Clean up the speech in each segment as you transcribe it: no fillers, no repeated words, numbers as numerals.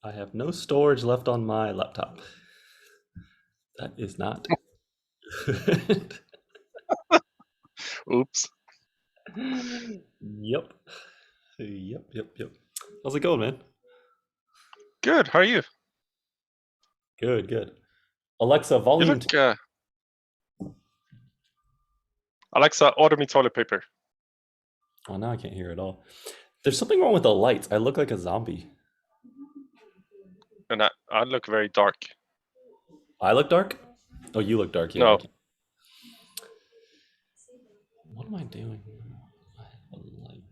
I have no storage left on my laptop. That is not good. Oops. Yep. Yep. How's it going, man? Good. How are you? Good. Alexa, You volume. look. Alexa, order me toilet paper. Oh, now I can't hear at all. There's something wrong with the lights. I look like a zombie. And I look very dark. I look dark? Oh, you look dark. Yeah. No. What am I doing? I have a light.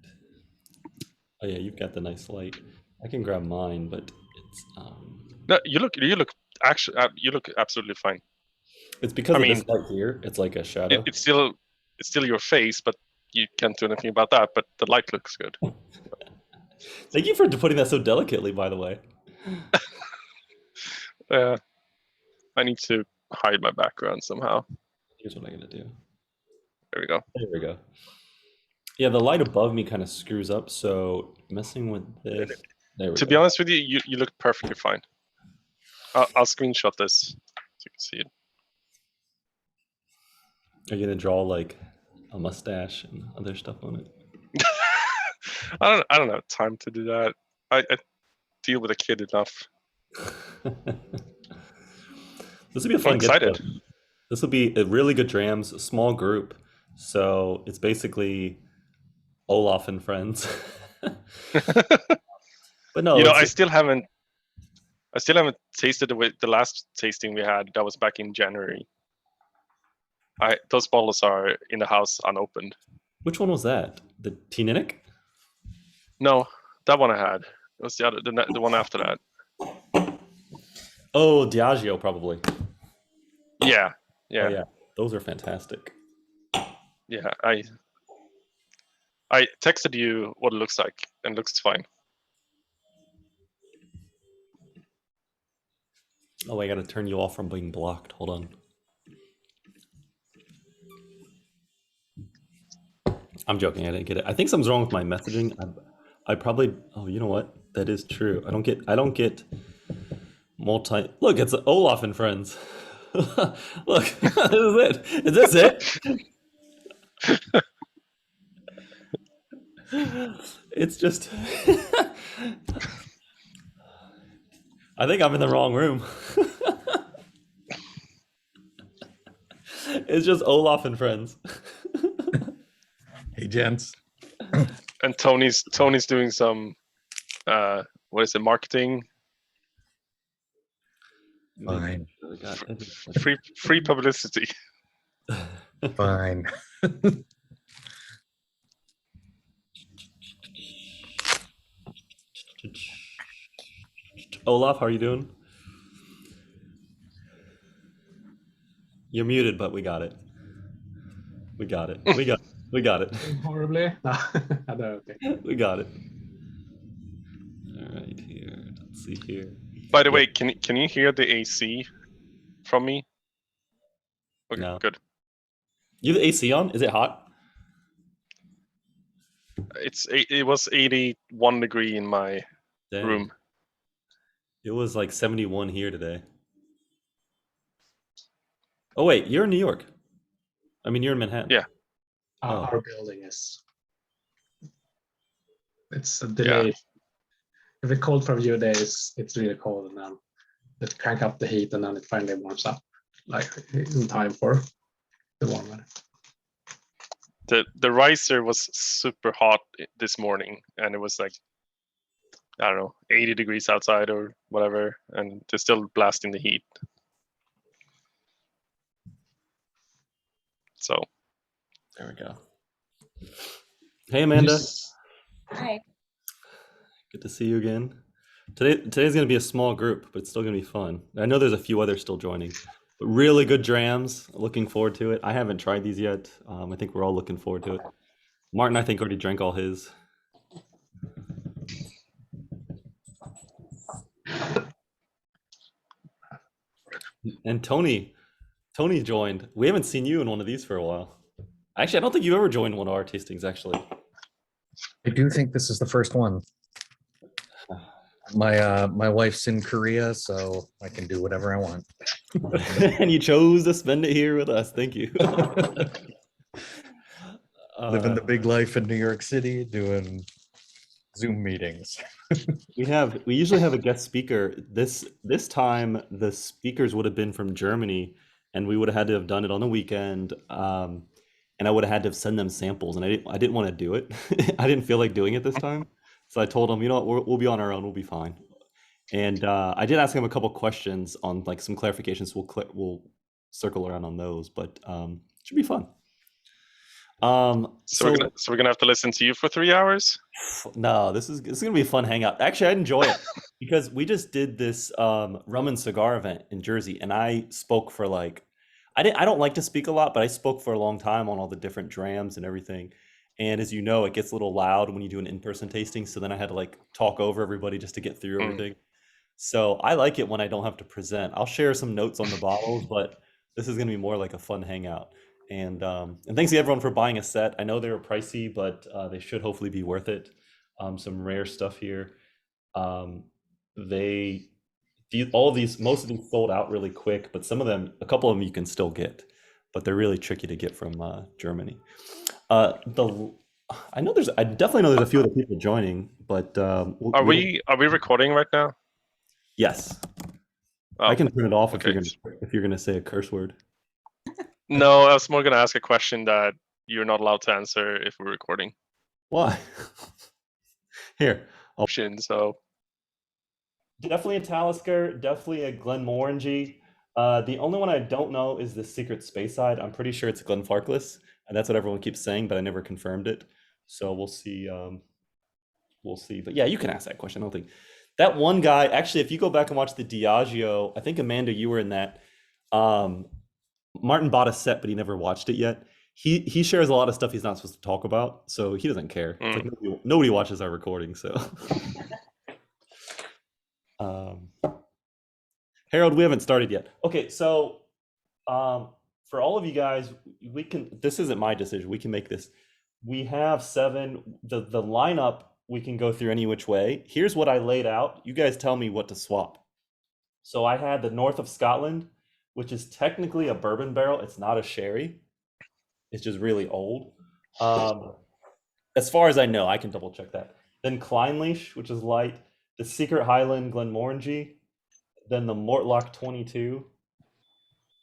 Oh yeah, you've got the nice light. I can grab mine, but it's No, you look actually you look absolutely fine. it's because I of mean, this light here. It's like a shadow. it's still your face, but you can't do anything about that. But the light looks good. Thank you for putting that so delicately, by the way. I need to hide my background somehow. Here's what I'm gonna do. There we go. There we go. Yeah, the light above me kind of screws up, so messing with this. There we go. To be honest with you, you look perfectly fine. I'll screenshot this so you can see it. Are you gonna draw like a mustache and other stuff on it? I don't have time to do that. I deal with a kid enough. This will be a fun I'm excited. This will be a really good drams, a small group. So it's basically Olaf and friends. But no, I still haven't tasted the last tasting we had. That was back in January. Those bottles are in the house unopened. Which one was that? The Tininik? No, that one I had. It was the one after that. Oh, Diageo probably. Yeah. Oh, yeah. Those are fantastic. Yeah, I texted you what it looks like, and it looks fine. Oh, I gotta turn you off from being blocked. Hold on. I'm joking. I didn't get it. I think something's wrong with my messaging. I probably. Oh, you know what? That is true. I don't get multi. Look, it's Olaf and friends. Look, this is it. Is this it? It's just. I think I'm in the wrong room. It's just Olaf and friends. Hey, gents. And Tony's doing some what is it, marketing? Fine. Free publicity. Fine. Olaf, how are you doing? You're muted, but we got it. We got it. Horribly? No, I don't think. We got it. All right, here. Let's see here. By the way, can you hear the AC from me? Okay, no. Good. You have the AC on? Is it hot? It was 81 degree in my room. It was like 71 here today. Oh wait, you're in New York. I mean, you're in Manhattan. Yeah. Our building is. It's a delay. Yeah. If it's cold for a few days, it's really cold, and then they crank up the heat, and then it finally warms up, like in time for the warm weather. The riser was super hot this morning, and it was like, I don't know, 80 degrees outside or whatever, and they're still blasting the heat. So there we go. Hey, Amanda. Hi. Good to see you again. Today's going to be a small group, but it's still going to be fun. I know there's a few others still joining. But really good drams. Looking forward to it. I haven't tried these yet. I think we're all looking forward to it. Martin, I think, already drank all his. And Tony joined. We haven't seen you in one of these for a while. Actually, I don't think you've ever joined one of our tastings, actually. I do think this is the first one. My wife's in Korea, so I can do whatever I want. And you chose to spend it here with us. Thank you. Living the big life in New York City, doing Zoom meetings. We usually have a guest speaker. This time the speakers would have been from Germany, and we would have had to have done it on the weekend. And I would have had to send them samples, and I didn't want to do it. I didn't feel like doing it this time, so I told them, you know what, we'll be on our own. We'll be fine. And I did ask him a couple questions on like some clarifications. We'll circle around on those, but should be fun. So we're gonna have to listen to you for 3 hours. No, this is gonna be a fun hangout. Actually, I enjoy it because we just did this rum and cigar event in Jersey, and I spoke for like I don't like to speak a lot, but I spoke for a long time on all the different drams and everything. And as you know, it gets a little loud when you do an in-person tasting. So then I had to like talk over everybody just to get through everything. So I like it when I don't have to present. I'll share some notes on the bottles, but this is gonna be more like a fun hangout. And thanks to everyone for buying a set. I know they were pricey, but they should hopefully be worth it. Some rare stuff here. Most of these sold out really quick, but a couple of them you can still get, but they're really tricky to get from Germany. I definitely know there's a few other people joining, but Are we recording right now? Yes. Oh, I can turn it off okay. if you're gonna say a curse word. No, I was more gonna ask a question that you're not allowed to answer if we're recording. Why? Here. So Definitely a Talisker, definitely a Glenmorangie. The only one I don't know is the Secret Speyside. I'm pretty sure it's Glenfarclas, and that's what everyone keeps saying, but I never confirmed it. So we'll see. We'll see. But yeah, you can ask that question. I don't think that one guy. Actually, if you go back and watch the Diageo, I think Amanda, you were in that. Martin bought a set, but he never watched it yet. He shares a lot of stuff he's not supposed to talk about, so he doesn't care. It's like nobody watches our recording, so. Harold, we haven't started yet. Okay, so for all of you guys, we can. This isn't my decision. We can make this. We have 7. The lineup we can go through any which way. Here's what I laid out. You guys tell me what to swap. So I had the North of Scotland, which is technically a bourbon barrel. It's not a sherry. It's just really old. As far as I know, I can double check that. Then Clynelish, which is light. The Secret Highland Glenmorangie. Then the Mortlach 22.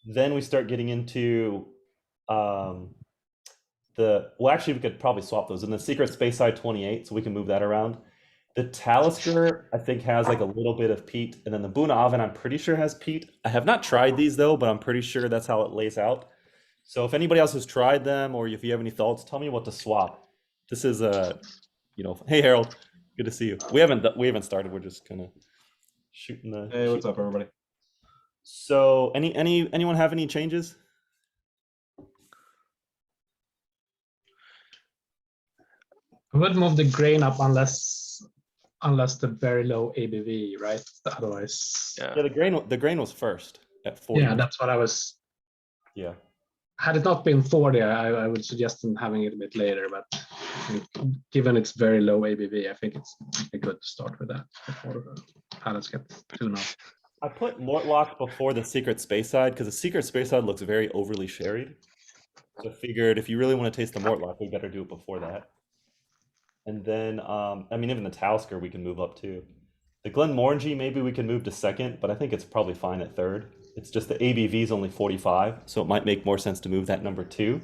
Then we start getting into actually we could probably swap those. And the Secret Speyside 28, so we can move that around. The Talisker, I think, has like a little bit of peat. And then the Bunnahabhain, I'm pretty sure has peat. I have not tried these though, but I'm pretty sure that's how it lays out. So if anybody else has tried them, or if you have any thoughts, tell me what to swap. This is hey Harold, good to see you. We haven't started. We're just kind of shooting the. Hey, what's up, everybody? So anyone have any changes? I would move the grain up unless the very low ABV, right? Otherwise, yeah. The grain was first at 40. Yeah, that's what I was. Yeah. Had it not been 40, I would suggest them having it a bit later. But I think given its very low ABV, I think it's good to start with that before let's get tune up. I put Mortlach before the Secret Speyside because the Secret Speyside looks very overly sherried. So I figured if you really want to taste the Mortlach, we better do it before that. And then, even the Talisker we can move up to. The Glenmorangie, maybe we can move to second, but I think it's probably fine at third. It's just the ABV is only 45, so it might make more sense to move that number 2.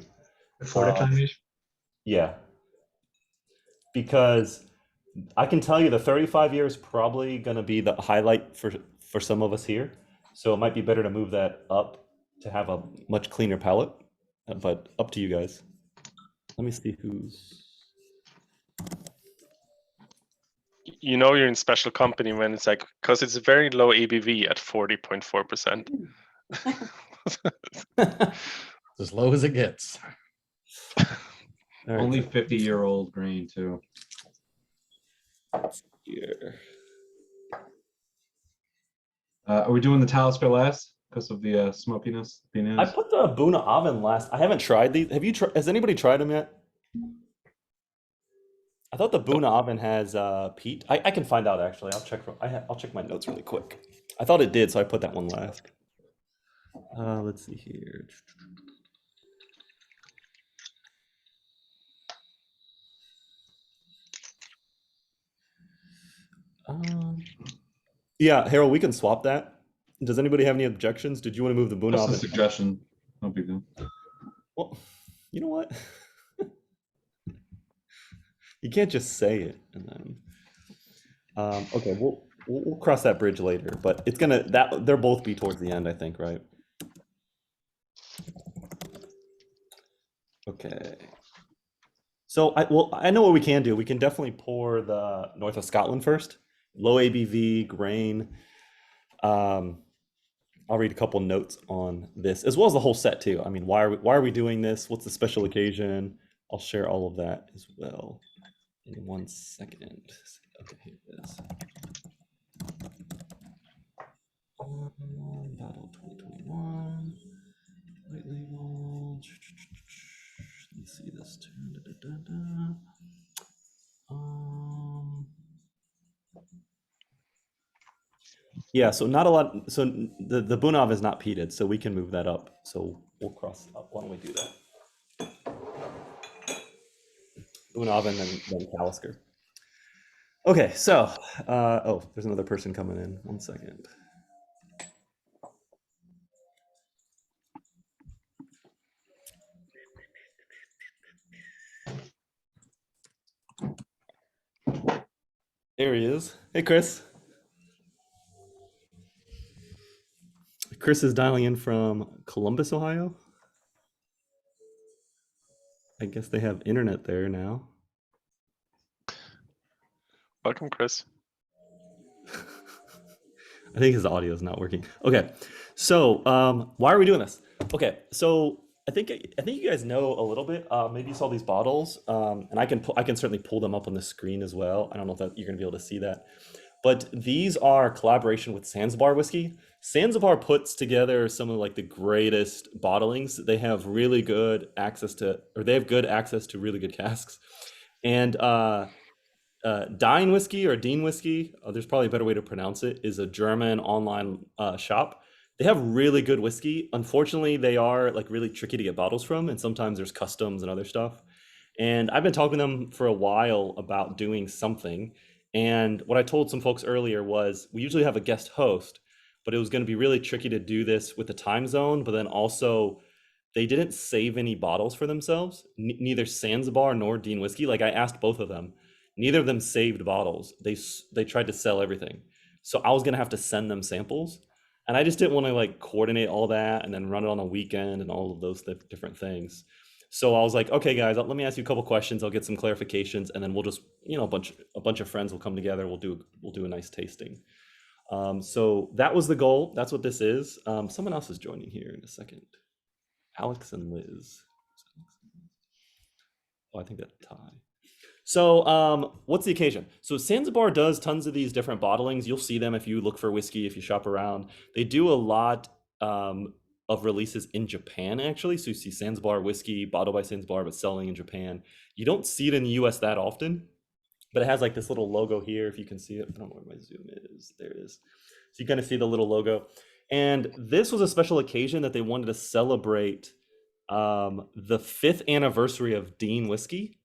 Before the Clynelish? Yeah. Because I can tell you the 35 year is probably going to be the highlight for some of us here. So it might be better to move that up to have a much cleaner palate, but up to you guys. Let me see who's... You know you're in special company when it's like, because it's a very low ABV at 40.4%. As low as it gets. Right. Only 50-year-old grain too. Yeah. Are we doing the Talisker last because of the smokiness? I put the Bunnahabhain last. I haven't tried these. Has anybody tried them yet? I thought the Bunnahabhain has peat. I can find out actually. I'll check. I'll check my notes really quick. I thought it did, so I put that one last. Let's see here. Yeah, Harold, we can swap that. Does anybody have any objections? Did you want to move the Just a Bunnahabhain? suggestion. No big deal. Well, you know what? You can't just say it and then. Okay, we'll cross that bridge later, but it's gonna they'll both be towards the end, I think, right? Okay. So I know what we can do. We can definitely pour the North of Scotland first. Low ABV, grain. I'll read a couple notes on this, as well as the whole set too. I mean, why are we doing this? What's the special occasion? I'll share all of that as well in 1 second. Okay, here it is. Bottle 2021, white label. Let me see this too. Yeah, so not a lot. So the Bunnahabhain is not peated, so we can move that up. So we'll cross up. Why don't we do that? Bunnahabhain and then Talisker. Okay, so oh, there's another person coming in. 1 second. There he is. Hey, Chris. Chris is dialing in from Columbus, Ohio. I guess they have internet there now. Welcome, Chris. I think his audio is not working. Okay, so why are we doing this? Okay, so I think you guys know a little bit. Maybe you saw these bottles, and I can certainly pull them up on the screen as well. I don't know if you're going to be able to see that, but these are collaboration with Sansibar Whisky. Sansibar puts together some of like the greatest bottlings. They have really good access to, or they have good access to really good casks, and DeinWhisky or DeinWhisky, there's probably a better way to pronounce it, is a German online shop. They have really good whiskey. Unfortunately, they are like really tricky to get bottles from, and sometimes there's customs and other stuff. And I've been talking to them for a while about doing something. And what I told some folks earlier was we usually have a guest host, but it was going to be really tricky to do this with the time zone. But then also, they didn't save any bottles for themselves, neither Sansibar nor DeinWhisky. Like I asked both of them. Neither of them saved bottles. They tried to sell everything. So I was gonna have to send them samples, and I just didn't want to like coordinate all that and then run it on a weekend and all of those different things. So I was like, okay, guys, let me ask you a couple questions. I'll get some clarifications, and then we'll just, a bunch of friends will come together. We'll do a nice tasting. So that was the goal. That's what this is. Someone else is joining here in a second. Alex and Liz. Oh, I think that's Ty. So what's the occasion? So Sansibar does tons of these different bottlings. You'll see them if you look for whiskey, if you shop around. They do a lot of releases in Japan, actually. So you see Sansibar Whisky, bottled by Sansibar, but selling in Japan. You don't see it in the US that often, but it has like this little logo here, if you can see it. I don't know where my zoom is. There it is. So you kind of see the little logo. And this was a special occasion that they wanted to celebrate the 5th anniversary of DeinWhisky.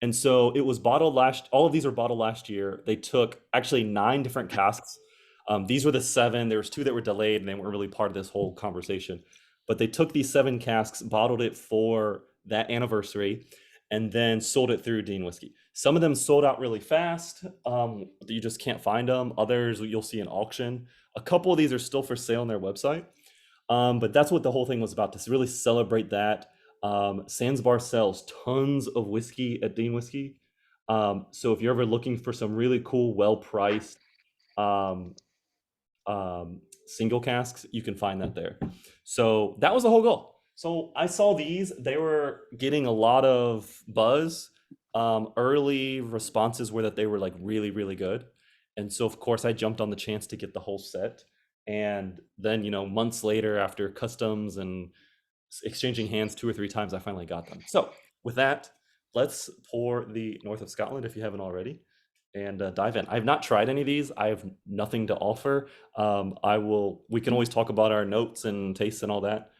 And so it was bottled all of these were bottled last year. They took actually 9 different casks. These were the 7. There was 2 that were delayed and they weren't really part of this whole conversation. But they took these 7 casks, bottled it for that anniversary, and then sold it through DeinWhisky. Some of them sold out really fast. You just can't find them. Others you'll see in auction. A couple of these are still for sale on their website. But that's what the whole thing was about, to really celebrate that. Sansibar sells tons of whiskey at DeinWhisky. So if you're ever looking for some really cool, well-priced single casks, you can find that there. So that was the whole goal. So I saw these, they were getting a lot of buzz. Early responses were that they were like really, really good. And so of course I jumped on the chance to get the whole set. And then, months later, after customs and exchanging hands 2 or 3 times, I finally got them. So with that, let's pour the North of Scotland if you haven't already, and dive in. I've not tried any of these. I have nothing to offer. We can always talk about our notes and tastes and all that,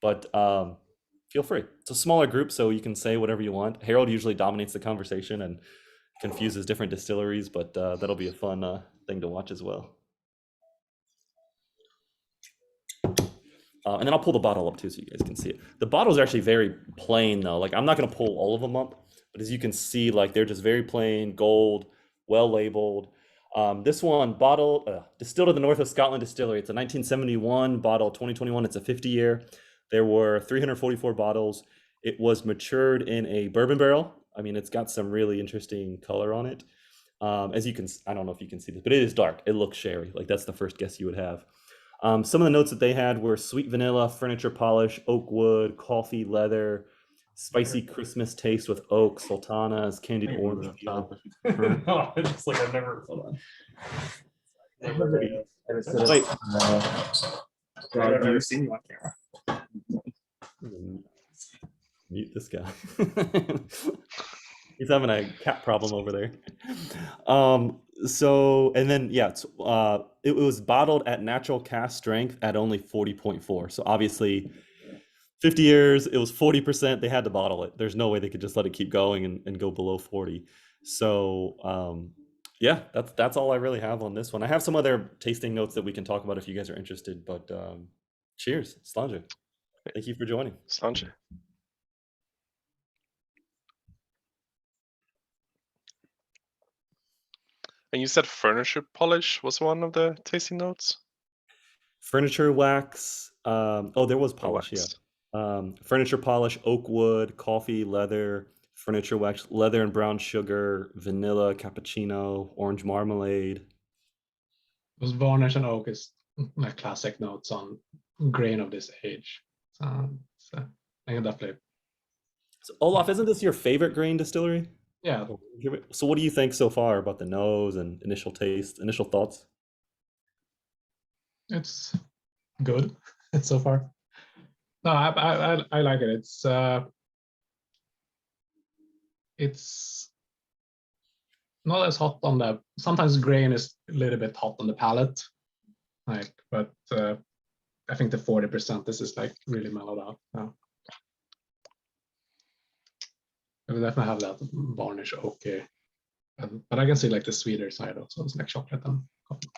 but feel free. It's a smaller group, so you can say whatever you want. Harold usually dominates the conversation and confuses different distilleries, but that'll be a fun thing to watch as well. And then I'll pull the bottle up too so you guys can see it. The bottles are actually very plain though. Like I'm not gonna pull all of them up, but as you can see, like they're just very plain, gold, well labeled. This one, distilled at the North of Scotland Distillery. It's a 1971 bottle, 2021. It's a 50-year. There were 344 bottles. It was matured in a bourbon barrel. I mean, it's got some really interesting color on it. As you can, I don't know if you can see this, but it is dark. It looks sherry. Like that's the first guess you would have. Some of the notes that they had were sweet vanilla, furniture polish, oak wood, coffee, leather, spicy Christmas taste with oak, sultanas, candied orange peel. No, it's just like I've never. Hold on. Wait. I've never seen you on camera. Mute this guy. He's having a cat problem over there. And then yeah, it was bottled at natural cask strength at only 40.4. So obviously 50 years, it was 40%. They had to bottle it. There's no way they could just let it keep going and go below 40. So yeah, that's all I really have on this one. I have some other tasting notes that we can talk about if you guys are interested, but cheers, Slange. Thank you for joining. Slange. And you said furniture polish was one of the tasting notes? Furniture wax. There was polish, yeah. Furniture polish, oak wood, coffee, leather, furniture wax, leather and brown sugar, vanilla, cappuccino, orange marmalade. Those varnish and oak is my classic notes on grain of this age. So I can definitely. So Olaf, isn't this your favorite grain distillery? Yeah. So what do you think so far about the nose and initial taste, initial thoughts? It's good so far. No, I like it. It's not as hot on the. Sometimes grain is a little bit hot on the palate, but I think the 40%. This is like really mellowed out now. I will definitely have that varnish okay, but I can see like the sweeter side also. It's like chocolate and coffee.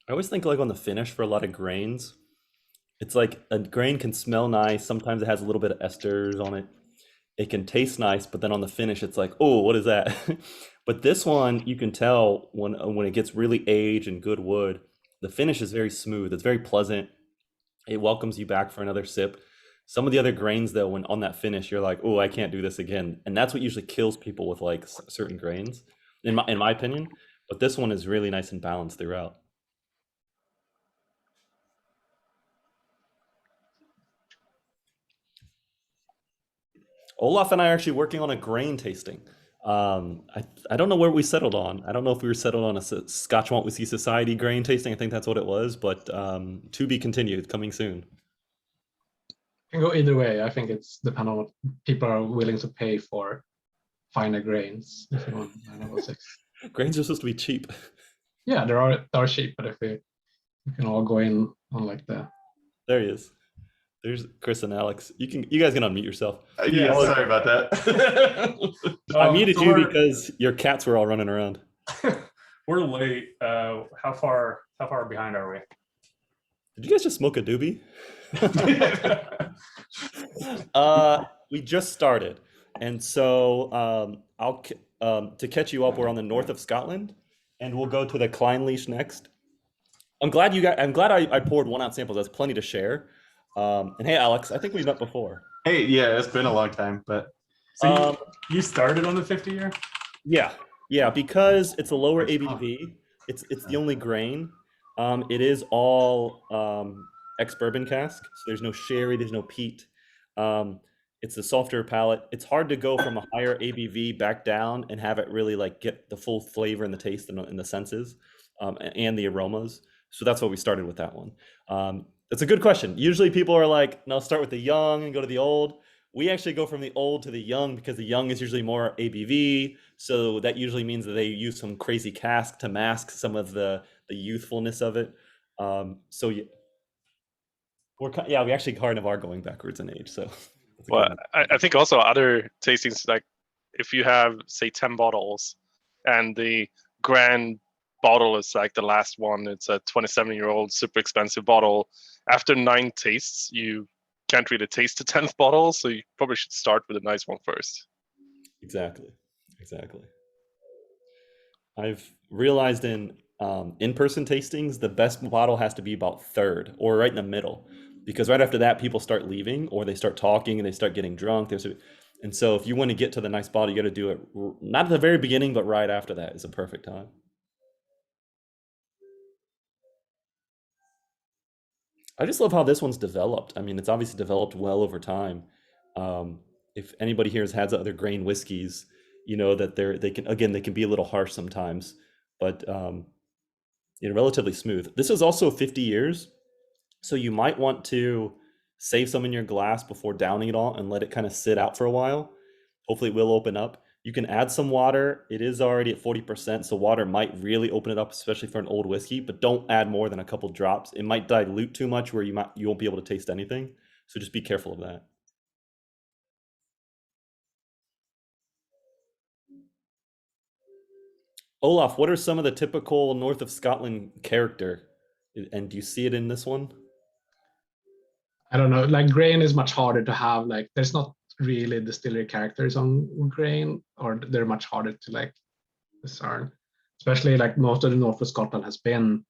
I always think like on the finish for a lot of grains, it's like a grain can smell nice. Sometimes it has a little bit of esters on it. It can taste nice, but then on the finish, it's like, oh, what is that? But this one, you can tell when it gets really aged and good wood, the finish is very smooth. It's very pleasant. It welcomes you back for another sip. Some of the other grains, though, when on that finish, you're like, oh, I can't do this again. And that's what usually kills people with like certain grains, in my opinion. But this one is really nice and balanced throughout. Olaf and I are actually working on a grain tasting. I don't know where we settled on. I don't know if we were settled on a Scotch Malt Whisky Society grain tasting. I think that's what it was, but to be continued, coming soon. Can go either way. I think it's depending on what people are willing to pay for finer grains. If you want, I don't know, 6. Grains are supposed to be cheap. Yeah, they are cheap, but if we can all go in on like the. There he is. There's Chris and Alex. You guys can unmute yourself. Yeah, sorry about that. I muted you because your cats were all running around. We're late. How far behind are we? Did you guys just smoke a doobie? We just started, and so I'll to catch you up. We're on the north of Scotland, and we'll go to the Clynelish next. I'm glad I poured 1 ounce samples. That's plenty to share. And hey, Alex, I think we've met before. Hey, yeah, it's been a long time, but So you started on the 50-year? Yeah, because it's a lower ABV. It's the only grain. It is all ex-bourbon cask, so there's no sherry, there's no peat. It's a softer palate. It's hard to go from a higher ABV back down and have it really like get the full flavor and the taste and the senses and the aromas. So that's why we started with that one. That's a good question. Usually people are like, no, start with the young and go to the old. We actually go from the old to the young because the young is usually more ABV. So that usually means that they use some crazy cask to mask some of the youthfulness of it. So we actually kind of are going backwards in age. So that's a good Well, one. I think also other tastings, like if you have, say, 10 bottles and the grand bottle is like the last one, it's a 27-year-old super expensive bottle. After 9 tastes, you can't really taste the 10th bottle. So you probably should start with a nice one first. Exactly. I've realized in-person tastings, the best bottle has to be about third or right in the middle, because right after that, people start leaving or they start talking and they start getting drunk. And so if you want to get to the nice bottle, you got to do it not at the very beginning, but right after that is a perfect time. I just love how this one's developed. I mean, it's obviously developed well over time. If anybody here has had other grain whiskeys, you know that they can be a little harsh sometimes, but relatively smooth. This is also 50 years, so you might want to save some in your glass before downing it all and let it kind of sit out for a while. Hopefully it will open up. You can add some water. It is already at 40%, so water might really open it up, especially for an old whiskey, but don't add more than a couple drops. It might dilute too much where you won't be able to taste anything. So just be careful of that. Olaf, what are some of the typical north of Scotland character? And do you see it in this one? I don't know. Like grain is much harder to have. Like there's not really distillery characters on grain, or they're much harder to like discern. Especially like most of the north of Scotland has been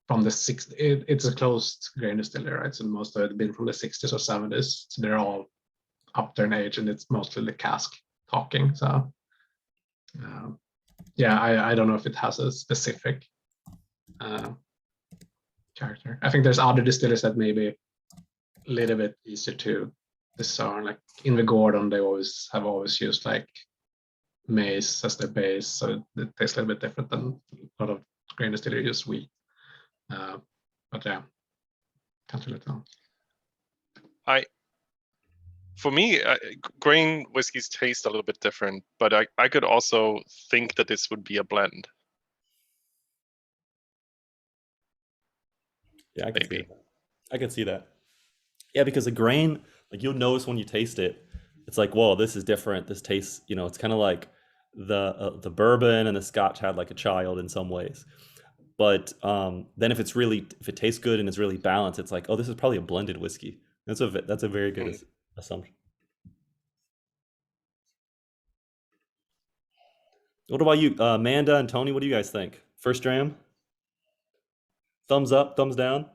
from the 60s. It's a closed grain distillery, right? So most of it has been from the 60s or 70s. So they're all up there in age, and it's mostly the cask talking. So yeah, I don't know if it has a specific character. I think there's other distillers that maybe a little bit easier to discern. Like in the Gordon, they have always used like maize as their base, so it tastes a little bit different than a lot of grain distilleries use wheat. But yeah, can't really tell. For me, grain whiskeys taste a little bit different, but I could also think that this would be a blend. Yeah, I can see that. Yeah, because the grain, like you'll notice when you taste it, it's like, whoa, this is different. This tastes, it's kind of like the bourbon and the Scotch had like a child in some ways. But then if it tastes good and it's really balanced, it's like, oh, this is probably a blended whiskey. That's a very good assumption. What about you, Amanda and Tony? What do you guys think? First dram? Thumbs up, thumbs down?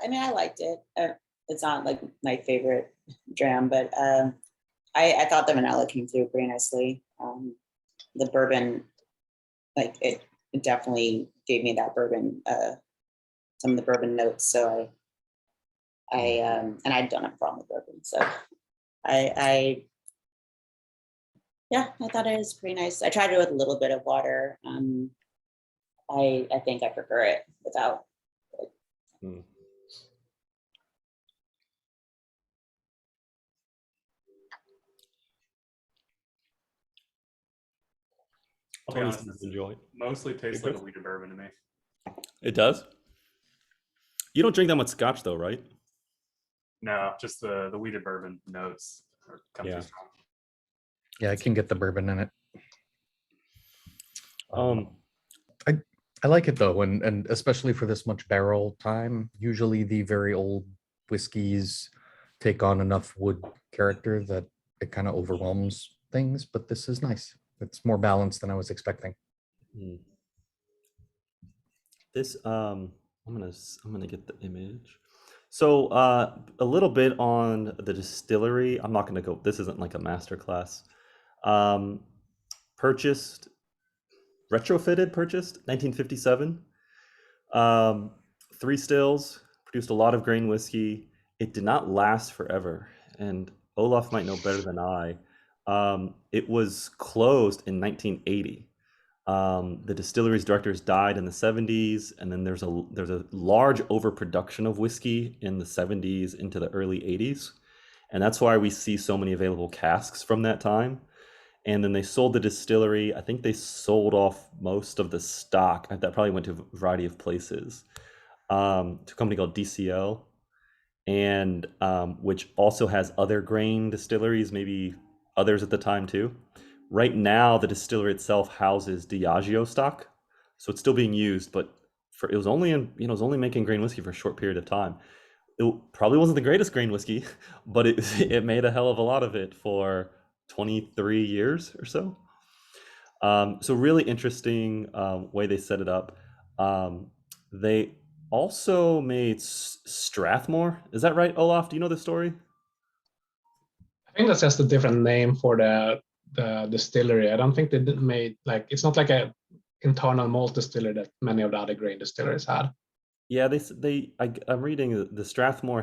I mean, I liked it. It's not like my favorite dram, but I thought the vanilla came through pretty nicely. The bourbon, like it definitely gave me that bourbon, some of the bourbon notes. So and I don't have a problem with bourbon. So I thought it was pretty nice. I tried it with a little bit of water. I think I prefer it without. I'll be honest, Enjoy. mostly tastes like a wheated bourbon to me. It does? You don't drink that much Scotch though, right? No, just the wheated bourbon notes come through strong. Yeah, I can get the bourbon in it. Um, I like it though, and especially for this much barrel time. Usually the very old whiskeys take on enough wood character that it kind of overwhelms things, but this is nice. It's more balanced than I was expecting. This I'm gonna get the image. So a little bit on the distillery. I'm not gonna go. This isn't like a master class. Purchased 1957. 3 stills, produced a lot of grain whiskey. It did not last forever, and Olaf might know better than I. It was closed in 1980. The distillery's directors died in the 70s, and then there's a large overproduction of whiskey in the 70s into the early 80s, and that's why we see so many available casks from that time. And then they sold the distillery. I think they sold off most of the stock. That probably went to a variety of places, to a company called DCL, and which also has other grain distilleries, maybe others at the time too. Right now, the distillery itself houses Diageo stock, so it's still being used. But it was only it was only making grain whiskey for a short period of time. It probably wasn't the greatest grain whiskey, but it made a hell of a lot of it for 23 years or so. So really interesting way they set it up. They also made Strathmore. Is that right, Olaf? Do you know the story? I think that's just a different name for the distillery. I don't think they made like it's not like a internal malt distillery that many of the other grain distilleries had. Yeah, I'm reading the Strathmore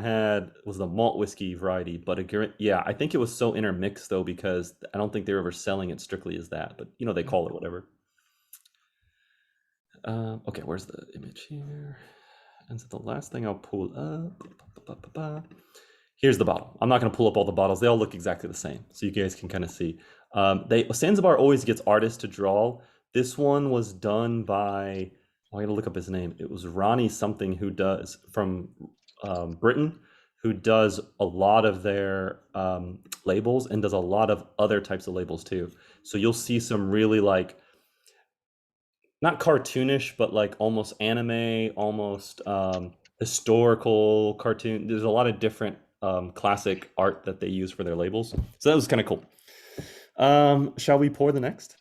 was the malt whiskey variety, but yeah, I think it was so intermixed though, because I don't think they were ever selling it strictly as that, but they call it whatever. Okay, where's the image here? And so the last thing I'll pull up, here's the bottle. I'm not going to pull up all the bottles. They all look exactly the same, so you guys can kind of see. Sansibar always gets artists to draw. This one was done by, I gotta look up his name. It was Ronnie something from Britain, who does a lot of their labels and does a lot of other types of labels too. So you'll see some really like, not cartoonish, but like almost anime, almost historical cartoon. There's a lot of different classic art that they use for their labels. So that was kind of cool. Shall we pour the next?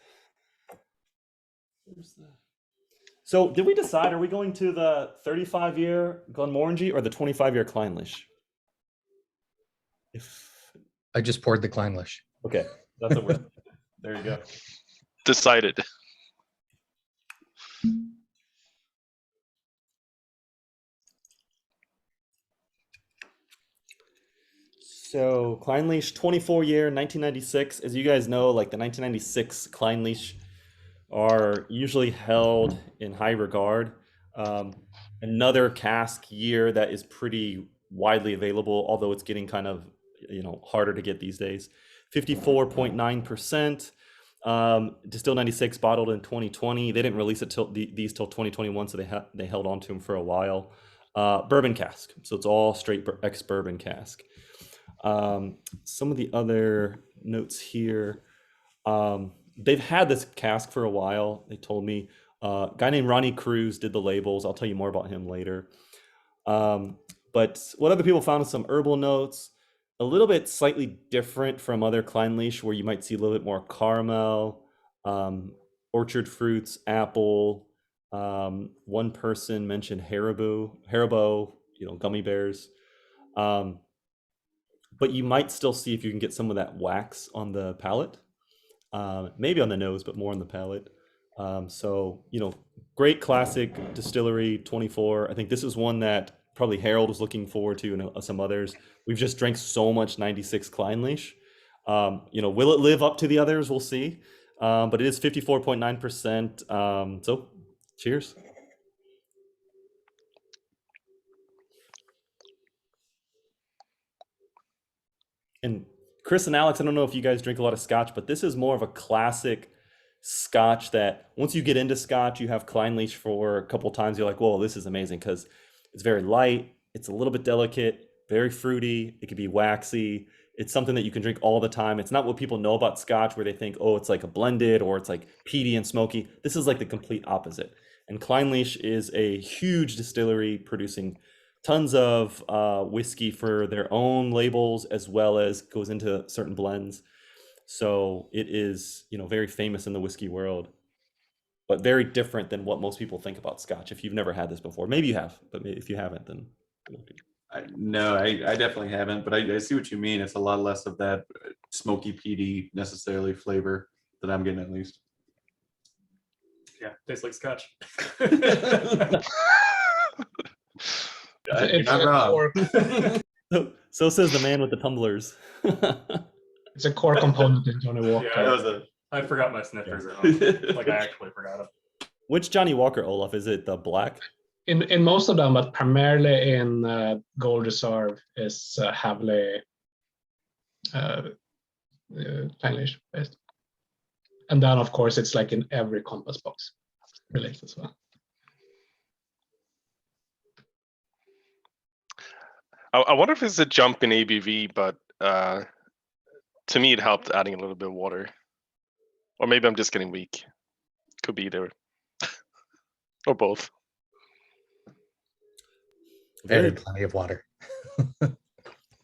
So did we decide, are we going to the 35-year Glenmorangie or the 25-year Clynelish? I just poured the Clynelish. Okay, that's a win. There you go. Decided. So Clynelish, 24-year, 1996. As you guys know, like the 1996 Clynelish are usually held in high regard. Another cask year that is pretty widely available, although it's getting kind of harder to get these days. 54.9%. Distilled 96, bottled in 2020. They didn't release it these till 2021, so they held on to them for a while. Bourbon cask, so it's all straight ex-bourbon cask. Some of the other notes here. They've had this cask for a while. They told me a guy named Ronnie Cruwys did the labels. I'll tell you more about him later. But what other people found is some herbal notes, a little bit slightly different from other Clynelish, where you might see a little bit more caramel, orchard fruits, apple. One person mentioned Haribo, gummy bears. But you might still see if you can get some of that wax on the palate. Maybe on the nose, but more on the palate. So, great classic distillery, 24. I think this is one that probably Harold was looking forward to, and some others. We've just drank so much 96 Clynelish. Will it live up to the others? We'll see. But it is 54.9%. So cheers. And Chris and Alex, I don't know if you guys drink a lot of scotch, but this is more of a classic scotch that once you get into scotch, you have Clynelish for a couple times, you're like, whoa, this is amazing, because it's very light, it's a little bit delicate, very fruity, it can be waxy. It's something that you can drink all the time. It's not what people know about scotch, where they think, oh, it's like a blended or it's like peaty and smoky. This is like the complete opposite. And Clynelish is a huge distillery producing tons of whiskey for their own labels, as well as goes into certain blends. So it is, very famous in the whiskey world, but very different than what most people think about scotch. If you've never had this before, maybe you have, but if you haven't, then. No, I definitely haven't, but I see what you mean. It's a lot less of that smoky, peaty necessarily flavor that I'm getting, at least. Yeah, tastes like scotch. You're not wrong. So says the man with the tumblers. It's a core component in Johnny Walker. Yeah, That was a I forgot my sniffers at home. Like I actually forgot them. Which Johnny Walker, Olaf? Is it the black? In most of them, but primarily in Gold Reserve is heavily Clynelish based. And then, of course, it's like in every compass box related as well. I wonder if it's a jump in ABV, but to me, it helped adding a little bit of water. Or maybe I'm just getting weak. Could be either. Or both. Very, Added plenty of water.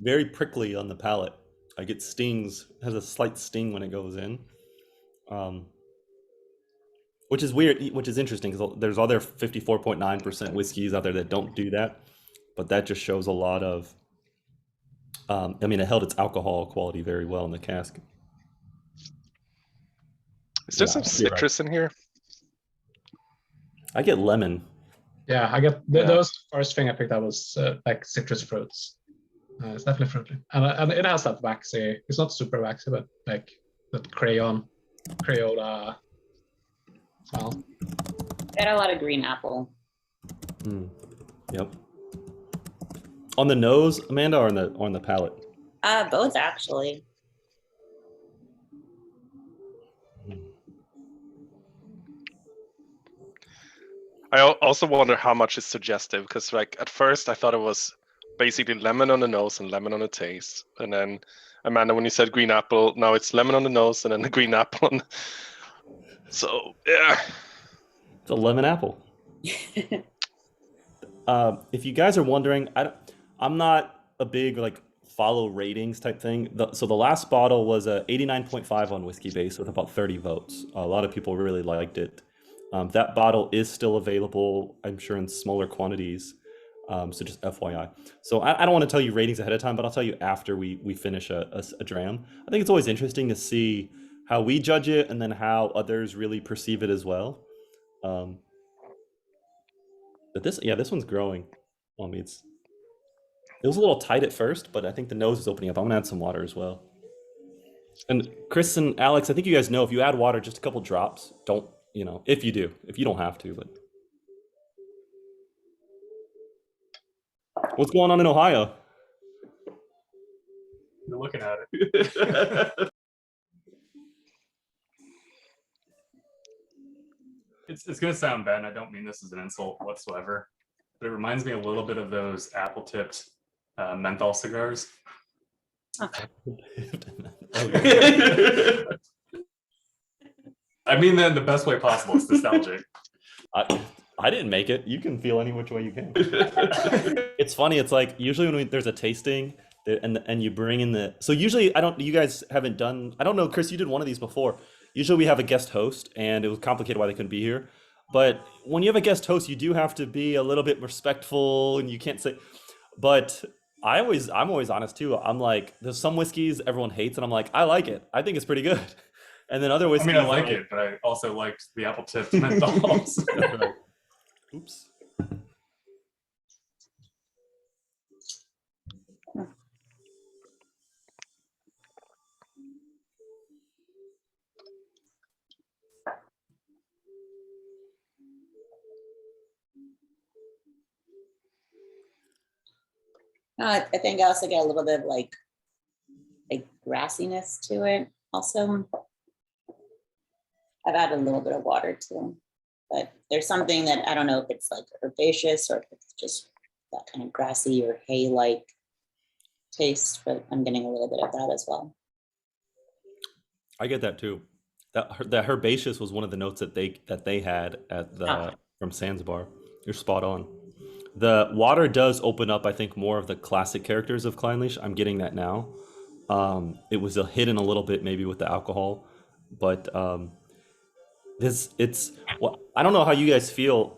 very prickly on the palate. Like it stings, has a slight sting when it goes in. Which is weird, which is interesting because there's other 54.9% whiskeys out there that don't do that. But that just shows a lot of, I mean, it held its alcohol quality very well in the cask. Is there Yeah, some you're right. citrus in here? I get lemon. Yeah, I get Yeah. those first thing I picked up was like citrus fruits. It's definitely fruity, and it has that waxy. It's not super waxy, but like that Crayola smell. Got a lot of green apple. Yep. On the nose, Amanda, or on the palate? Both actually. I also wonder how much is suggestive, because like at first I thought it was basically lemon on the nose and lemon on the taste, and then Amanda, when you said green apple, now it's lemon on the nose and then the green apple. So yeah, It's a lemon apple. If you guys are wondering, I'm not a big like follow ratings type thing. So the last bottle was a 89.5 on Whiskey Base with about 30 votes. A lot of people really liked it. That bottle is still available, I'm sure, in smaller quantities. So just FYI. So I don't want to tell you ratings ahead of time, but I'll tell you after we finish a dram. I think it's always interesting to see how we judge it and then how others really perceive it as well. But this one's growing on me. It was a little tight at first, but I think the nose is opening up. I'm gonna add some water as well. And Chris and Alex, I think you guys know if you add water, just a couple drops. Don't, if you do, if you don't have to, but. What's going on in Ohio? You're looking at it. It's going to sound bad, and I don't mean this as an insult whatsoever, but it reminds me a little bit of those apple-tipped menthol cigars. I mean that in the best way possible. It's nostalgic. I didn't make it. You can feel any which way you can. It's funny. It's like usually when there's a tasting and you bring in so usually you guys haven't done, I don't know, Chris, you did one of these before. Usually we have a guest host and it was complicated why they couldn't be here. But when you have a guest host, you do have to be a little bit respectful and you can't say, but I'm always honest too. I'm like, there's some whiskeys everyone hates and I'm like, I like it. I think it's pretty good. And then other whiskeys. I mean, I like it, but I also liked the apple-tipped menthols. Oops. I think I also get a little bit of like grassiness to it also. I've added a little bit of water too, but there's something that I don't know if it's like herbaceous or if it's just that kind of grassy or hay-like taste, but I'm getting a little bit of that as well. I get that too. That herbaceous was one of the notes that they had at from Sansibar. You're spot on. The water does open up, I think, more of the classic characters of Clynelish. I'm getting that now. It was hidden a little bit maybe with the alcohol, but I don't know how you guys feel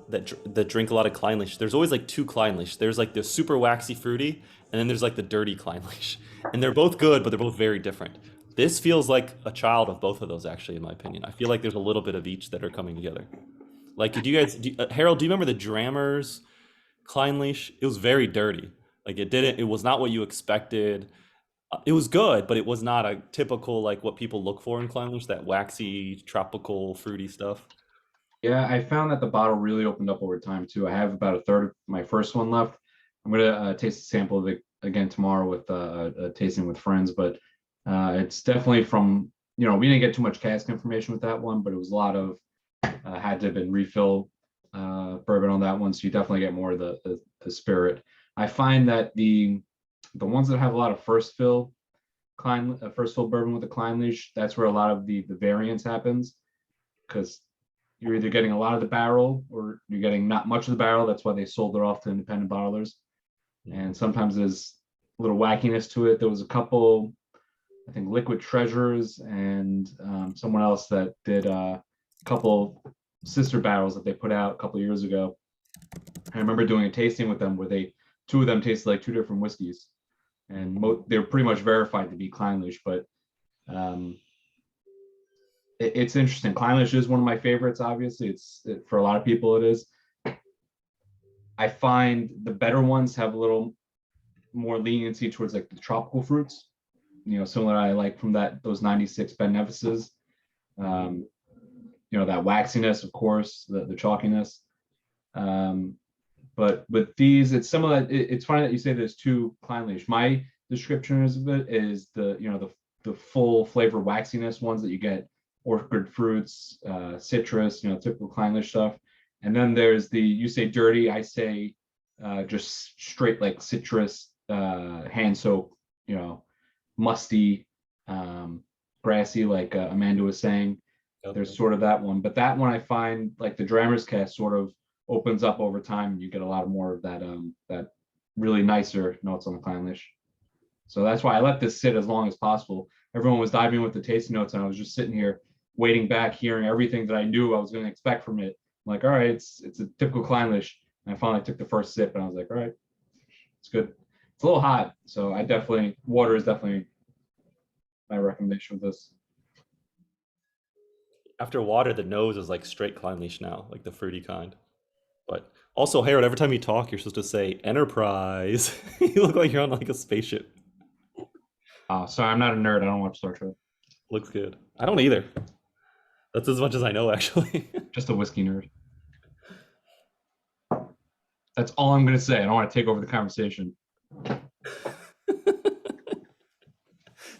that drink a lot of Clynelish. There's always like two Clynelish. There's like the super waxy fruity, and then there's like the dirty Clynelish, and they're both good, but they're both very different. This feels like a child of both of those, actually, in my opinion. I feel like there's a little bit of each that are coming together. Like, did you guys, Harold? Do you remember the Drammers Clynelish? It was very dirty. Like it was not what you expected. It was good, but it was not a typical like what people look for in Clynelish, that waxy, tropical, fruity stuff. Yeah, I found that the bottle really opened up over time too. I have about a third of my first one left. I'm gonna taste a sample of it again tomorrow with a tasting with friends, but it's definitely from, we didn't get too much cask information with that one, but it was a lot of had to have been refill bourbon on that one, so you definitely get more of the spirit. I find that the ones that have a lot of first fill bourbon with the Clynelish, that's where a lot of the variance happens, because you're either getting a lot of the barrel or you're getting not much of the barrel. That's why they sold it off to independent bottlers. And sometimes there's a little wackiness to it. There was a couple, I think Liquid Treasures and someone else that did a couple sister barrels that they put out a couple of years ago. I remember doing a tasting with them where two of them tasted like two different whiskeys, and they're pretty much verified to be Clynelish, but it's interesting. Clynelish is one of my favorites. Obviously, for a lot of people it is. I find the better ones have a little more leniency towards like the tropical fruits. Similar I like from those 96 Ben Nevises. That waxiness, of course, the chalkiness. But with these, it's similar. It's funny that you say there's two Clynelish. My description of it is the full flavor waxiness ones that you get. Orchard fruits, citrus, typical Clynelish stuff. And then there's you say dirty, I say just straight like citrus, hand soap, musty, grassy, like Amanda was saying. Yep. There's sort of that one. But that one I find like the Drammer's Cast sort of opens up over time, and you get a lot more of that really nicer notes on the Clynelish. So that's why I let this sit as long as possible. Everyone was diving with the tasting notes, and I was just sitting here waiting back, hearing everything that I knew I was going to expect from it. I'm like, all right, it's a typical Clynelish. And I finally took the first sip, and I was like, all right, it's good. It's a little hot, so water is definitely my recommendation with this. After water, the nose is like straight Clynelish now, like the fruity kind. But also, Harold, every time you talk, you're supposed to say Enterprise. You look like you're on like a spaceship. Oh, sorry, I'm not a nerd. I don't watch Star Trek. Looks good. I don't either. That's as much as I know, actually. Just a whiskey nerd. That's all I'm going to say. I don't want to take over the conversation.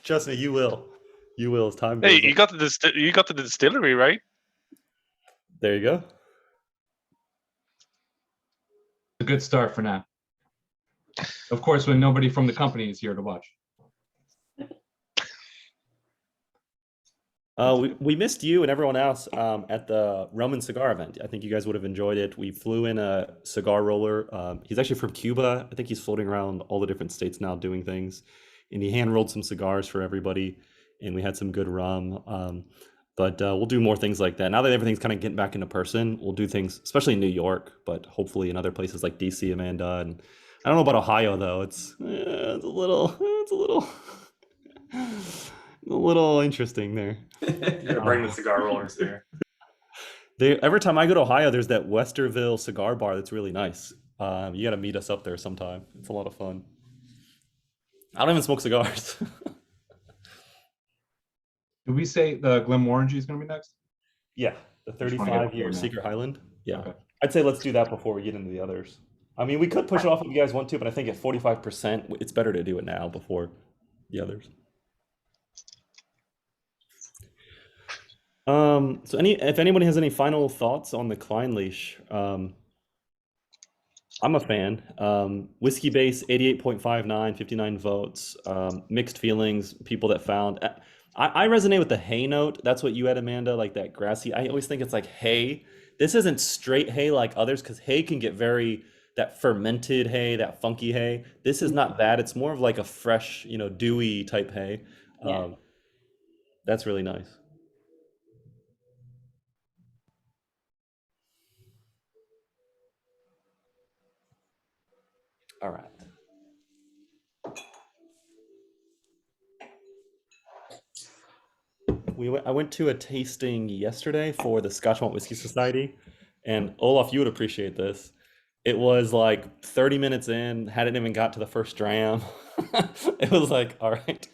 Trust me, you will. You will. As time Hey, goes you got the distillery, right? There you go. A good start for now. Of course, when nobody from the company is here to watch. We missed you and everyone else at the Rum and Cigar event. I think you guys would have enjoyed it. We flew in a cigar roller. He's actually from Cuba. I think he's floating around all the different states now doing things. And he hand rolled some cigars for everybody. And we had some good rum. But we'll do more things like that. Now that everything's kind of getting back into person, we'll do things, especially in New York, but hopefully in other places like DC, Amanda. And I don't know about Ohio though. It's a little interesting there. You gotta bring the cigar rollers there. Every time I go to Ohio, there's that Westerville cigar bar that's really nice. You got to meet us up there sometime. It's a lot of fun. I don't even smoke cigars. Did we say the Glenmorangie is going to be next? Yeah, the Just wanna get 35-year before now. Secret Highland. Yeah, Okay. I'd say let's do that before we get into the others. I mean, we could push it off if you guys want to, but I think at 45%, it's better to do it now before the others. So if anybody has any final thoughts on the Clynelish, I'm a fan. Whiskey base 88.59, 59 votes. Mixed feelings. People that found. I resonate with the hay note. That's what you had, Amanda. Like that grassy. I always think it's like hay. This isn't straight hay like others, because hay can get that fermented hay, that funky hay. This is not that. It's more of like a fresh, dewy type hay. Yeah. That's really nice. All right. I went to a tasting yesterday for the Scotch Malt Whiskey Society, and Olaf, you would appreciate this. It was like 30 minutes in, hadn't even got to the first dram. It was like, all right,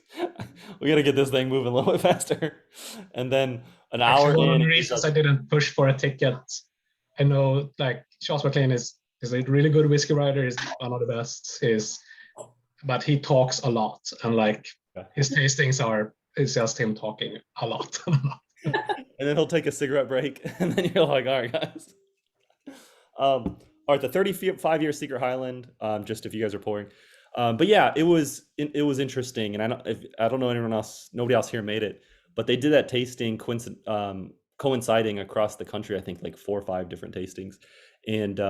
we got to get this thing moving a little bit faster. And then an hour Actually, one of in, the it was reasons like, I didn't push for a ticket, I know like Charles McLean is a really good whiskey writer. He's one of the best. But he talks a lot, and like his tastings it's just him talking a lot. and then he'll take a cigarette break, and then you're like, all right, guys. All right, the 35-year Secret Highland. Just if you guys are pouring, but yeah, it was interesting, and I don't know anyone else. Nobody else here made it, but they did that tasting coinciding across the country. I think like 4 or 5 different tastings, and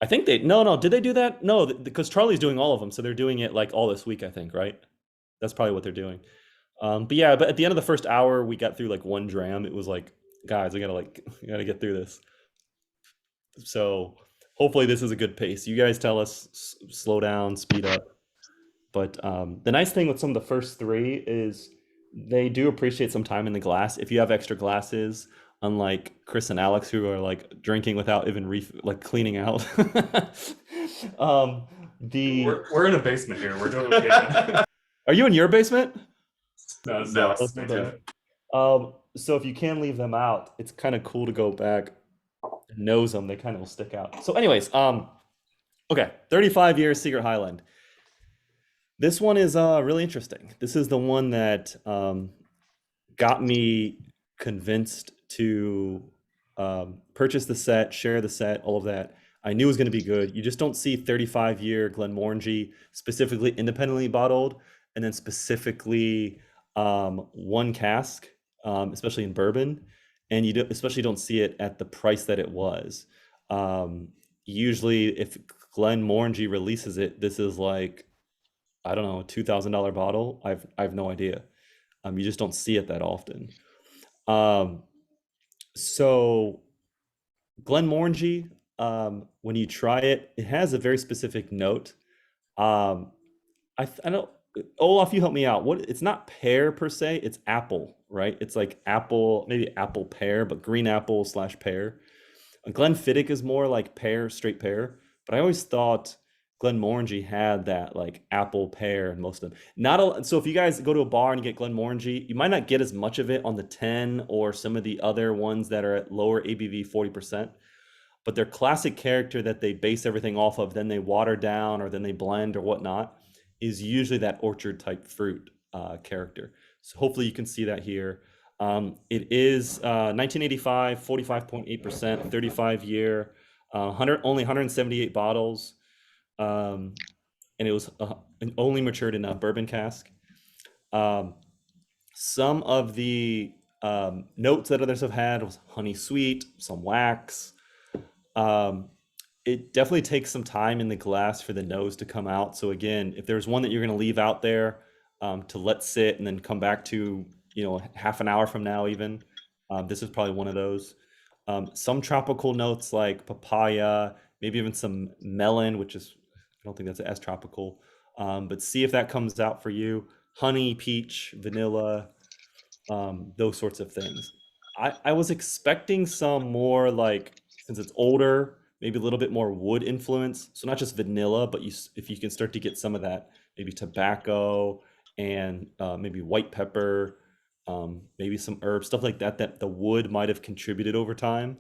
I think no, did they do that? No, because Charlie's doing all of them, so they're doing it like all this week. I think, right? That's probably what they're doing. But yeah, but at the end of the first hour, we got through like 1 dram. It was like, guys, we gotta get through this. So hopefully this is a good pace. You guys tell us slow down, speed up. But the nice thing with some of the first 3 is they do appreciate some time in the glass. If you have extra glasses, unlike Chris and Alex, who are like drinking without even cleaning out. We're in a basement here. We're doing okay. Are you in your basement? No, So if you can leave them out, it's kind of cool to go back and nose them. They kind of will stick out. So anyways, okay, 35 years Secret Highland. This one is really interesting. This is the one that got me convinced to purchase the set, share the set, all of that. I knew it was going to be good. You just don't see 35-year Glenmorangie specifically independently bottled, and then specifically 1 cask, especially in bourbon, and you especially don't see it at the price that it was. Usually, if Glenmorangie releases it, this is like, I don't know, a $2,000 bottle. I have no idea. You just don't see it that often. So Glenmorangie, when you try it, it has a very specific note. I don't. Olaf, you help me out. It's not pear per se, it's apple, right? It's like apple, maybe apple pear, but green apple / pear. Glenfiddich is more like pear, straight pear, but I always thought Glenmorangie had that like apple pear in most of them. So if you guys go to a bar and you get Glenmorangie, you might not get as much of it on the 10 or some of the other ones that are at lower ABV, 40%. But their classic character that they base everything off of, then they water down or then they blend or whatnot, is usually that orchard type fruit character. So hopefully you can see that here. It is 1985, 45.8%, 35-year, only 178 bottles, and it was only matured in a bourbon cask. Some of the notes that others have had was honey sweet, some wax. It definitely takes some time in the glass for the nose to come out. So again, if there's one that you're going to leave out there to let sit and then come back to, half an hour from now even, this is probably one of those. Some tropical notes like papaya, maybe even some melon, which is, I don't think that's as tropical, but see if that comes out for you. Honey, peach, vanilla, those sorts of things. I was expecting some more like, since it's older, maybe a little bit more wood influence. So not just vanilla, but if you can start to get some of that, maybe tobacco and maybe white pepper, maybe some herbs, stuff like that, that the wood might have contributed over time.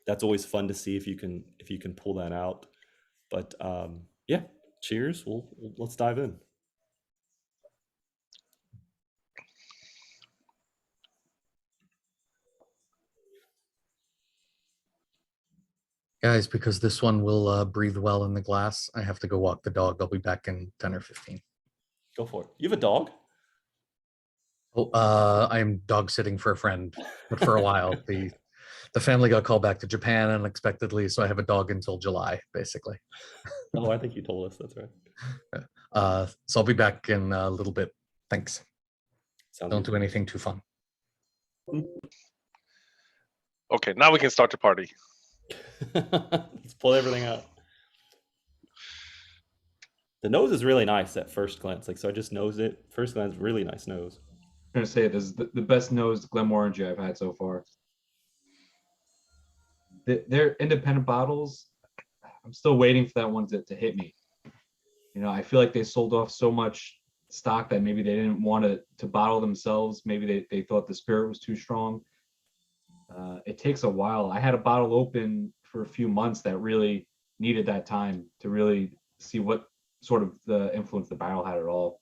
That's always fun to see if you can pull that out. But yeah, cheers. Let's dive in. Guys, because this one will breathe well in the glass, I have to go walk the dog. I'll be back in 10 or 15. Go for it. You have a dog? Oh, I am dog sitting for a friend, but for a while. The family got called back to Japan unexpectedly, so I have a dog until July, basically. Oh, I think you told us. That's right. So I'll be back in a little bit. Thanks. Don't do anything too fun. Okay, now we can start the party. Let's pull everything out. The nose is really nice at first glance. So I just nosed it. First glance, really nice nose. I'm gonna say this is the best nosed Glenmorangie I've had so far. They're independent bottles. I'm still waiting for that one to hit me. You know, I feel like they sold off so much stock that maybe they didn't want to bottle themselves. Maybe they thought the spirit was too strong. It takes a while. I had a bottle open for a few months that really needed that time to really see what sort of the influence the barrel had at all.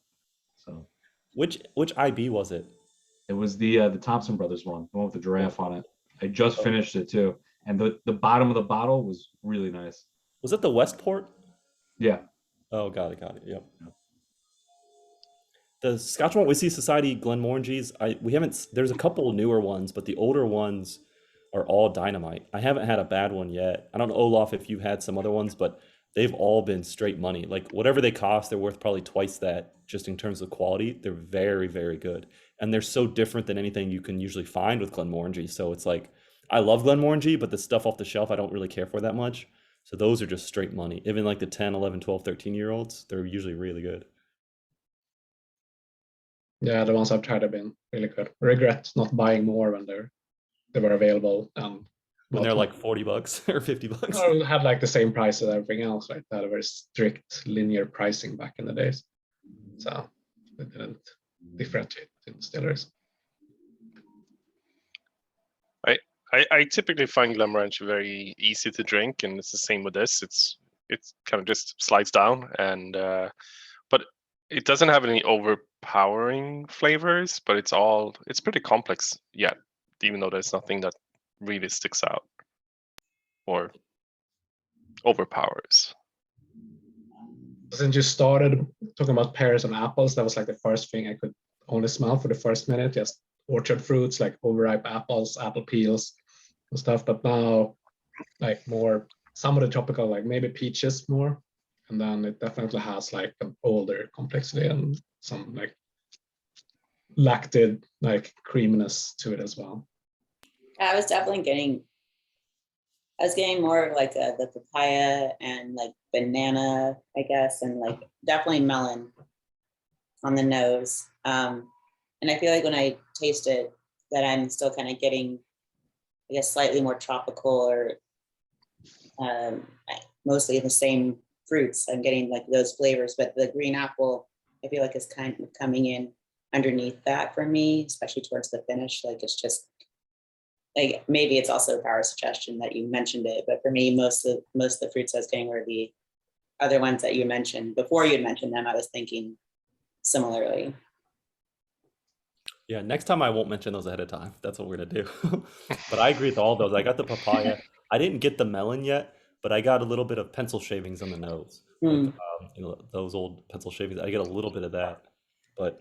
So Which IB was it? it was the Thompson Brothers one, the one with the giraffe on it. I just finished it too, and the bottom of the bottle was really nice. Was it the Westport? Yeah. Oh, got it. Yep. The Scotch Malt Whisky Society Glenmorangies, we haven't. There's a couple newer ones, but the older ones are all dynamite. I haven't had a bad one yet. I don't know, Olaf, if you've had some other ones, but they've all been straight money. Like whatever they cost, they're worth probably twice that just in terms of quality. They're very, very good. And they're so different than anything you can usually find with Glenmorangie. So it's like, I love Glenmorangie, but the stuff off the shelf, I don't really care for that much. So those are just straight money. Even like the 10, 11, 12, 13-year-olds, they're usually really good. Yeah, the ones I've tried have been really good. Regret not buying more when they were available. When they're like $40 or $50. Or had like the same price as everything else, right? They had a very strict linear pricing back in the days. So they didn't differentiate between distilleries. I typically find Glenmorangie very easy to drink, and it's the same with this. It's kind of just slides down, and but it doesn't have any overpowering flavors, but it's pretty complex yet, even though there's nothing that really sticks out or overpowers. Since you started talking about pears and apples, that was like the first thing I could only smell for the first minute, just orchard fruits, like overripe apples, apple peels and stuff. But now, like more, some of the tropical, like maybe peaches more. And then it definitely has like an older complexity and some like lacted like creaminess to it as well. I was getting more of like the papaya and like banana, I guess, and like definitely melon on the nose. And I feel like when I taste it, that I'm still kind of getting, I guess, slightly more tropical or mostly the same fruits. I'm getting like those flavors, but the green apple, I feel like is kind of coming in underneath that for me, especially towards the finish. Like it's just like maybe it's also a power suggestion that you mentioned it, but for me, most of the fruits I was getting were the other ones that you mentioned. Before you had mentioned them, I was thinking similarly. Yeah, next time I won't mention those ahead of time. That's what we're gonna do. But I agree with all those. I got the papaya. I didn't get the melon yet, but I got a little bit of pencil shavings on the nose. Like, those old pencil shavings. I get a little bit of that, but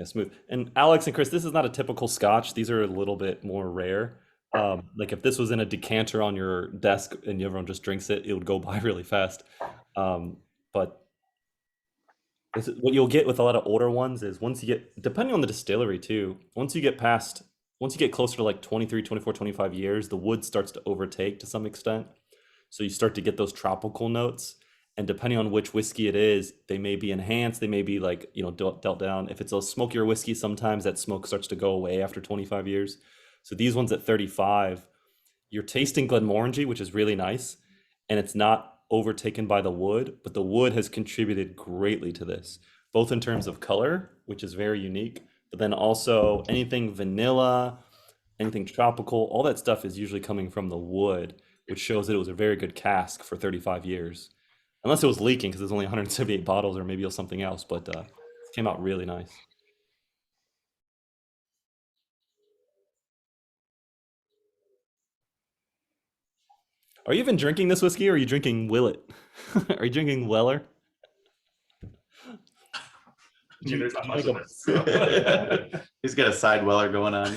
smooth. And Alex and Chris, this is not a typical Scotch. These are a little bit more rare. Like if this was in a decanter on your desk and everyone just drinks it, it would go by really fast. But what you'll get with a lot of older ones is once you get, depending on the distillery too, once you get closer to like 23, 24, 25 years, the wood starts to overtake to some extent. So you start to get those tropical notes. And depending on which whiskey it is, they may be enhanced. They may be like, dealt down. If it's a smokier whiskey, sometimes that smoke starts to go away after 25 years. So these ones at 35, you're tasting Glenmorangie, which is really nice. And it's not overtaken by the wood, but the wood has contributed greatly to this, both in terms of color, which is very unique, but then also anything vanilla, anything tropical, all that stuff is usually coming from the wood, which shows that it was a very good cask for 35 years. Unless it was leaking because there's only 178 bottles or maybe it was something else, but it came out really nice. Are you even drinking this whiskey or are you drinking Willet? Are you drinking Weller? There's not much of it. So. He's got a side Weller going on,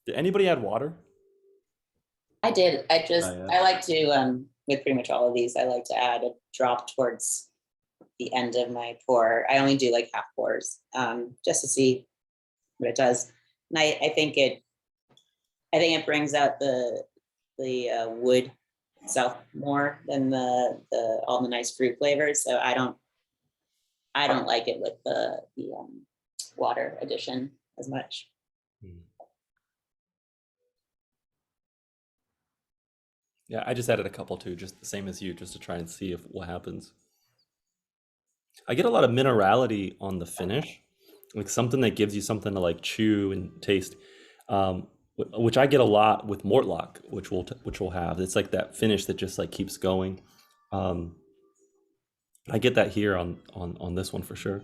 Did anybody add water? I did. I yeah. like to, with pretty much all of these, I like to add a drop towards the end of my pour. I only do like half pours, just to see what it does. And I think it brings out the wood itself more than the all the nice fruit flavors. So I don't like it with the water addition as much. Yeah, I just added a couple too, just the same as you, just to try and see if what happens. I get a lot of minerality on the finish, like something that gives you something to like chew and taste, which I get a lot with Mortlach, which we'll have. It's like that finish that just like keeps going. Um, I get that here on this one for sure.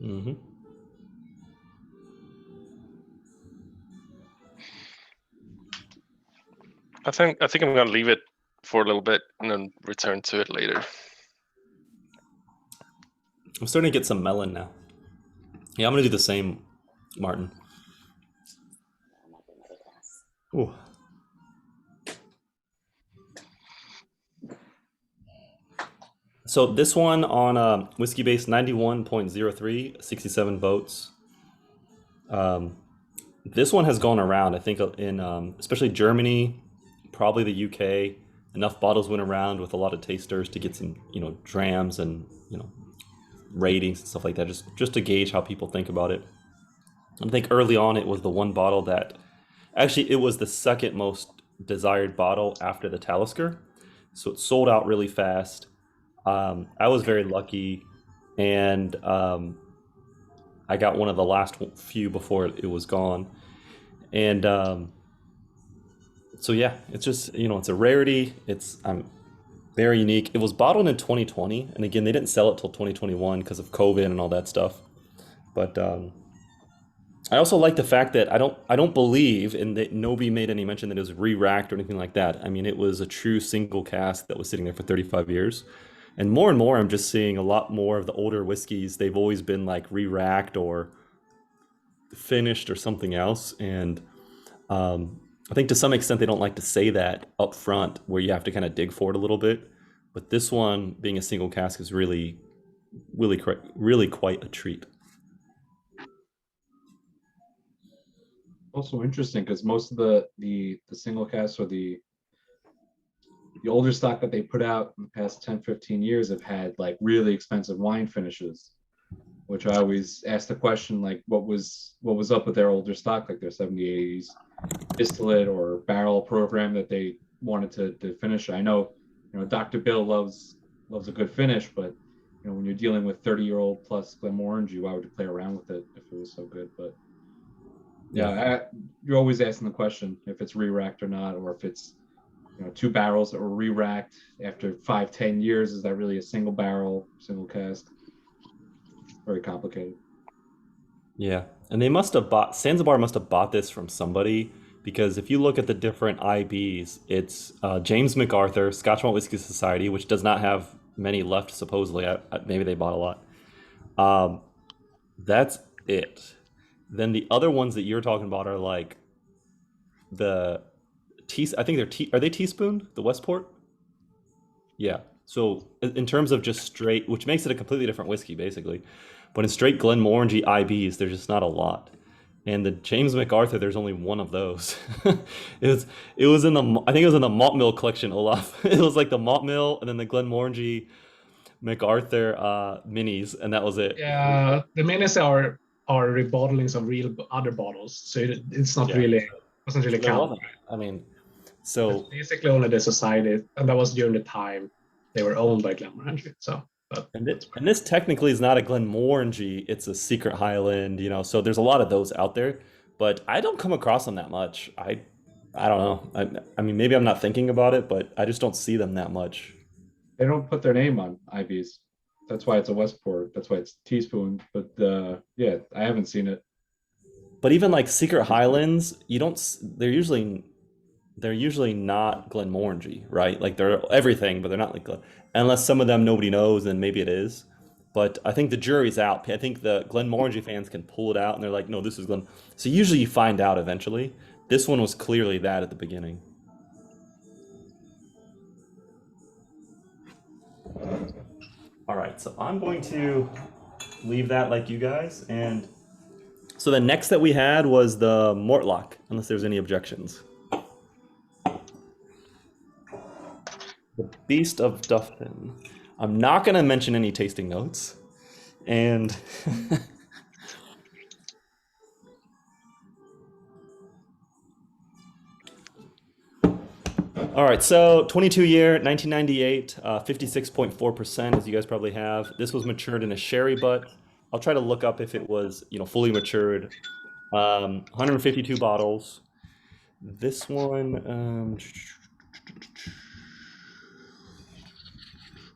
Mm-hmm. I think I'm gonna leave it for a little bit and then return to it later. I'm starting to get some melon now. Yeah, I'm gonna do the same, Martin. Ooh. So this one on whiskey base 91.03, 67 votes. This one has gone around, I think, in especially Germany, probably the UK. Enough bottles went around with a lot of tasters to get some, drams and ratings and stuff like that, just to gauge how people think about it. I think early on it was the one bottle that actually it was the second most desired bottle after the Talisker, so it sold out really fast. I was very lucky, and I got one of the last few before it was gone. And so yeah, it's just it's a rarity. It's very unique. It was bottled in 2020, and again, they didn't sell it till 2021 because of COVID and all that stuff. But I also like the fact that I don't believe, and that nobody made any mention that it was re-racked or anything like that. I mean, it was a true single cask that was sitting there for 35 years. And more, I'm just seeing a lot more of the older whiskeys. They've always been like re-racked or finished or something else. And I think to some extent they don't like to say that up front, where you have to kind of dig for it a little bit. But this one, being a single cask, is really quite a treat. Also interesting because most of the single casks or the older stock that they put out in the past 10, 15 years have had like really expensive wine finishes, which I always ask the question, like what was up with their older stock, like their 70s, 80s distillate or barrel program that they wanted to finish. I know, Dr. Bill loves a good finish, but when you're dealing with 30-year-old plus Glenmorangie, why would you play around with it if it was so good? But yeah, you're always asking the question if it's re-racked or not, or if it's two barrels that were re-racked after 5-10 years. Is that really a single barrel, single cask? Very complicated. Yeah, and Sansibar must have bought this from somebody, because if you look at the different IBs, it's James MacArthur, Scotch Malt Whisky Society, which does not have many left supposedly. Maybe they bought a lot. That's it. Then the other ones that you're talking about are like the I think are they Teaspoon, the Westport? Yeah. So in terms of just straight, which makes it a completely different whiskey basically, but in straight Glenmorangie IBs, there's just not a lot. And the James MacArthur, there's only one of those. it was in the I think it was in the Malt Mill collection, Olaf. It was like the Malt Mill and then the Glenmorangie MacArthur minis, and that was it. Yeah, the minis are rebottlings of real other bottles, so it's not really doesn't really count. I mean, so it's basically only the society, and that was during the time they were owned by Glenmorangie. So and this technically is not a Glenmorangie, it's a Secret Highland, so there's a lot of those out there, but I don't come across them that much. I don't know. I mean, maybe I'm not thinking about it, but I just don't see them that much. They don't put their name on IBs. That's why it's a Westport. That's why it's Teaspoon. But yeah, I haven't seen it. But even like Secret Highlands, they're usually not Glenmorangie, right? Like they're everything, but they're not like unless some of them nobody knows, then maybe it is. But I think the jury's out. I think the Glenmorangie fans can pull it out, and they're like, no, this is Glen. So usually you find out eventually. This one was clearly that at the beginning. All right, so I'm going to leave that like you guys. And so the next that we had was the Mortlach, unless there's any objections. The Beast of Duffin. I'm not going to mention any tasting notes. And all right, so 22 year, 1998, 56.4%, as you guys probably have. This was matured in a sherry butt. I'll try to look up if it was, fully matured. 152 bottles. This one,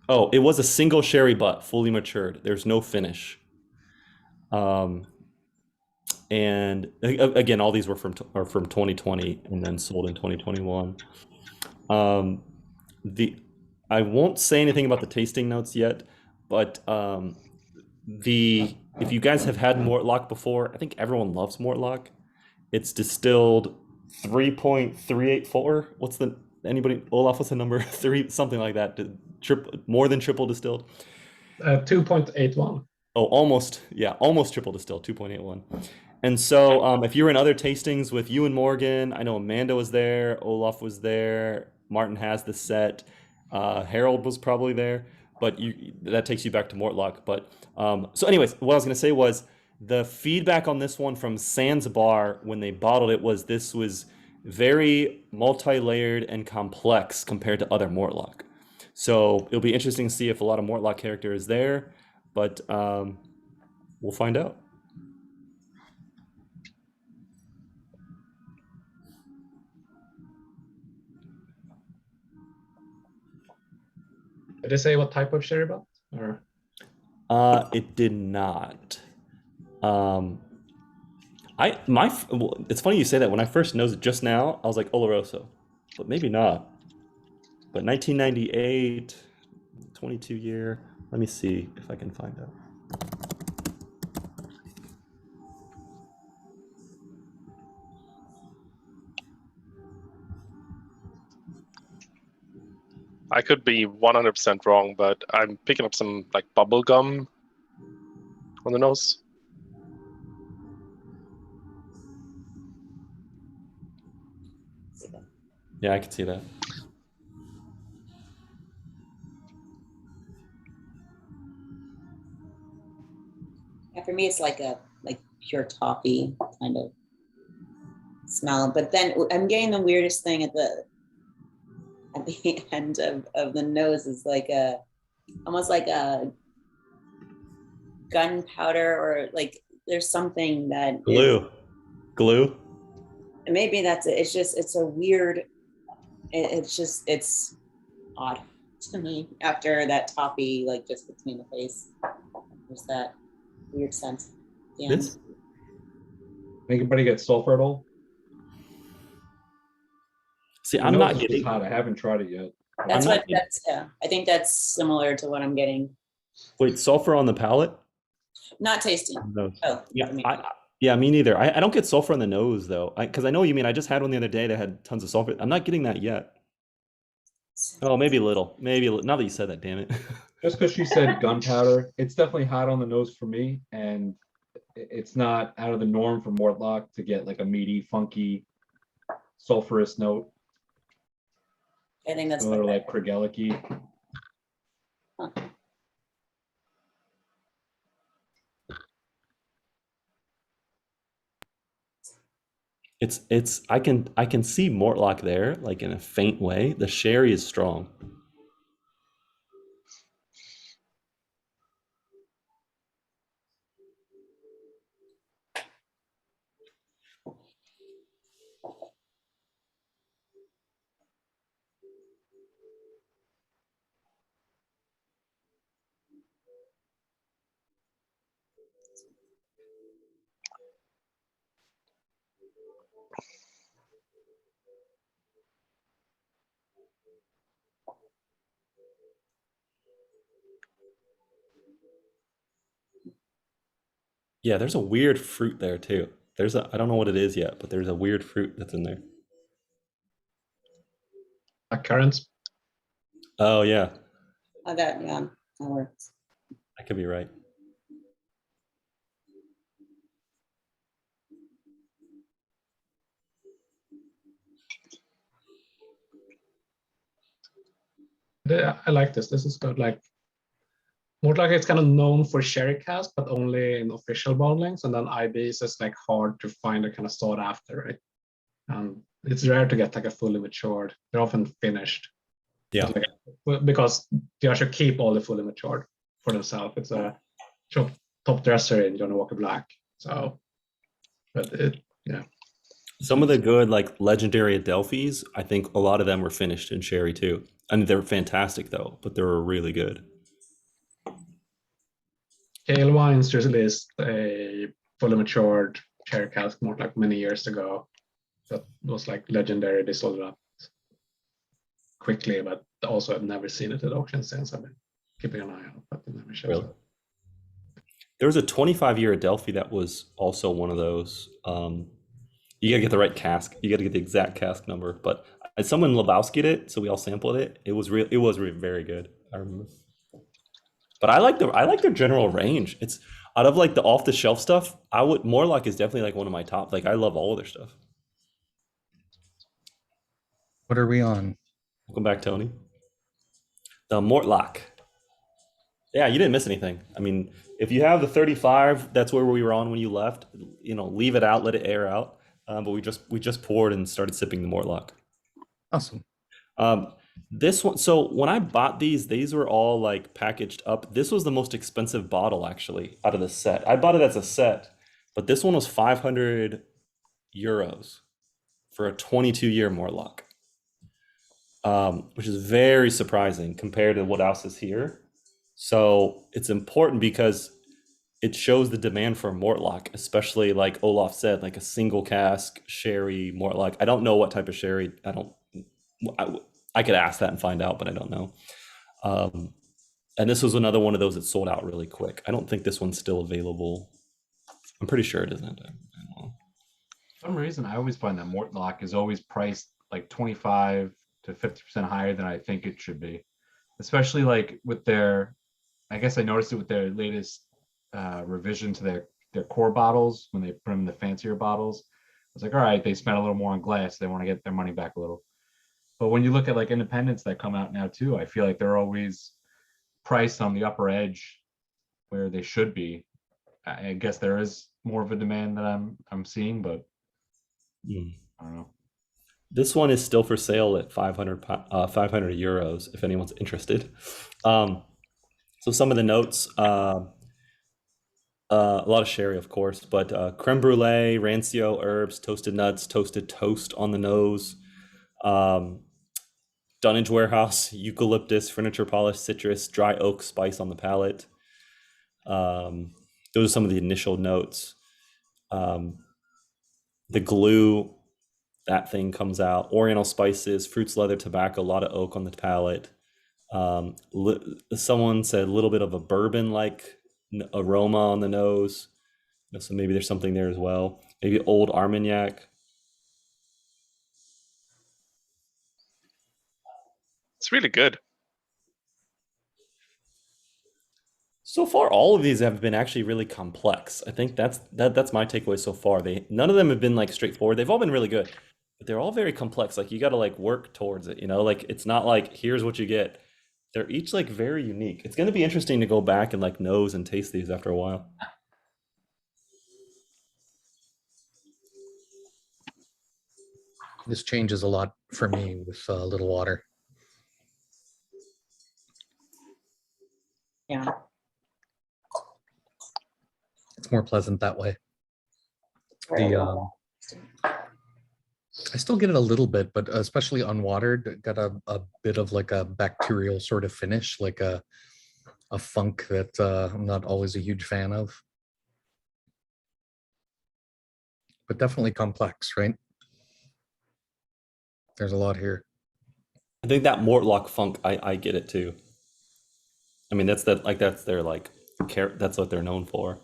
oh, it was a single sherry butt, fully matured. There's no finish. And again, all these were from 2020 and then sold in 2021. I won't say anything about the tasting notes yet, but if you guys have had Mortlach before, I think everyone loves Mortlach. It's distilled 3.384. Olaf, what's the number? Three, something like that. More than triple distilled. 2.81. Oh, almost triple distilled, 2.81. And so if you were in other tastings with you and Morgan, I know Amanda was there, Olaf was there, Martin has the set, Harold was probably there, but that takes you back to Mortlach. But so anyways, what I was going to say was the feedback on this one from Sansibar when they bottled it was this was very multi-layered and complex compared to other Mortlach. So it'll be interesting to see if a lot of Mortlach character is there, but we'll find out. Did they say what type of sherry butt? Or It did not. It's funny you say that. When I first noticed it just now, I was like Oloroso, but maybe not. But 1998, 22 year. Let me see if I can find out. I could be 100% wrong, but I'm picking up some like bubble gum on the nose. Yeah, I can see that. Yeah, for me, it's like pure toffee kind of smell. But then I'm getting the weirdest thing at the end of the nose is like almost like a gunpowder, or like there's something that Glue. Maybe that's it. It's a weird. It's odd to me after that toffee like just between the face. There's that weird sense. Yeah. This Anybody get sulfur at all? See, I I'm know not it's just getting. hot. I haven't tried it yet. That's I'm what not getting- that's yeah. I think that's similar to what I'm getting. Wait, sulfur on the palate? Not tasting. No. Oh, Yeah, I mean, yeah, me neither. I don't get sulfur on the nose though, because I know what you mean. I just had one the other day that had tons of sulfur. I'm not getting that yet. Oh, maybe a little. Now that you said that, damn it. Just because she said gunpowder, it's definitely hot on the nose for me, and it's not out of the norm for Mortlach to get like a meaty, funky, sulfurous note, I think that's similar what like Krigelicky. I can see Mortlach there, like in a faint way. The sherry is strong. Yeah, there's a weird fruit there too. I don't know what it is yet, but there's a weird fruit that's in there. currants. Oh yeah, that yeah, that works. that could be right. I like this. This is good. Like Mortlach is kind of known for sherry cask, but only in official bottlings, and then IBs is like hard to find. They're kind of sought after, right? It's rare to get like a fully matured. They're often finished. Yeah. Because they actually keep all the fully matured for themselves. It's a top dresser in Johnny Walker Black. So, but yeah. Some of the good, like legendary Adelphis, I think a lot of them were finished in sherry too. I mean, they're fantastic though, but they were really good. Kale Wines just released a fully matured sherry cask Mortlach many years ago. That was like legendary. They sold it up quickly, but also I've never seen it at auction since. I've been keeping an eye on it, but it never shows Really? up. There was a 25-year Adelphi that was also one of those. You gotta get the right cask. You gotta get the exact cask number. But someone Lebowski'd it, so we all sampled it. It was very good. I remember. But I like their general range. It's out of like the off the shelf stuff. Mortlach is definitely like one of my top. Like I love all of their stuff. What are we on? Welcome back, Tony. The Mortlach. Yeah, you didn't miss anything. I mean, if you have the 35, that's where we were on when you left. You know, leave it out, let it air out. But we just poured and started sipping the Mortlach. Awesome. This one. So when I bought these were all like packaged up. This was the most expensive bottle actually out of the set. I bought it as a set, but this one was 500 euros for a 22-year Mortlach. Which is very surprising compared to what else is here. So it's important because it shows the demand for Mortlach, especially like Olaf said, like a single cask sherry Mortlach. I don't know what type of sherry. I could ask that and find out, but I don't know. And this was another one of those that sold out really quick. I don't think this one's still available. I'm pretty sure it isn't. I don't know. For some reason, I always find that Mortlach is always priced like 25 to 50% higher than I think it should be, especially like with their, I guess I noticed it with their latest revision to their core bottles when they put them in the fancier bottles. I was like, all right, they spent a little more on glass. They want to get their money back a little. But when you look at like independents that come out now too, I feel like they're always priced on the upper edge where they should be. I guess there is more of a demand that I'm seeing, but I don't know. This one is still for sale at 500 euros if anyone's interested. So some of the notes, a lot of sherry, of course, but creme brulee, rancio, herbs, toasted nuts, toasted toast on the nose, Dunnage Warehouse, eucalyptus, furniture polish, citrus, dry oak, spice on the palate. Those are some of the initial notes. The glue, that thing comes out. Oriental spices, fruits, leather, tobacco, a lot of oak on the palate. Someone said a little bit of a bourbon-like aroma on the nose. So maybe there's something there as well. Maybe old Armagnac. It's really good. So far, all of these have been actually really complex. I think that's my takeaway so far. None of them have been like straightforward. They've all been really good, but they're all very complex. Like you got to like work towards it, you know, like it's not like here's what you get. They're each like very unique. It's going to be interesting to go back and like nose and taste these after a while. This changes a lot for me with a little water. Yeah. It's more pleasant that way. I still get it a little bit, but especially unwatered, got a bit of like a bacterial sort of finish, like a funk that I'm not always a huge fan of. But definitely complex, right? There's a lot here. I think that Mortlach funk, I get it too. I mean, that's their like that's what they're known for.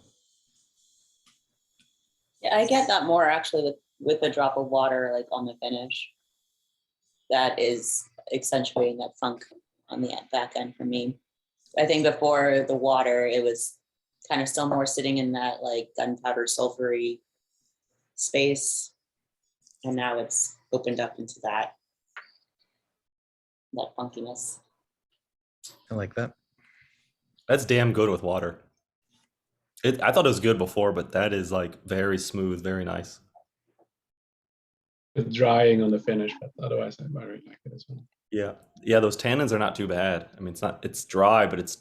Yeah, I get that more actually with a drop of water, like on the finish. That is accentuating that funk on the back end for me. I think before the water, it was kind of still more sitting in that like gunpowder sulfury space. And now it's opened up into that funkiness. I like that. That's damn good with water. I thought it was good before, but that is like very smooth, very nice. With drying on the finish, but otherwise I very like it as well. Yeah, those tannins are not too bad. I mean, it's dry, but it's,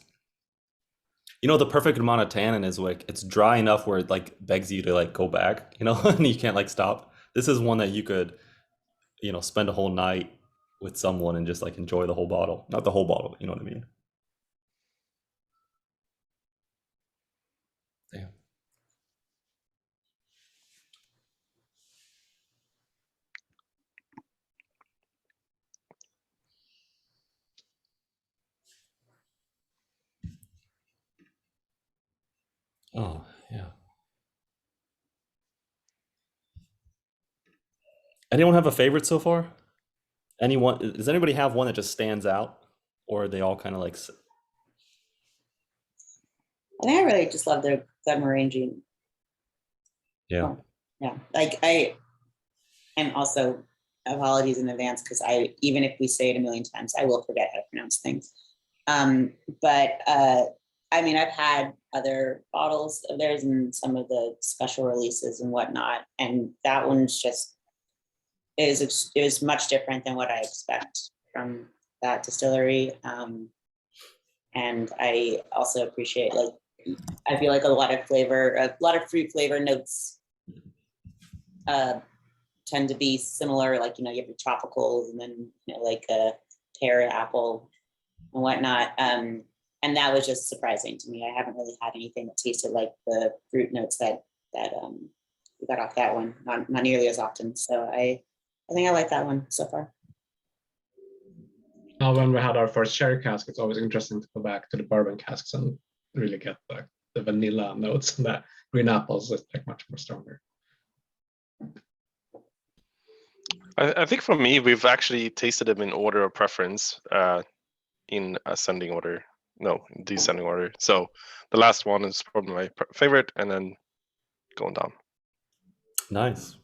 the perfect amount of tannin is like it's dry enough where it like begs you to like go back, and you can't like stop. This is one that you could, spend a whole night with someone and just like enjoy the whole bottle. Not the whole bottle, you know what I mean? Damn. Oh, yeah. Anyone have a favorite so far? Does anybody have one that just stands out? Or are they all kind of like, I think I really just love the Glenmorangie. yeah. Yeah, like and also apologies in advance because even if we say it a million times, I will forget how to pronounce things. But I mean, I've had other bottles of theirs and some of the special releases and whatnot, and that one's just is much different than what I expect from that distillery. And I also appreciate, like, I feel like a lot of fruit flavor notes tend to be similar, like, you have your tropicals and then, like a pear, apple and whatnot. And that was just surprising to me. I haven't really had anything that tasted like the fruit notes that we got off that one, not nearly as often. So I think I like that one so far. Now, when we had our first sherry cask, it's always interesting to go back to the bourbon casks and really get the vanilla notes, and that green apples is like much more stronger. I think for me, we've actually tasted them in order of preference, in ascending order. No, in descending order. So the last one is probably my favorite, and then going down. Nice.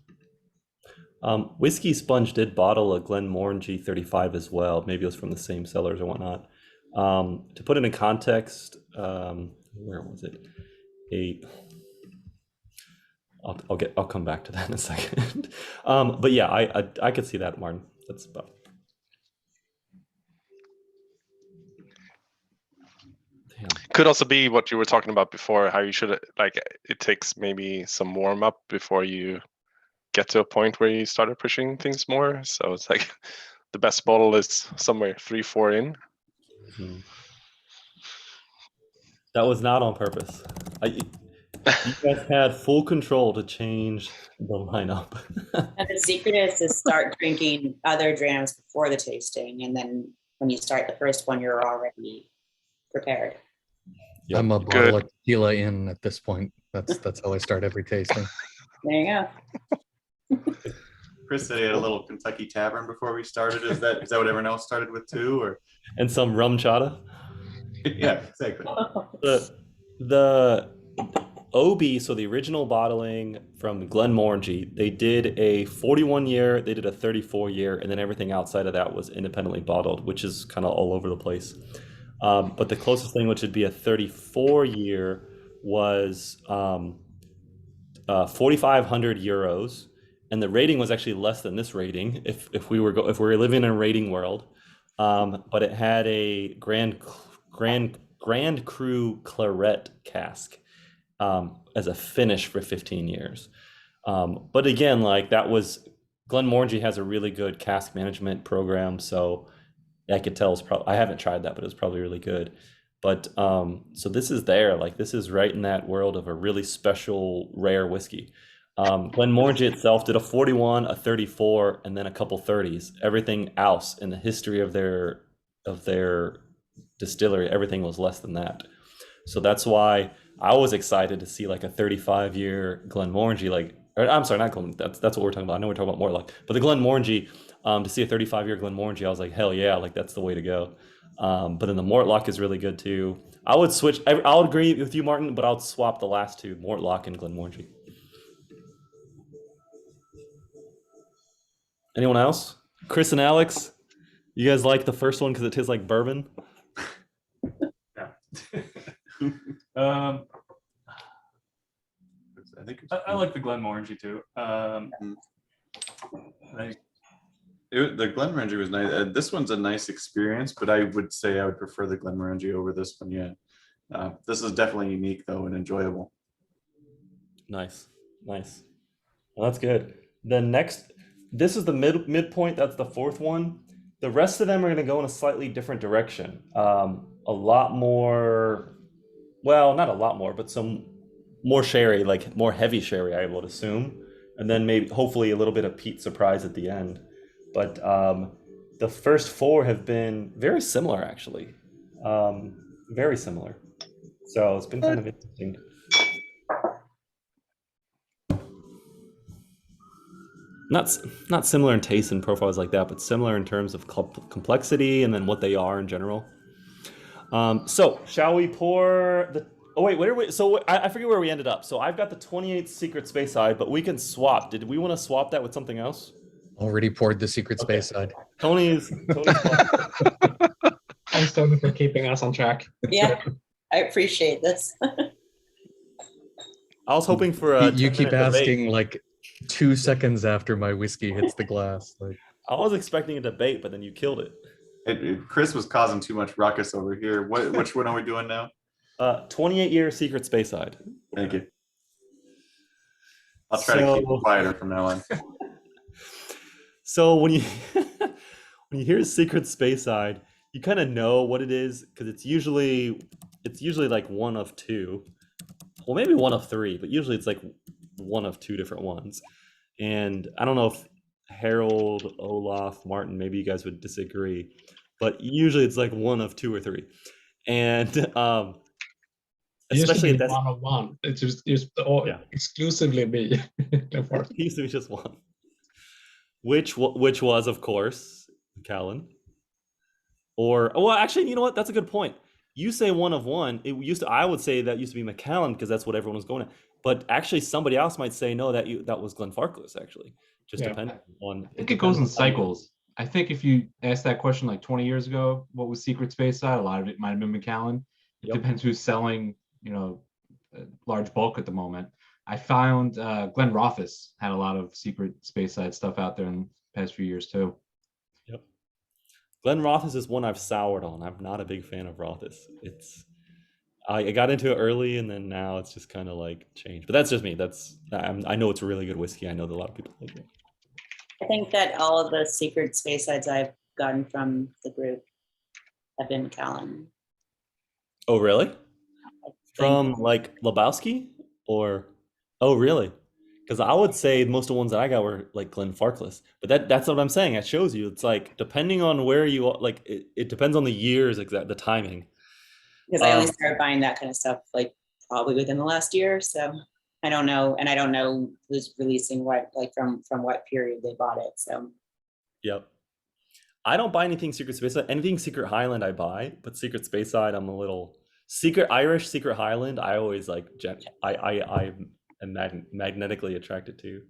Whiskey Sponge did bottle a Glenmorangie 35 as well. Maybe it was from the same cellars or whatnot. To put it in context, where was it? I'll come back to that in a second. But yeah, I could see that, Martin. That's about. Damn. Could also be what you were talking about before, how you should, like, it takes maybe some warm up before you get to a point where you start appreciating things more. So it's like the best bottle is somewhere 3-4 in. Mm-hmm. That was not on purpose. You guys had full control to change the lineup. And the secret is to start drinking other drams before the tasting, and then when you start the first one, you're already prepared. Yep. I'm a bottle of tequila in at this point. That's how I start every tasting. There you go. Chris said he had a little Kentucky tavern before we started. Is that what everyone else started with too, or? And some rum chata. Yeah, exactly. The OB, so the original bottling from Glenmorangie, they did a 41 year, they did a 34 year, and then everything outside of that was independently bottled, which is kind of all over the place. But the closest thing, which would be a 34 year, was 4,500 euros, and the rating was actually less than this rating if we were living in a rating world. But it had a Grand Cru Claret cask as a finish for 15 years. But again, like, that was, Glenmorangie has a really good cask management program, so I could tell I haven't tried that, but it was probably really good. But so this is this is right in that world of a really special rare whiskey. Glenmorangie itself did a 41, a 34, and then a couple 30s. Everything else in the history of their distillery, everything was less than that. So that's why I was excited to see like a 35-year Glenmorangie, I'm sorry, not Glen. That's what we're talking about. I know we're talking about Mortlach, but the Glenmorangie, to see a 35-year Glenmorangie, I was like, hell yeah, like that's the way to go. But then the Mortlach is really good too. I would switch. I'll agree with you, Martin, but I'll swap the last two, Mortlach and Glenmorangie. Anyone else? Chris and Alex, you guys like the first one because it tastes like bourbon? Yeah. I think I like the Glenmorangie too. the Glenmorangie was nice. This one's a nice experience, but I would say I would prefer the Glenmorangie over this one. Yeah, this is definitely unique though and enjoyable. Nice. Well, that's good. The next, this is the midpoint. That's the fourth one. The rest of them are going to go in a slightly different direction. A lot more, well, not a lot more, but some more sherry, like more heavy sherry, I would assume. And then maybe, hopefully, a little bit of peat surprise at the end. But the first four have been very similar, actually. Very similar. So it's been kind of interesting. Not similar in taste and profiles like that, but similar in terms of complexity and then what they are in general. So shall we pour the? Oh wait. So I forget where we ended up. So I've got the 28th Secret Speyside, but we can swap. Did we want to swap that with something else? Already poured the Secret Speyside. Tony's Thanks, Tony, for keeping us on track. Yeah, I appreciate this. I was hoping for a. You keep 10-minute debate. asking like 2 seconds after my whiskey hits the glass. Like, I was expecting a debate, but then you killed it. Chris was causing too much ruckus over here. Which one are we doing now? 28-year Secret Speyside. Thank you. I'll try to keep it quieter from now on. So when you when you hear Secret Speyside, you kind of know what it is because it's usually like one of two, well maybe one of three, but usually it's like one of two different ones. And I don't know if Harold, Olaf, Martin, maybe you guys would disagree, but usually it's like one of two or three. And especially at that's one of one. It's just Yeah. exclusively me. it used to be just one. Which was, of course, Callan. Or, well, actually, you know what? That's a good point. You say one of one. I would say that used to be Macallan because that's what everyone was going at. But actually, somebody else might say no. That was Glenfarclas. Actually, just Yeah. I depending on. think it goes in cycles. I think if you asked that question like 20 years ago, what was Secret Speyside? A lot of it might have been Macallan. It Yep. depends who's selling, a large bulk at the moment. I found Glenrothes had a lot of Secret Speyside stuff out there in the past few years too. Yep. Glenrothes is one I've soured on. I'm not a big fan of Rothes. I got into it early, and then now it's just kind of like changed. But that's just me. I know it's a really good whiskey. I know that a lot of people like it. I think that all of the Secret Speysides I've gotten from the group have been Macallan. Oh, really? From like Lebowski or? Oh, really? Because I would say most of the ones that I got were like Glenfarclas. But that's what I'm saying. It shows you. It's like depending on where you like. It depends on the years, the timing. Because I only started buying that kind of stuff like probably within the last year. So I don't know, and I don't know who's releasing what, like from what period they bought it. So. Yep. I don't buy anything Secret Speyside. Anything Secret Highland I buy, but Secret Speyside I'm a little Secret Irish, Secret Highland. I always like. I am magnetically attracted to.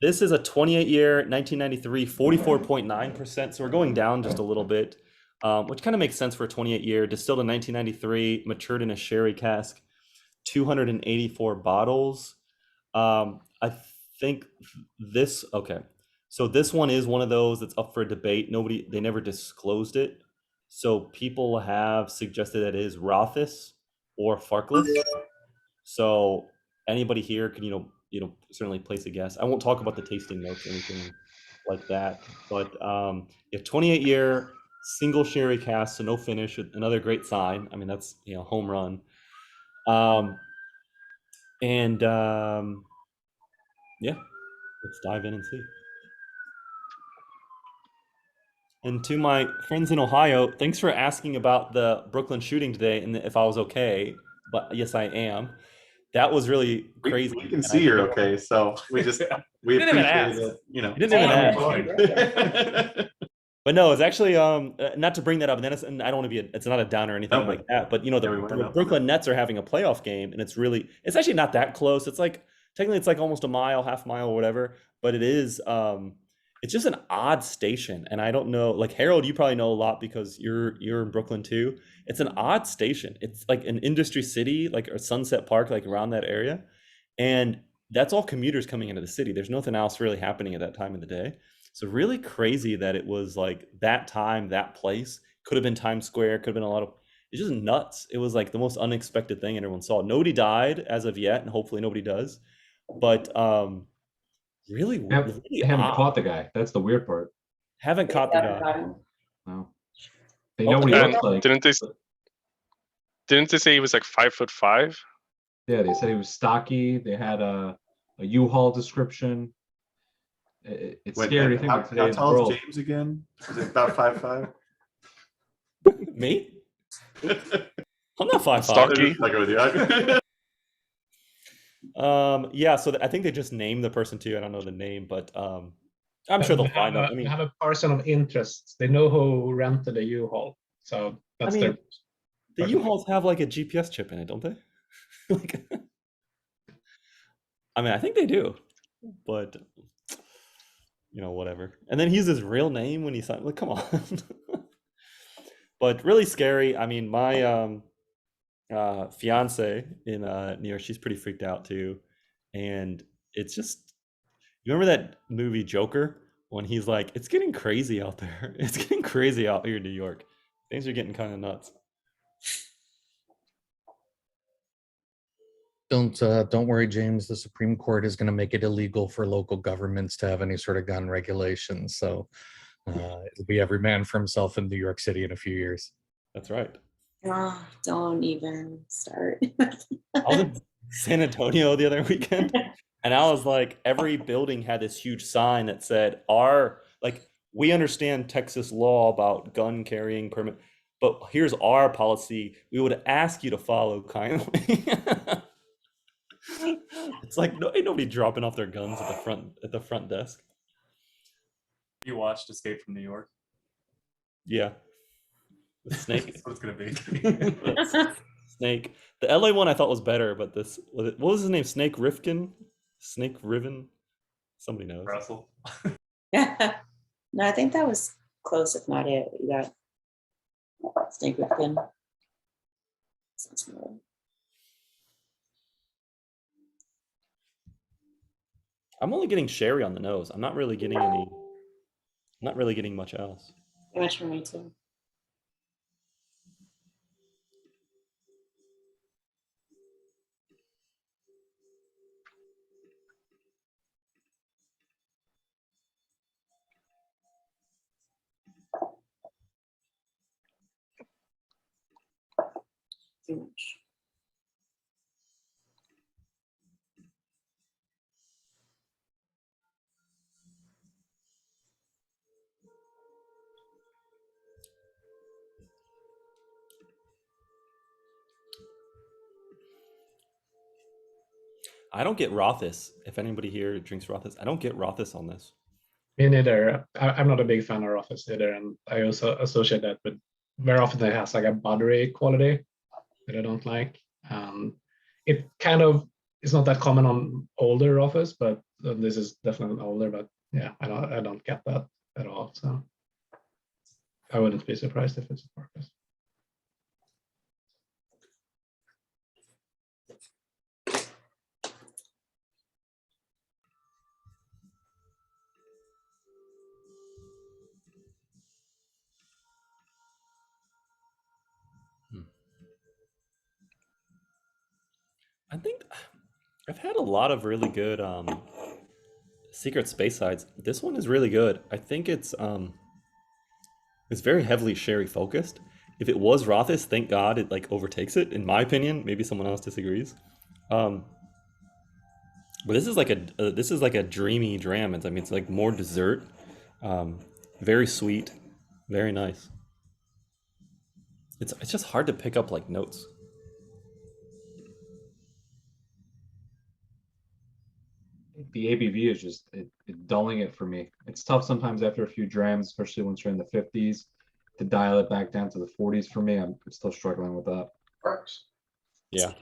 This is a 28-year, 1993, 44.9%. So we're going down just a little bit. Which kind of makes sense for a 28-year. Distilled in 1993, matured in a sherry cask, 284 bottles. I think this, okay. So this one is one of those that's up for debate. They never disclosed it. So people have suggested that it is Rothes or Farkless. So anybody here can, certainly place a guess. I won't talk about the tasting notes or anything like that. But yeah, 28-year, single sherry cask, so no finish. Another great sign. I mean, that's home run. Yeah, let's dive in and see. And to my friends in Ohio, thanks for asking about the Brooklyn shooting today and if I was okay. But yes, I am. That was really crazy. We can see you're okay, so we didn't even appreciate ask. it. You didn't even ask. But no, it's actually not to bring that up, and I don't want to be it's not a downer or anything like that. But the Brooklyn Nets are having a playoff game, and it's actually not that close. It's like technically it's like almost a mile, half mile, or whatever. But it is it's just an odd station, and I don't know. Like Harold, you probably know a lot because you're in Brooklyn too. It's an odd station. It's like an industry city, like a Sunset Park, like around that area, and that's all commuters coming into the city. There's nothing else really happening at that time of the day. So really crazy that it was like that time, that place. Could have been Times Square. Could have been a lot of. It's just nuts. It was like the most unexpected thing everyone saw. Nobody died as of yet, and hopefully nobody does. But really, They really haven't odd. caught the guy. That's the weird part. Haven't caught the guy. No. They know what he And looks like. didn't they say he was like 5'5"? Yeah, they said he was stocky. They had a U-Haul description. It's Wait, scary to think how, of how today's tall world. is James again? Is it about 5'5"? Me? I'm not 5'5". Stocky. Like with you. Yeah. So I think they just named the person too. I don't know the name, but I'm sure they'll find them. I They mean, have a person of interest. They know who rented the U-Haul, so that's mean, their. the U-Hauls have like a GPS chip in it, don't they? Like, I mean, I think they do, but whatever. And then he used his real name when he signed. Like, come on. But really scary. I mean, my fiance in New York, she's pretty freaked out too, and it's just. You remember that movie Joker when he's like, "It's getting crazy out there. It's getting crazy out here in New York. Things are getting kind of nuts." Don't worry, James. The Supreme Court is going to make it illegal for local governments to have any sort of gun regulations. So it'll be every man for himself in New York City in a few years. That's right. Oh, don't even start. I was in San Antonio the other weekend, and I was like, every building had this huge sign that said, we understand Texas law about gun carrying permit, but here's our policy. We would ask you to follow kindly." It's like ain't nobody dropping off their guns at the front desk. You watched Escape from New York? Yeah. The snake. That's what it's gonna be. Snake. The LA one I thought was better, but what was his name? Snake Rifkin? Snake Riven? Somebody knows. Russell. No, I think that was close, if not it. You got Snake Ripken. Sounds familiar. I'm only getting sherry on the nose. I'm not really getting much else. Too much for me too. Too much. I don't get Rothus. If anybody here drinks Rothus, I don't get Rothus on this. Me neither. I'm not a big fan of Office either, and I also associate that with very often it has like a buttery quality that I don't like. It kind of is not that common on older Office, but this is definitely older. But yeah, I don't get that at all. So I wouldn't be surprised if it's a purpose. I think I've had a lot of really good Secret Speysides. This one is really good. I think it's very heavily sherry focused. If it was Rothus, thank God it like overtakes it. In my opinion, maybe someone else disagrees. But this is like a dreamy dram. It's like more dessert, very sweet, very nice. It's just hard to pick up like notes. The ABV is just dulling it for me. It's tough sometimes after a few drams, especially once you're in the 50s, to dial it back down to the 40s for me. I'm still struggling with that. Yeah,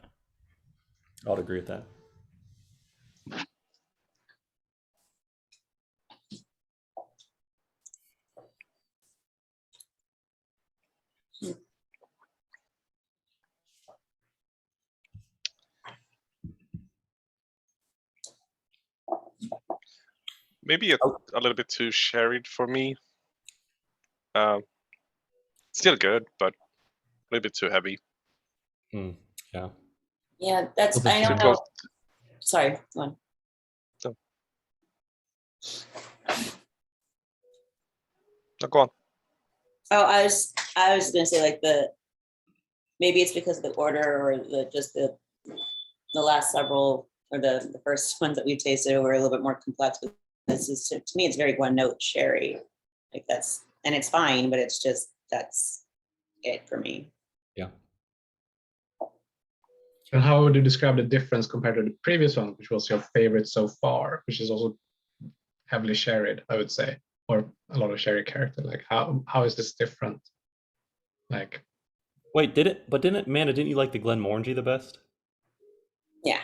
I would agree with that. maybe a little bit too sherried for me. Still good, but a little bit too heavy. Yeah. Yeah, that's, Well, this I is don't Too close. know. Sorry, go on. No, go on. Oh, I was gonna say like maybe it's because of the order or the last several or the first ones that we tasted were a little bit more complex. But this is to me, it's very one note sherry. Like and it's fine, but it's just that's it for me. Yeah. And how would you describe the difference compared to the previous one, which was your favorite so far, which is also heavily sherried, I would say, or a lot of sherry character? Like how is this different? Like, Wait, Amanda, didn't you like the Glenmorangie the best? Yeah.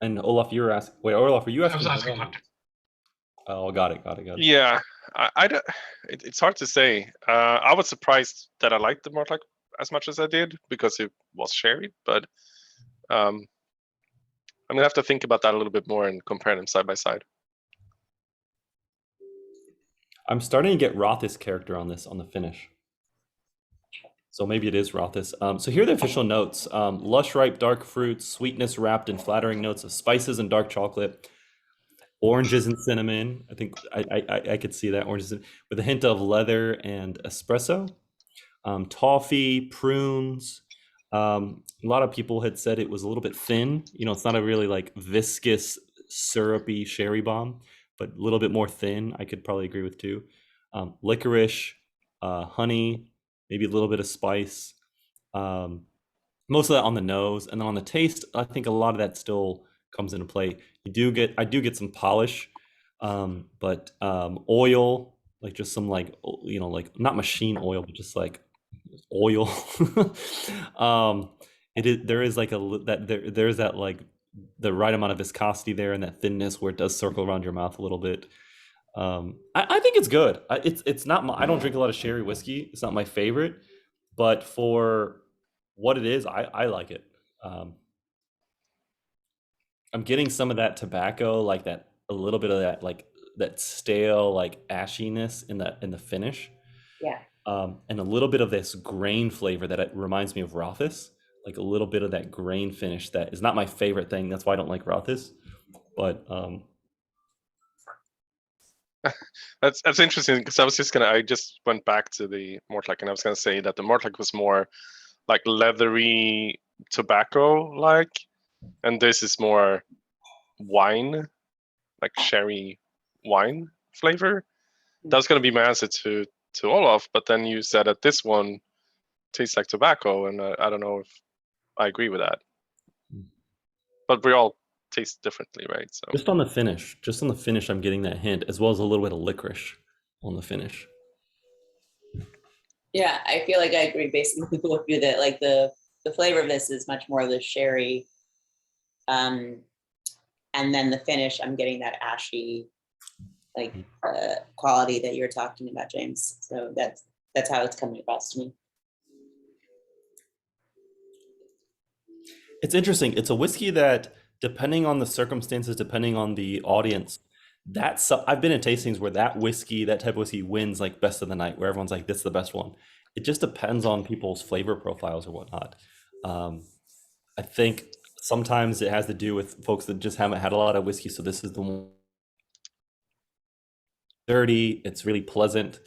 And Olaf, you were asking. Wait, Olaf, were you I asking? was asking Martin. Oh, got it. Yeah, I don't. It's hard to say. I was surprised that I liked the Mortlach as much as I did because it was sherry, but I'm gonna have to think about that a little bit more and compare them side by side. I'm starting to get Roth's character on the finish. So maybe it is Roth's. So here are the official notes. Lush, ripe, dark fruits, sweetness wrapped in flattering notes of spices and dark chocolate, oranges and cinnamon. I think I could see that, oranges with a hint of leather and espresso. Toffee, prunes. A lot of people had said it was a little bit thin. It's not a really like viscous, syrupy sherry bomb, but a little bit more thin. I could probably agree with too. Licorice, honey, maybe a little bit of spice. Most of that on the nose, and then on the taste, I think a lot of that still comes into play. I do get some polish, but oil, like just some like not machine oil, but just like oil. There is like there's that like the right amount of viscosity there and that thinness where it does circle around your mouth a little bit. I think it's good. It's not I don't drink a lot of sherry whiskey. It's not my favorite, but for what it is, I like it. I'm getting some of that tobacco, like that, a little bit of that, like that stale, like ashiness in the finish. Yeah. And a little bit of this grain flavor that it reminds me of Roth's, like a little bit of that grain finish that is not my favorite thing. That's why I don't like Roth's. But That's interesting because I just went back to the Mortlach and I was gonna say that the Mortlach was more like leathery tobacco like, and this is more wine, like sherry wine flavor. That's gonna be my answer to Olaf, but then you said that this one tastes like tobacco, and I don't know if I agree with that. But we all taste differently, right? So just on the finish, I'm getting that hint, as well as a little bit of licorice on the finish. Yeah, I feel like I agree basically with you that like the flavor of this is much more the sherry. And then the finish, I'm getting that ashy like quality that you're talking about, James. So that's how it's coming across to me. It's interesting. It's a whiskey that, depending on the circumstances, depending on the audience, I've been in tastings where that type of whiskey wins like best of the night, where everyone's like, this is the best one. It just depends on people's flavor profiles or whatnot. I think sometimes it has to do with folks that just haven't had a lot of whiskey. So this is the one. Dirty, it's really pleasant.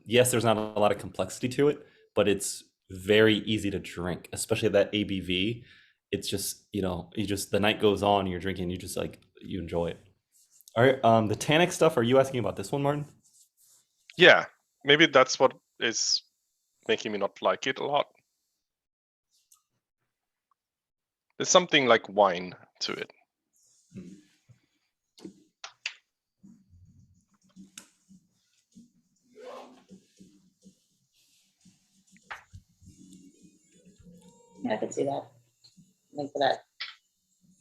Yes, there's not a lot of complexity to it, but it's very easy to drink, especially at that ABV. It's just, the night goes on, you're drinking, you just like, you enjoy it. All right, the tannic stuff, are you asking about this one, Martin? yeah, maybe that's what is making me not like it a lot. There's something like wine to it. Yeah, I could see that. Like for that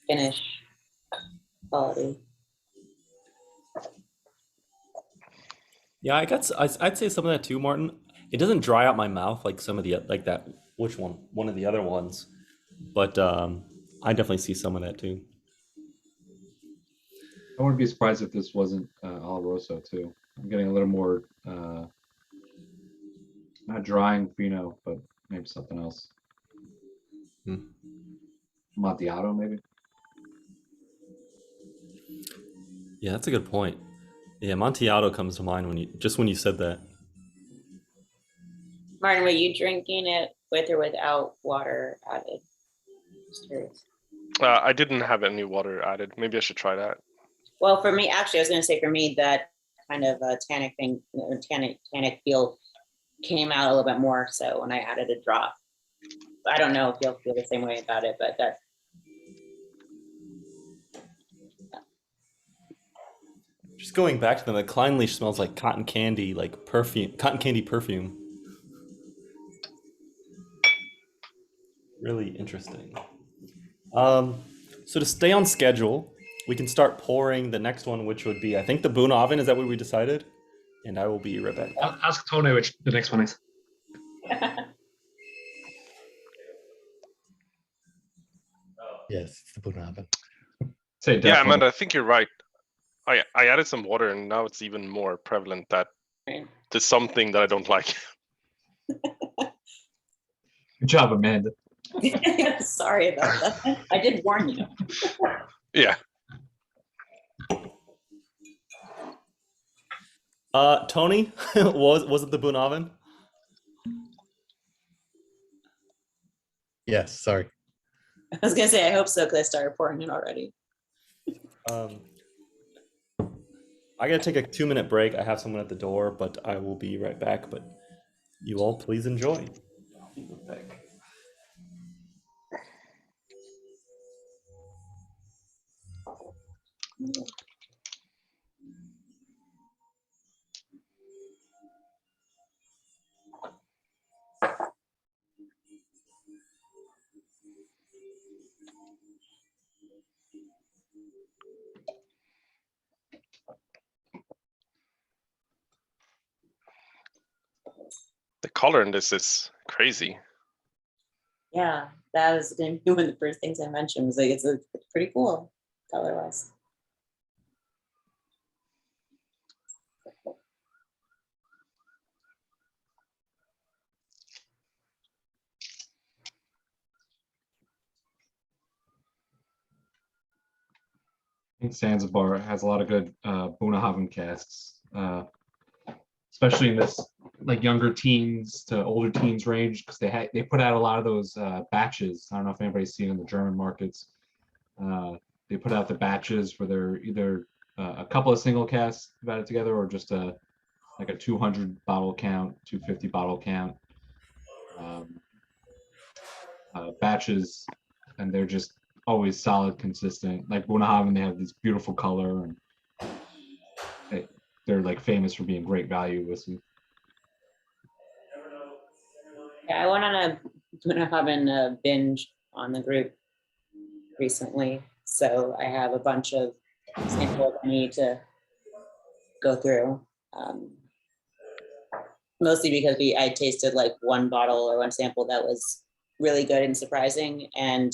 finish quality. Yeah, I'd say some of that too, Martin. It doesn't dry out my mouth like some of the like that. Which one? One of the other ones, but I definitely see some of that too. I wouldn't be surprised if this wasn't all Oloroso too. I'm getting a little more not drying Fino, but maybe something else. Hmm. Amontillado, maybe. Yeah, that's a good point. Yeah, Amontillado comes to mind when you said that. Martin, were you drinking it with or without water added? Just curious. I didn't have any water added. Maybe I should try that. Well, for me, actually, I was going to say for me that kind of tannic thing, tannic feel came out a little bit more. So when I added a drop, I don't know if you'll feel the same way about it, but that. Just going back to them, the Clynelish smells like cotton candy, like perfume, cotton candy perfume. Really interesting. So to stay on schedule, we can start pouring the next one, which would be, I think, the Bunnahabhain. Is that what we decided? And I will be right back. Ask Tony which the next one is. Yes, it's the Bunnahabhain. Say Yeah, definitely. Amanda, I think you're right. I added some water, and now it's even more prevalent that Right. there's something that I don't like. Good job, Amanda. Sorry about that. I did warn you. Yeah. Tony, was it the Bunnahabhain? Yes, sorry. I was going to say, I hope so, because I started pouring it already. I gotta take a 2-minute break. I have someone at the door, but I will be right back. But you all please enjoy. I'll be right back. The color in this is crazy. Yeah, that was going to be one of the first things I mentioned. Was like it's pretty cool color-wise. I think Sansibar has a lot of good Bunnahabhain casks, especially in this like younger teens to older teens range, because they put out a lot of those batches. I don't know if anybody's seen in the German markets. They put out the batches where they're either a couple of single casks added together, or just like a 200 bottle count, 250 bottle count batches, and they're just always solid, consistent. Like Bunnahabhain, they have this beautiful color, and they're like famous for being great value whiskey. Yeah, I went on a Bunnahabhain binge on the group recently, so I have a bunch of samples I need to go through. Mostly because I tasted like one bottle or one sample that was really good and surprising, and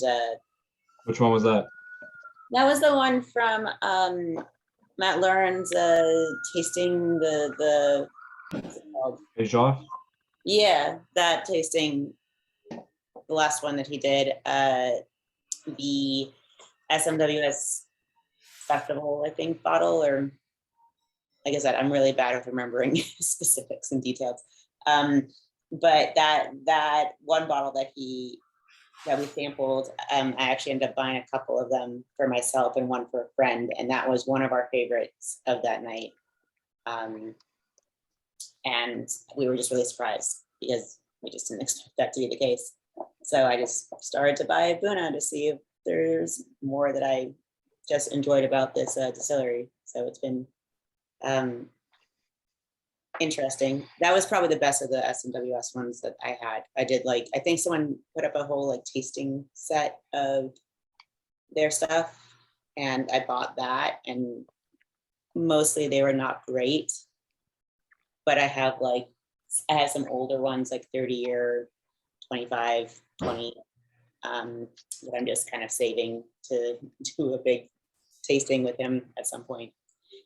Which one was that? that was the one from Matt Lauren's tasting the what's it called? Ajoff? Yeah, that tasting, the last one that he did, the SMWS festival, I think, bottle, or like I said, I'm really bad with remembering specifics and details. But that one bottle that we sampled, I actually ended up buying a couple of them for myself and one for a friend, and that was one of our favorites of that night. And we were just really surprised because we just didn't expect that to be the case. So I just started to buy a Bunna to see if there's more that I just enjoyed about this distillery. So it's been interesting. That was probably the best of the SMWS ones that I had. I think someone put up a whole like tasting set of their stuff, and I bought that, and mostly they were not great, but I have some older ones, like 30-year, 25, 20, that I'm just kind of saving to do a big tasting with him at some point.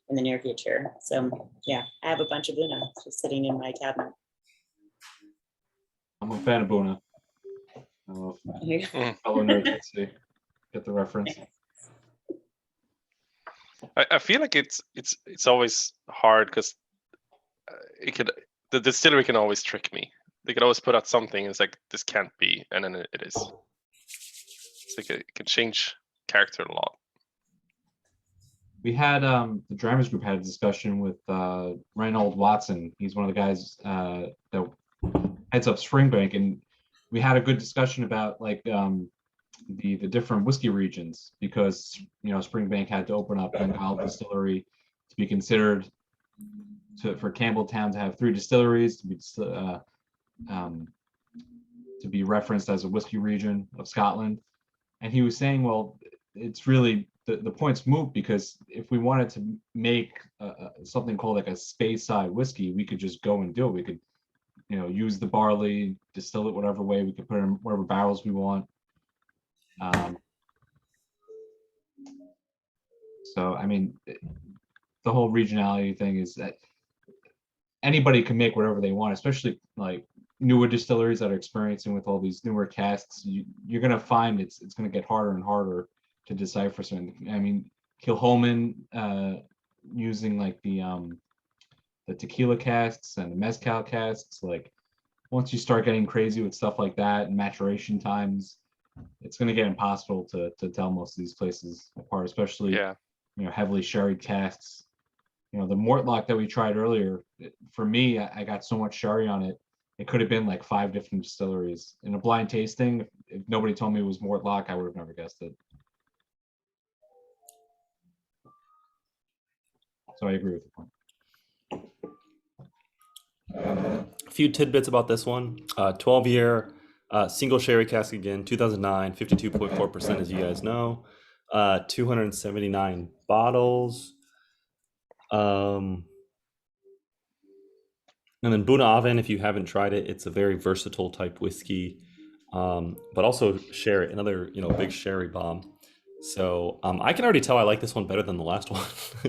in the near future. So yeah, I have a bunch of Buna just sitting in my cabinet. I'm a fan of Buna. I don't know if fellow nerds can see, get the reference. I feel like it's always hard because the distillery can always trick me. They can always put out something. And it's like this can't be, and then it is. It's like it can change character a lot. We had the Dramas group had a discussion with Reynold Watson. He's one of the guys that heads up Springbank, and we had a good discussion about like the different whiskey regions, because Springbank had to open up Bengal Distillery to be considered for Campbelltown to have 3 distilleries to be referenced as a whiskey region of Scotland. And he was saying, well, it's really the point's moot, because if we wanted to make something called like a Speyside whiskey, we could just go and do it. We could use the barley, distill it whatever way, we could put it in whatever barrels we want. So I mean, the whole regionality thing is that anybody can make whatever they want, especially like newer distilleries that are experiencing with all these newer casks. You're gonna find it's gonna get harder and harder to decipher something. I mean, Kilhoman using like the tequila casks and the mezcal casks, like once you start getting crazy with stuff like that and maturation times, it's going to get impossible to tell most of these places apart, especially heavily sherry casks. The Mortlach that we tried earlier, for me, I got so much sherry on it, it could have been like 5 different distilleries. In a blind tasting, if nobody told me it was Mortlach, I would have never guessed it. So I agree with the point. A few tidbits about this one. 12-year single sherry cask again, 2009, 52.4%, as you guys know. 279 bottles. And then Bunnahabhain, if you haven't tried it, it's a very versatile type whiskey, but also sherry, another big sherry bomb. So I can already tell I like this one better than the last one,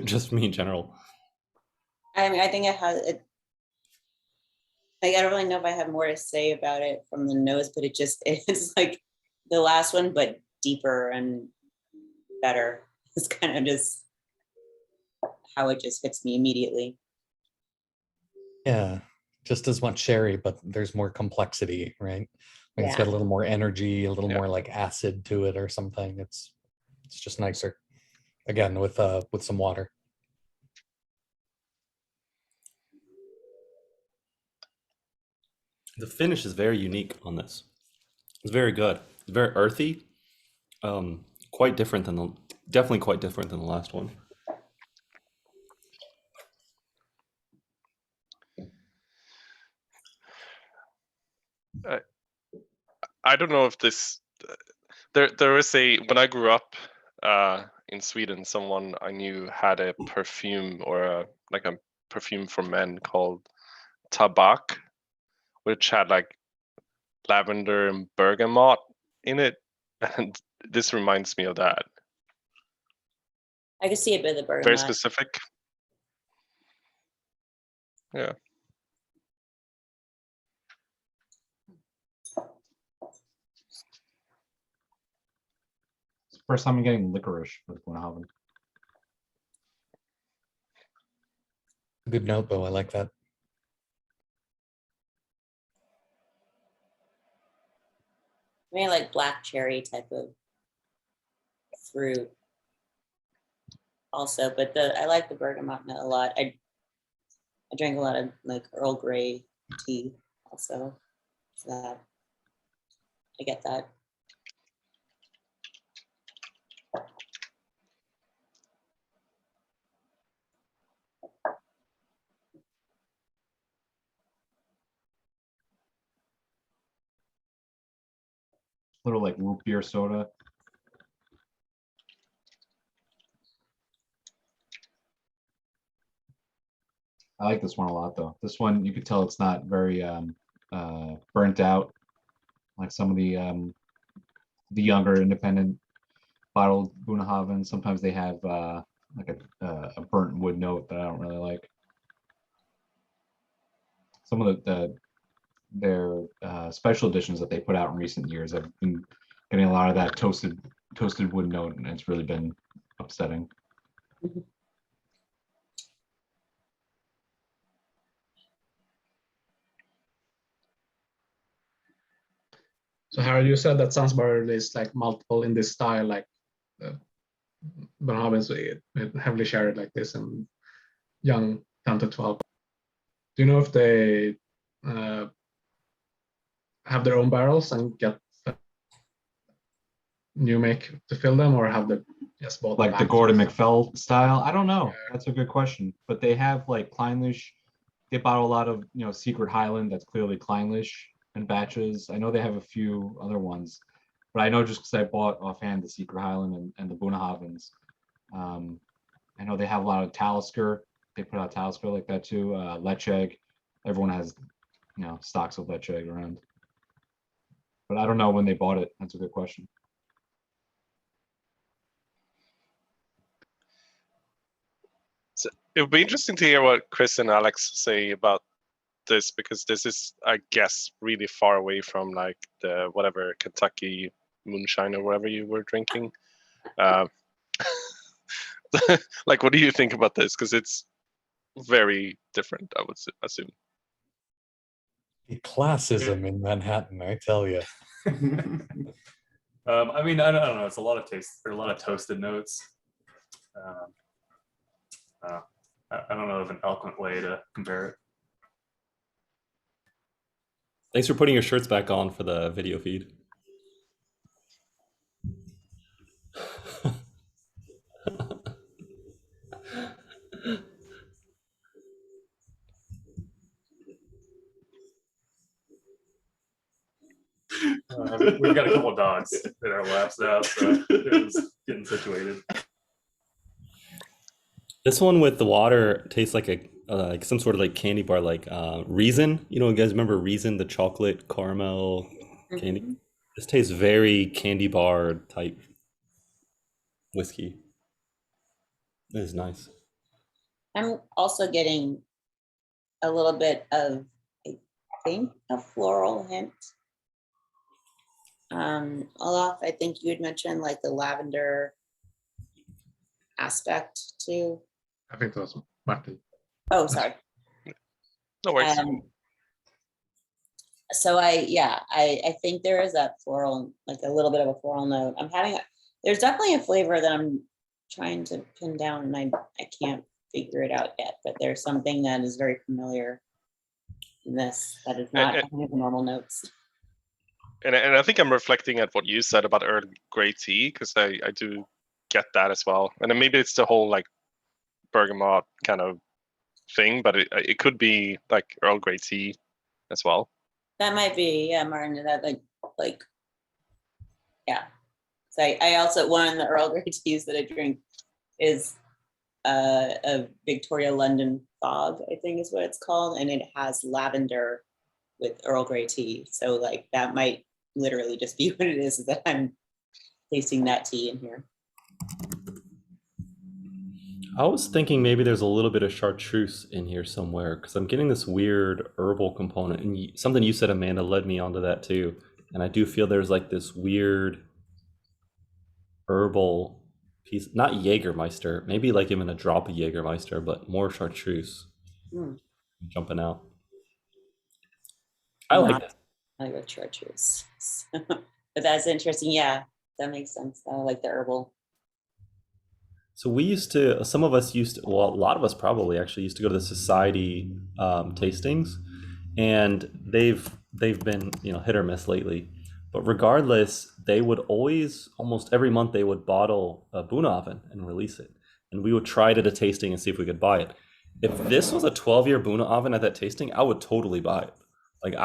just me in general. I mean, I think it has it. Like, I don't really know if I have more to say about it from the nose, but it's like the last one, but deeper and better. It's kind of just how it just hits me immediately. Yeah, just as much sherry, but there's more complexity, right? Like It's got a little more energy, a little more like acid to it or something. It's just nicer. Again, with some water. The finish is very unique on this. It's very good. It's very earthy. Quite different than definitely quite different than the last one. I don't know if this. There is when I grew up in Sweden, someone I knew had a perfume or a perfume for men called Tabak, which had like lavender and bergamot in it, and this reminds me of that. I can see a bit of the bergamot. Very specific. Yeah. It's the first time I'm getting licorice with Bunnahabhain. Good note, though. I like that. Maybe like black cherry type of fruit also, but I like the bergamot nut a lot. I drank a lot of like Earl Grey tea also, so that I get that. Little like root beer soda. I like this one a lot, though. This one, you could tell it's not very burnt out, like some of the younger independent bottled Bunnahabhain. Sometimes they have a burnt wood note that I don't really like. Some of their special editions that they put out in recent years have been getting a lot of that toasted wood note, and it's really been upsetting. So Harry, you said that Sansibar released like multiple in this style, like Bunnahabhain's heavily shared like this and young 10 to 12. Do you know if they have their own barrels and get new make to fill them, or have they just bought Like the Gordon McFell style? I don't know. That's a good question. But they have like Clynelish. They bought a lot of, Secret Highland. That's clearly Clynelish in batches. I know they have a few other ones, but I know just because I bought offhand the Secret Highland and the Bunnahabhains. I know they have a lot of Talisker. They put out Talisker like that too. Lecheg. Everyone has, stocks of Lecheg around. But I don't know when they bought it. That's a good question. So it would be interesting to hear what Chris and Alex say about this, because this is, I guess, really far away from like the whatever Kentucky moonshine or whatever you were drinking. Like, what do you think about this? Because it's very different, I would assume. The classism in Manhattan, I tell you. I mean, I don't know. It's a lot of taste. There are a lot of toasted notes. I don't know of an eloquent way to compare it. Thanks for putting your shirts back on for the video feed. We've got a couple of dogs that are laps out, so it was getting situated. This one with the water tastes like a like some sort of like candy bar, like Reason. You guys remember Reason, the chocolate caramel candy? This tastes very candy bar type whiskey. It is nice. I'm also getting a little bit of, I think, a floral hint. Olaf, I think you had mentioned like the lavender aspect too. I think that was Martin. Oh, sorry. No worries. So I think there is that floral, like a little bit of a floral note. There's definitely a flavor that I'm trying to pin down, and I can't figure it out yet, but there's something that is very familiar in this that is not any of the normal notes. And I think I'm reflecting at what you said about Earl Grey tea, because I do get that as well. And then maybe it's the whole like bergamot kind of thing, but it could be like Earl Grey tea as well. That might be, yeah, Martin. That like, yeah. So I also, one of the Earl Grey teas that I drink is a Victoria London Fog, I think is what it's called, and it has lavender with Earl Grey tea. So like that might literally just be what it is that I'm tasting that tea in here. I was thinking maybe there's a little bit of chartreuse in here somewhere, because I'm getting this weird herbal component, and something you said, Amanda, led me onto that too. And I do feel there's like this weird herbal piece, not Jägermeister, maybe like even a drop of Jägermeister, but more chartreuse jumping out. I like that. I like with chartreuse. But that's interesting. Yeah, that makes sense. I like the herbal. So some of us well, a lot of us probably actually used to go to the society tastings, and they've been hit or miss lately. But regardless, they would always, almost every month, they would bottle a Bunnahabhain and release it, and we would try it at a tasting and see if we could buy it. If this was a 12-year Bunnahabhain at that tasting, I would totally buy it. Like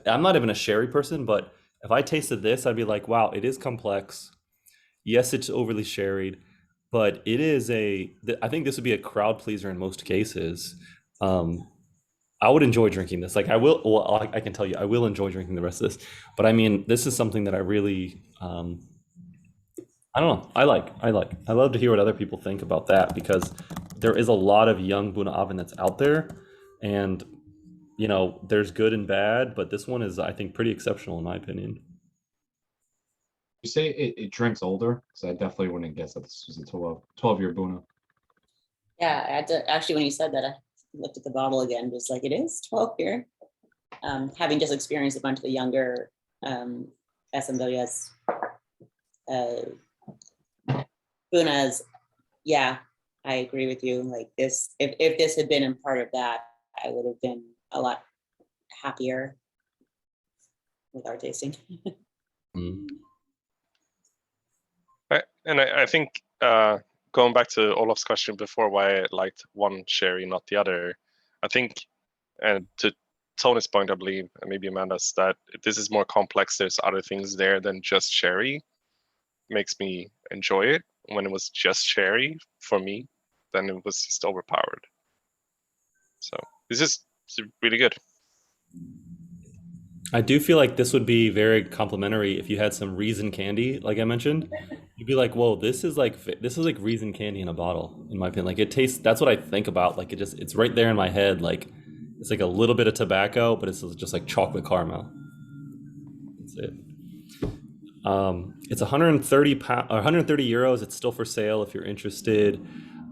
I'm not even a sherry person, but if I tasted this, I'd be like, wow, it is complex. Yes, it's overly sherried. But it is I think this would be a crowd pleaser in most cases. I would enjoy drinking this. Like I can tell you, I will enjoy drinking the rest of this. But I mean, this is something that I really I don't know. I love to hear what other people think about that because there is a lot of young Bunnahabhain that's out there, and there's good and bad, but this one is, I think, pretty exceptional in my opinion. You say it drinks older? Because I definitely wouldn't guess that this was a 12-year Buna. Yeah, I had to actually, when you said that, I looked at the bottle again, just like it is 12 here. Having just experienced a bunch of the younger SMWS Bunas, yeah, I agree with you. Like this, if this had been a part of that, I would have been a lot happier with our tasting. Mm. I think going back to Olaf's question before, why I liked one sherry, not the other, I think, and to Tony's point, I believe, and maybe Amanda's, that this is more complex. There's other things there than just sherry. Makes me enjoy it. When it was just sherry for me, then it was just overpowered. So this is really good. I do feel like this would be very complimentary if you had some raisin candy, like I mentioned. You'd be like, "Whoa, this is like raisin candy in a bottle." In my opinion, like it tastes. That's what I think about. Like it's right there in my head. Like it's like a little bit of tobacco, but it's just like chocolate caramel. That's it. It's 130 or 130 euros. It's still for sale if you're interested.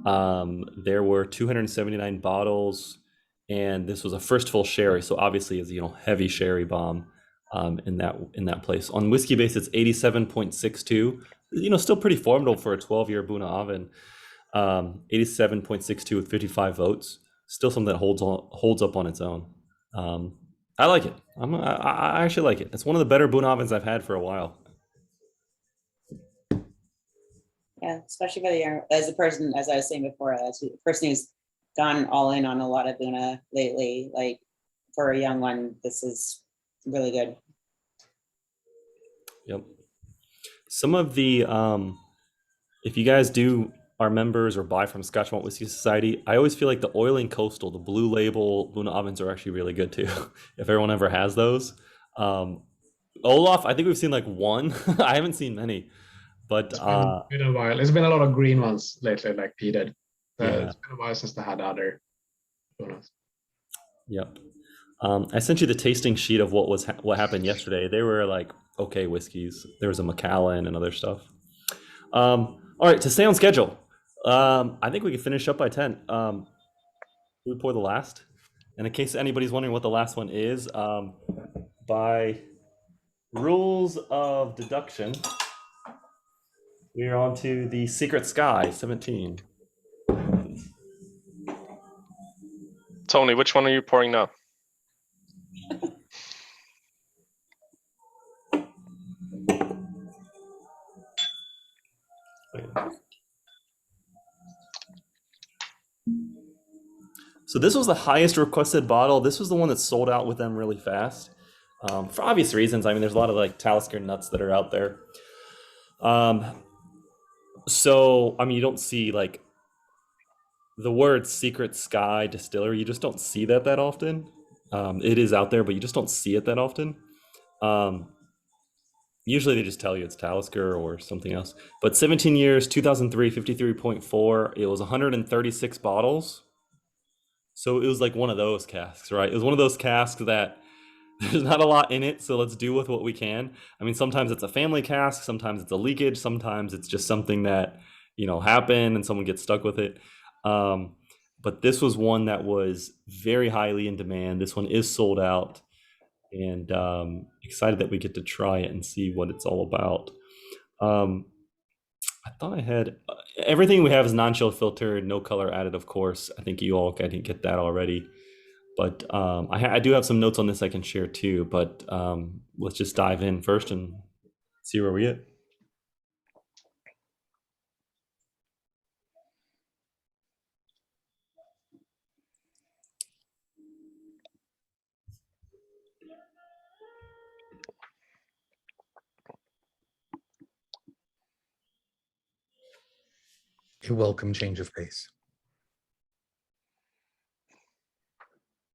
There were 279 bottles, and this was a first full sherry. So obviously, it's heavy sherry bomb in that place. On whiskey base, it's 87.62. Still pretty formidable for a 12-year Bunnahabhain. 87.62 with 55 votes. Still something that holds up on its own. I like it. I actually like it. It's one of the better Bunnahabhains I've had for a while. Yeah, especially for the young, as a person, as I was saying before, as a person who's gone all in on a lot of Buna lately, like for a young one, this is really good. Yep. Some of the, if you guys are members or buy from Scotch Malt Whisky Society, I always feel like the Oiling Coastal, the blue label Bunnahabhains are actually really good too. If everyone ever has those. Olaf, I think we've seen like one. I haven't seen many. But It's been a while. It's been a lot of green ones lately, like Pete did. Yeah. It's been a while since they had other Bunas. Yep. I sent you the tasting sheet of what happened yesterday. They were like okay whiskeys. There was a Macallan and other stuff. All right, to stay on schedule, I think we can finish up by 10. We pour the last, and in case anybody's wondering what the last one is, by rules of deduction, we are on to the Secret Skye 17. Tony, which one are you pouring now? So this was the highest requested bottle. This was the one that sold out with them really fast. For obvious reasons. I mean, there's a lot of like Talisker nuts that are out there. So, I mean, you don't see like the word Secret Skye Distillery. You just don't see that often. It is out there, but you just don't see it that often. Usually they just tell you it's Talisker or something else. But 17 years, 2003, 53.4. It was 136 bottles. So it was like one of those casks, right? It was one of those casks that there's not a lot in it, so let's do with what we can. I mean, sometimes it's a family cask, sometimes it's a leakage, sometimes it's just something that, happened and someone gets stuck with it. But this was one that was very highly in demand. This one is sold out, and excited that we get to try it and see what it's all about. I thought I had everything we have is non-chill filtered, no color added, of course. I think you all didn't get that already. But I do have some notes on this I can share too, but let's just dive in first and see where we get. A welcome change of pace.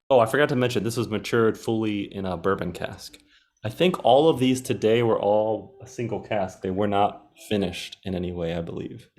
Oh, I forgot to mention, this was matured fully in a bourbon cask. I think all of these today were all a single cask. They were not finished in any way, I believe.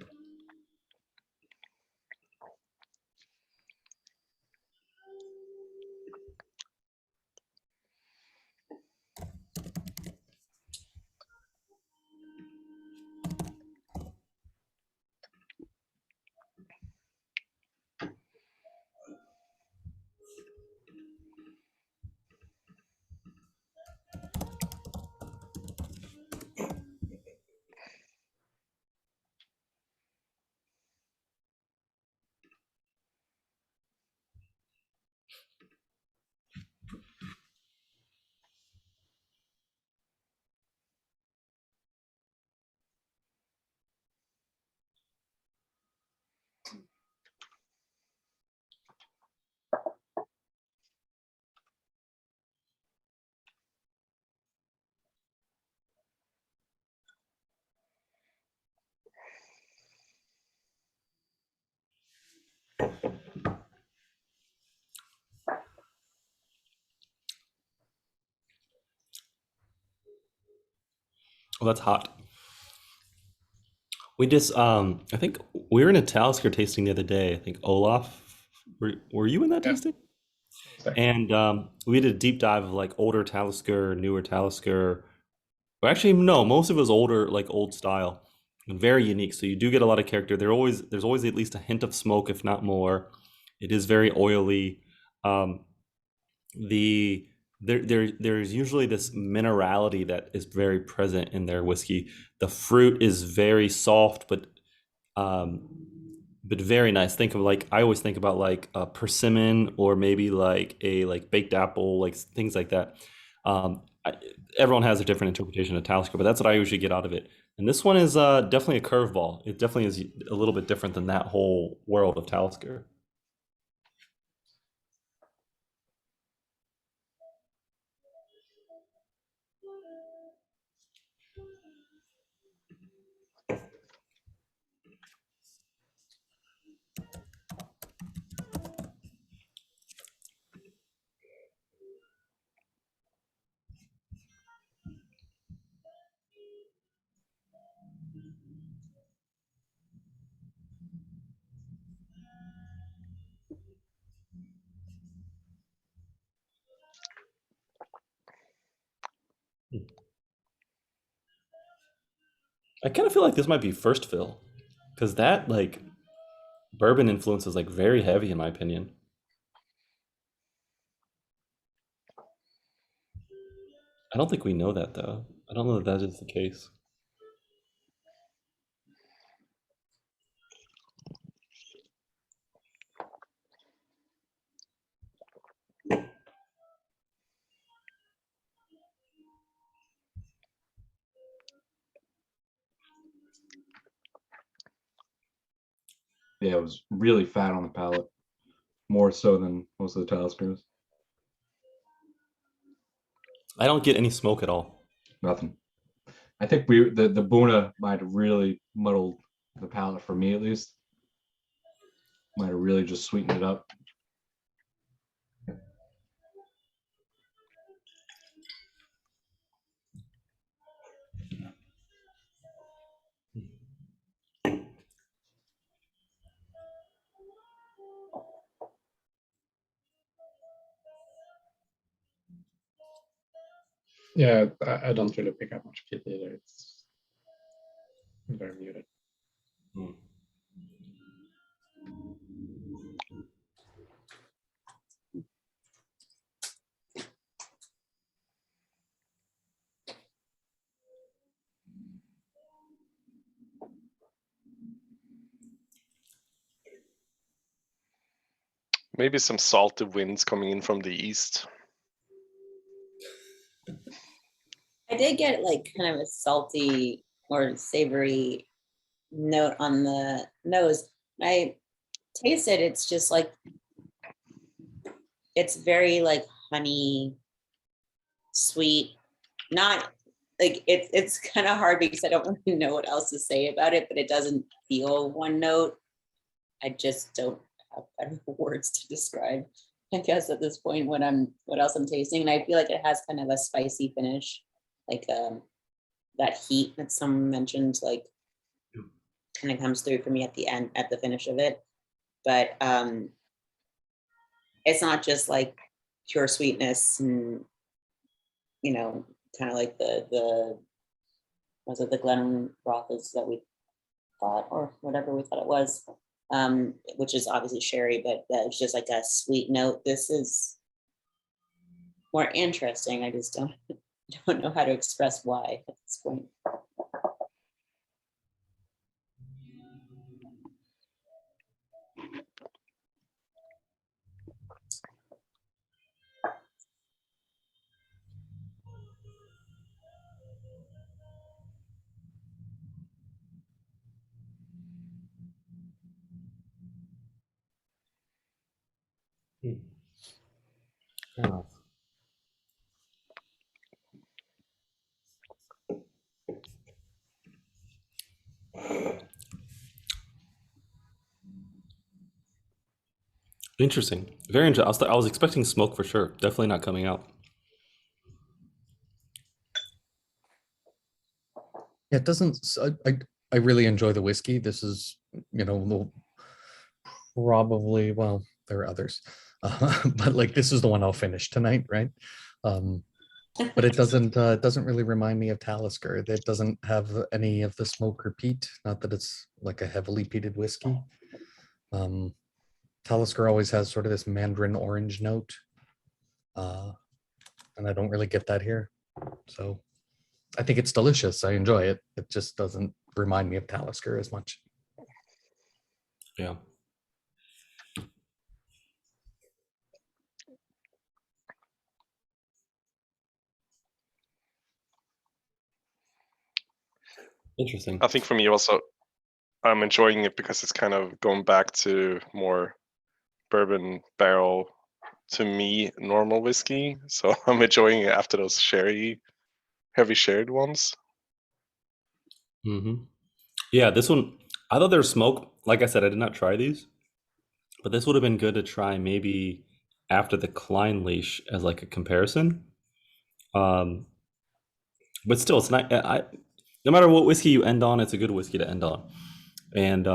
Oh, that's hot. We just, I think we were in a Talisker tasting the other day. I think Olaf, were you in that Yeah. tasting? And we did a deep dive of like older Talisker, newer Talisker. Well, actually, no, most of it was older, like old style, and very unique. So you do get a lot of character. There's always at least a hint of smoke, if not more. It is very oily. Um, there's usually this minerality that is very present in their whiskey. The fruit is very soft, um, but very nice. Think of like I always think about like a persimmon or maybe like a like baked apple, like things like that. Everyone has a different interpretation of Talisker, but that's what I usually get out of it. And this one is definitely a curveball. It definitely is a little bit different than that whole world of Talisker. I kind of feel like this might be first fill because that like bourbon influence is like very heavy in my opinion. I don't think we know that though. I don't know that that is the case. Yeah, it was really fat on the palate, more so than most of the Taliskers. I don't get any smoke at all. Nothing. I think the Buna might have really muddled the palate for me at least. Might have really just sweetened it up. Yeah, I don't really pick up much peat either. It's very muted. Hmm. Maybe some salty winds coming in from the east. I did get like kind of a salty or savory note on the nose. I tasted it's just like it's very like honey, sweet, not like it's kind of hard because I don't really know what else to say about it, but it doesn't feel one note. I just don't have better words to describe, I guess, at this point what else I'm tasting. And I feel like it has kind of a spicy finish, like that heat that someone mentioned, like, kind of comes through for me at the end, at the finish of it. But it's not just like pure sweetness and, you know, kind of like the was it the Glenmorangie that we thought, or whatever we thought it was, which is obviously sherry, but it's just like a sweet note. This is more interesting. I just don't know how to express why at this point. Yeah. Interesting. Very interesting. I was expecting smoke for sure. Definitely not coming out. Yeah, it doesn't. I really enjoy the whiskey. This is, you know, probably, well, there are others, but like this is the one I'll finish tonight, right? But it doesn't really remind me of Talisker. It doesn't have any of the smoke or peat. Not that it's like a heavily peated whiskey. Talisker always has sort of this mandarin orange note, and I don't really get that here. So I think it's delicious. I enjoy it. It just doesn't remind me of Talisker as much. Yeah. Interesting. I think for me also, I'm enjoying it because it's kind of going back to more bourbon barrel, to me, normal whiskey. So I'm enjoying it after those heavy sherry ones. Mm-hmm. Yeah, this one, I thought there was smoke. Like I said, I did not try these, but this would have been good to try maybe after the Clynelish as like a comparison. But still, it's not. No matter what whiskey you end on, it's a good whiskey to end on. And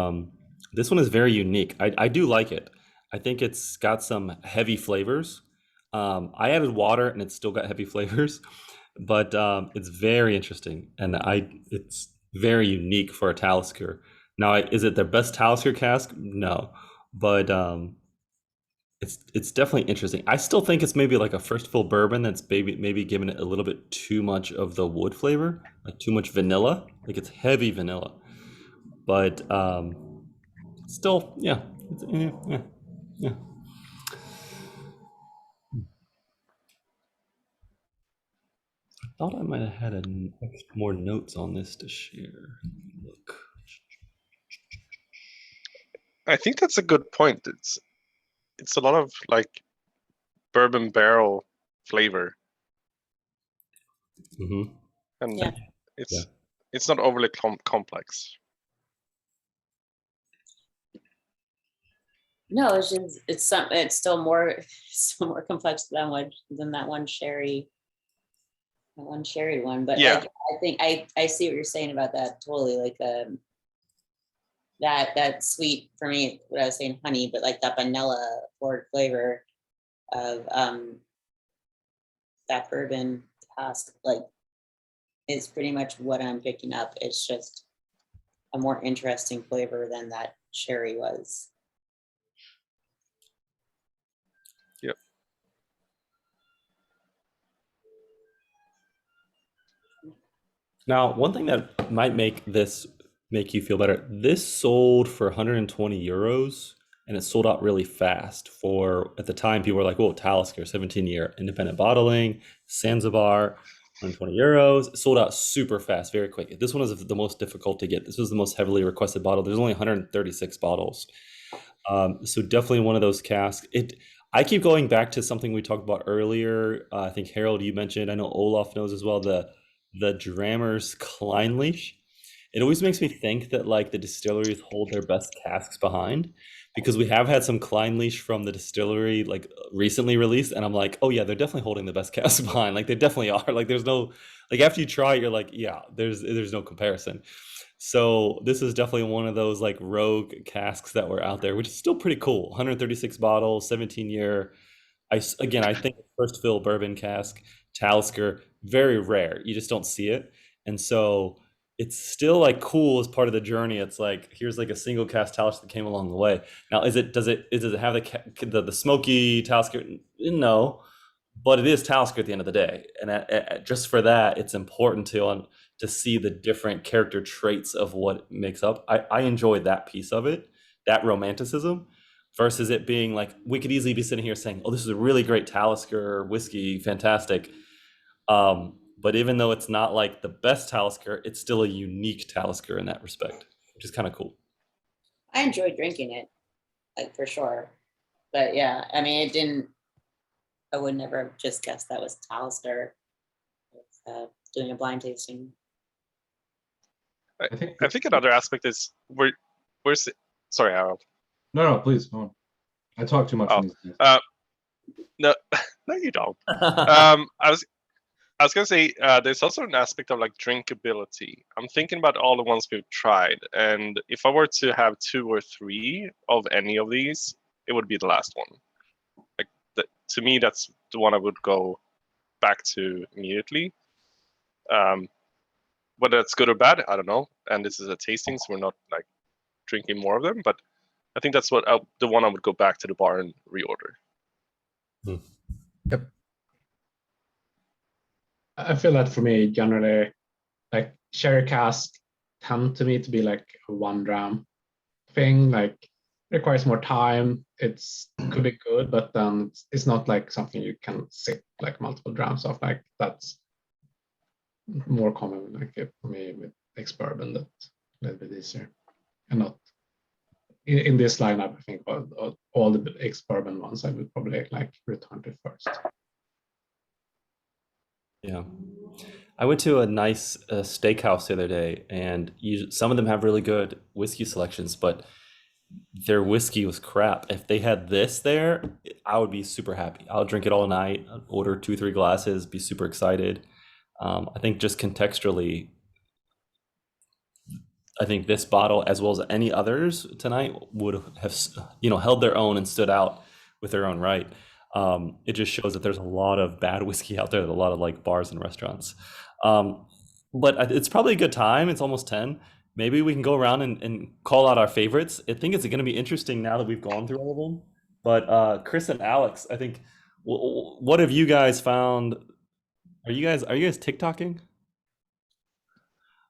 this one is very unique. I do like it. I think it's got some heavy flavors. I added water and it's still got heavy flavors, but it's very interesting, and it's very unique for a Talisker. Now, is it their best Talisker cask? No, but it's definitely interesting. I still think it's maybe like a first fill bourbon that's maybe giving it a little bit too much of the wood flavor, like too much vanilla. Like it's heavy vanilla, but still, yeah, yeah. I thought I might have had more notes on this to share. Look. I think that's a good point. It's a lot of like bourbon barrel flavor, Mm-hmm. and Yeah. it's not overly complex. No, it's still more complex than that one sherry one. But Yeah. like, I think I see what you're saying about that totally. Like that sweet, for me, what I was saying, honey, but like that vanilla forward flavor of that bourbon cask, like, is pretty much what I'm picking up. It's just a more interesting flavor than that sherry was. Yep. Now, one thing that might make you feel better, this sold for 120 euros and it sold out really fast. For at the time, people were like, whoa, Talisker, 17-year independent bottling, Sansibar, 120 euros. It sold out super fast, very quick. This one is the most difficult to get. This was the most heavily requested bottle. There's only 136 bottles. So definitely one of those casks. I keep going back to something we talked about earlier. I think Harold, you mentioned, I know Olaf knows as well, the Drammer's Clynelish. It always makes me think that like the distilleries hold their best casks behind, because we have had some Clynelish from the distillery like recently released, and I'm like, oh yeah, they're definitely holding the best cask behind. Like they definitely are. Like there's no like after you try it, you're like, yeah, there's no comparison. So this is definitely one of those like rogue casks that were out there, which is still pretty cool. 136 bottles, 17-year. Again, I think first fill bourbon cask, Talisker, very rare. You just don't see it, and so it's still like cool as part of the journey. It's like here's like a single cask Talisker that came along the way. Now, does it have the smoky Talisker? No, but it is Talisker at the end of the day, and just for that, it's important to see the different character traits of what makes up. I enjoyed that piece of it, that romanticism, versus it being like we could easily be sitting here saying, "Oh, this is a really great Talisker whiskey, fantastic." But even though it's not like the best Talisker, it's still a unique Talisker in that respect, which is kind of cool. I enjoyed drinking it, like for sure. But yeah, I mean, it didn't. I would never have just guessed that was Talisker. Doing a blind tasting. I think another aspect is sorry, Harold. No, please. Go on. I talk too much. Oh, on these things. No, no, you don't. I was gonna say there's also an aspect of like drinkability. I'm thinking about all the ones we've tried, and if I were to have 2 or 3 of any of these, it would be the last one. Like to me, that's the one I would go back to immediately. Whether it's good or bad, I don't know. And this is a tasting, so we're not like drinking more of them. But I think that's the one I would go back to the bar and reorder. Yep. I feel that for me, generally, like sherry cask tend to me to be like a 1 dram thing. Like requires more time. Could be good, but then it's not like something you can sip like multiple drams of. Like that's more common, like for me with ex-bourbon, that's a little bit easier, and not in this lineup. I think all the ex-bourbon ones I would probably like return to first. Yeah. I went to a nice steakhouse the other day, and some of them have really good whiskey selections, but their whiskey was crap. If they had this there, I would be super happy. I'll drink it all night, I'd order 2-3 glasses, be super excited. I think just contextually, I think this bottle, as well as any others tonight, would have held their own and stood out with their own right. It just shows that there's a lot of bad whiskey out there, a lot of like bars and restaurants. But it's probably a good time. It's almost 10. Maybe we can go around and call out our favorites. I think it's going to be interesting now that we've gone through all of them. But Chris and Alex, I think, what have you guys found? Are you guys TikToking?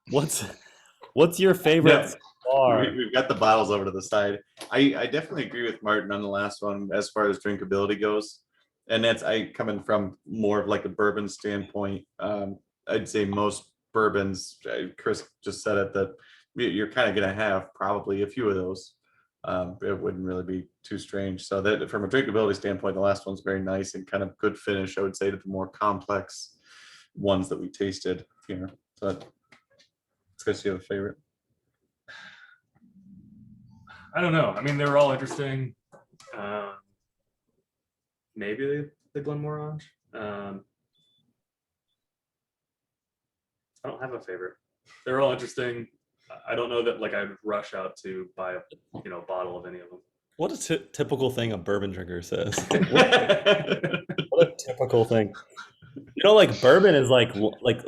What's your favorite bar? We've got the bottles over to the side. I definitely agree with Martin on the last one as far as drinkability goes. And that's coming from more of like a bourbon standpoint. I'd say most bourbons, Chris just said it, that you're kind of going to have probably a few of those. It wouldn't really be too strange. So that from a drinkability standpoint, the last one's very nice and kind of good finish, I would say, to the more complex ones that we tasted here. So Chris, you have a favorite? I don't know. I mean, they were all interesting. Maybe the Glenmorangie. I don't have a favorite. They're all interesting. I don't know that like I'd rush out to buy a bottle of any of them. What a typical thing a bourbon drinker says. What a typical thing. Like bourbon is like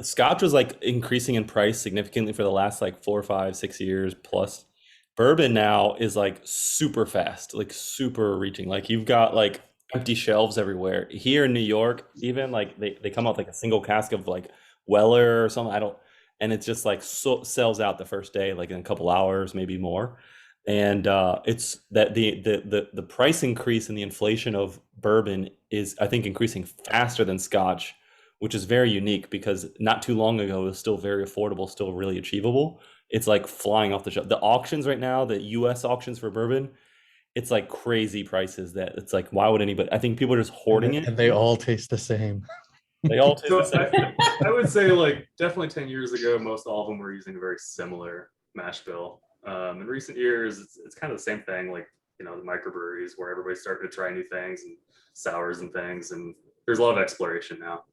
Scotch was like increasing in price significantly for the last like 4, 5, 6 years plus. Bourbon now is like super fast, like super reaching. Like you've got like empty shelves everywhere. Here in New York, even like they come out like a single cask of like Weller or something. And it's just like sells out the first day, like in a couple hours, maybe more. And it's that the price increase and the inflation of bourbon is, I think, increasing faster than Scotch, which is very unique because not too long ago it was still very affordable, still really achievable. It's like flying off the shelf. The auctions right now, the US auctions for bourbon, it's like crazy prices that it's like, why would anybody? I think people are just hoarding it. And they all taste the same. They all taste So the same. I would say like definitely 10 years ago, most all of them were using a very similar mash bill. In recent years, it's kind of the same thing. Like the microbreweries where everybody's starting to try new things and sours and things, and there's a lot of exploration now.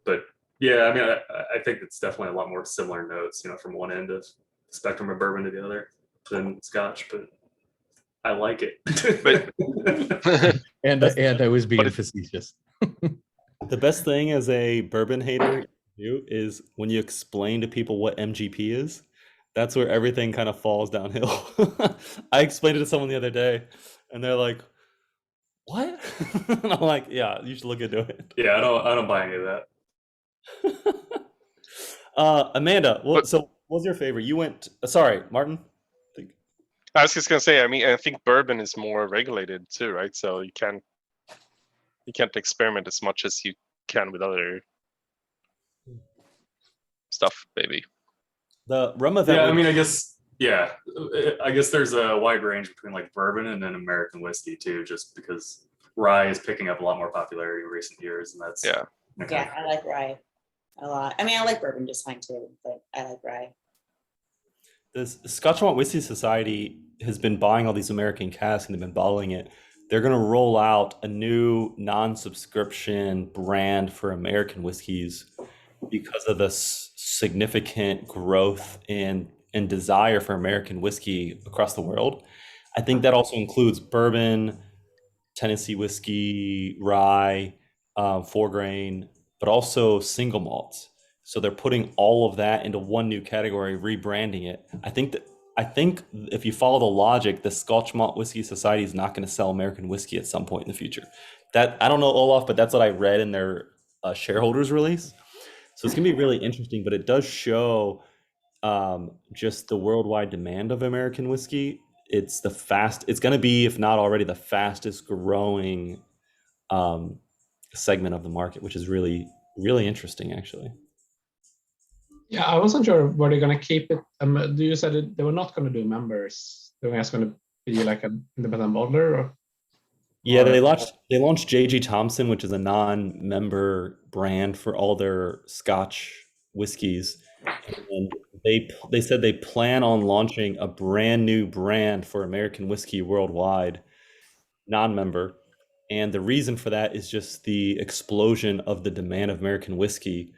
But yeah, I mean, I think it's definitely a lot more similar notes, from one end of the spectrum of bourbon to the other than Scotch, but I like it. And I was being it- facetious. The best thing as a bourbon hater do is when you explain to people what MGP is, that's where everything kind of falls downhill. I explained it to someone the other day and they're like, what? And I'm like, yeah, you should look into it. Yeah, I don't buy any of that. Amanda, so what was your favorite? You went, sorry, Martin. I was just gonna say, I mean, I think bourbon is more regulated too, right? So you can't experiment as much as you can with other stuff, maybe. The rum event. Yeah, I mean, I guess there's a wide range between like bourbon and then American whiskey too, just because rye is picking up a lot more popularity in recent years, and that's Yeah. Yeah, I like rye a lot. I mean, I like bourbon just fine too, but I like rye. The Scotch Malt Whisky Society has been buying all these American casks and they've been bottling it. They're going to roll out a new non-subscription brand for American whiskeys because of the significant growth and desire for American whiskey across the world. I think that also includes bourbon, Tennessee whiskey, rye, 4-grain, but also single malts. So they're putting all of that into one new category, rebranding it. I think if you follow the logic, the Scotch Malt Whisky Society is not going to sell American whiskey at some point in the future. That I don't know, Olaf, but that's what I read in their shareholders release. So it's going to be really interesting, but it does show just the worldwide demand of American whiskey. It's going to be, if not already, the fastest growing segment of the market, which is really, really interesting, actually. Yeah, I wasn't sure were they going to keep it. You said they were not going to do members. They were just going to be like an independent bottler, or? Yeah, they launched JG Thompson, which is a non-member brand for all their Scotch whiskeys, and they said they plan on launching a brand new brand for American whiskey worldwide, non-member, and the reason for that is just the explosion of the demand of American whiskey,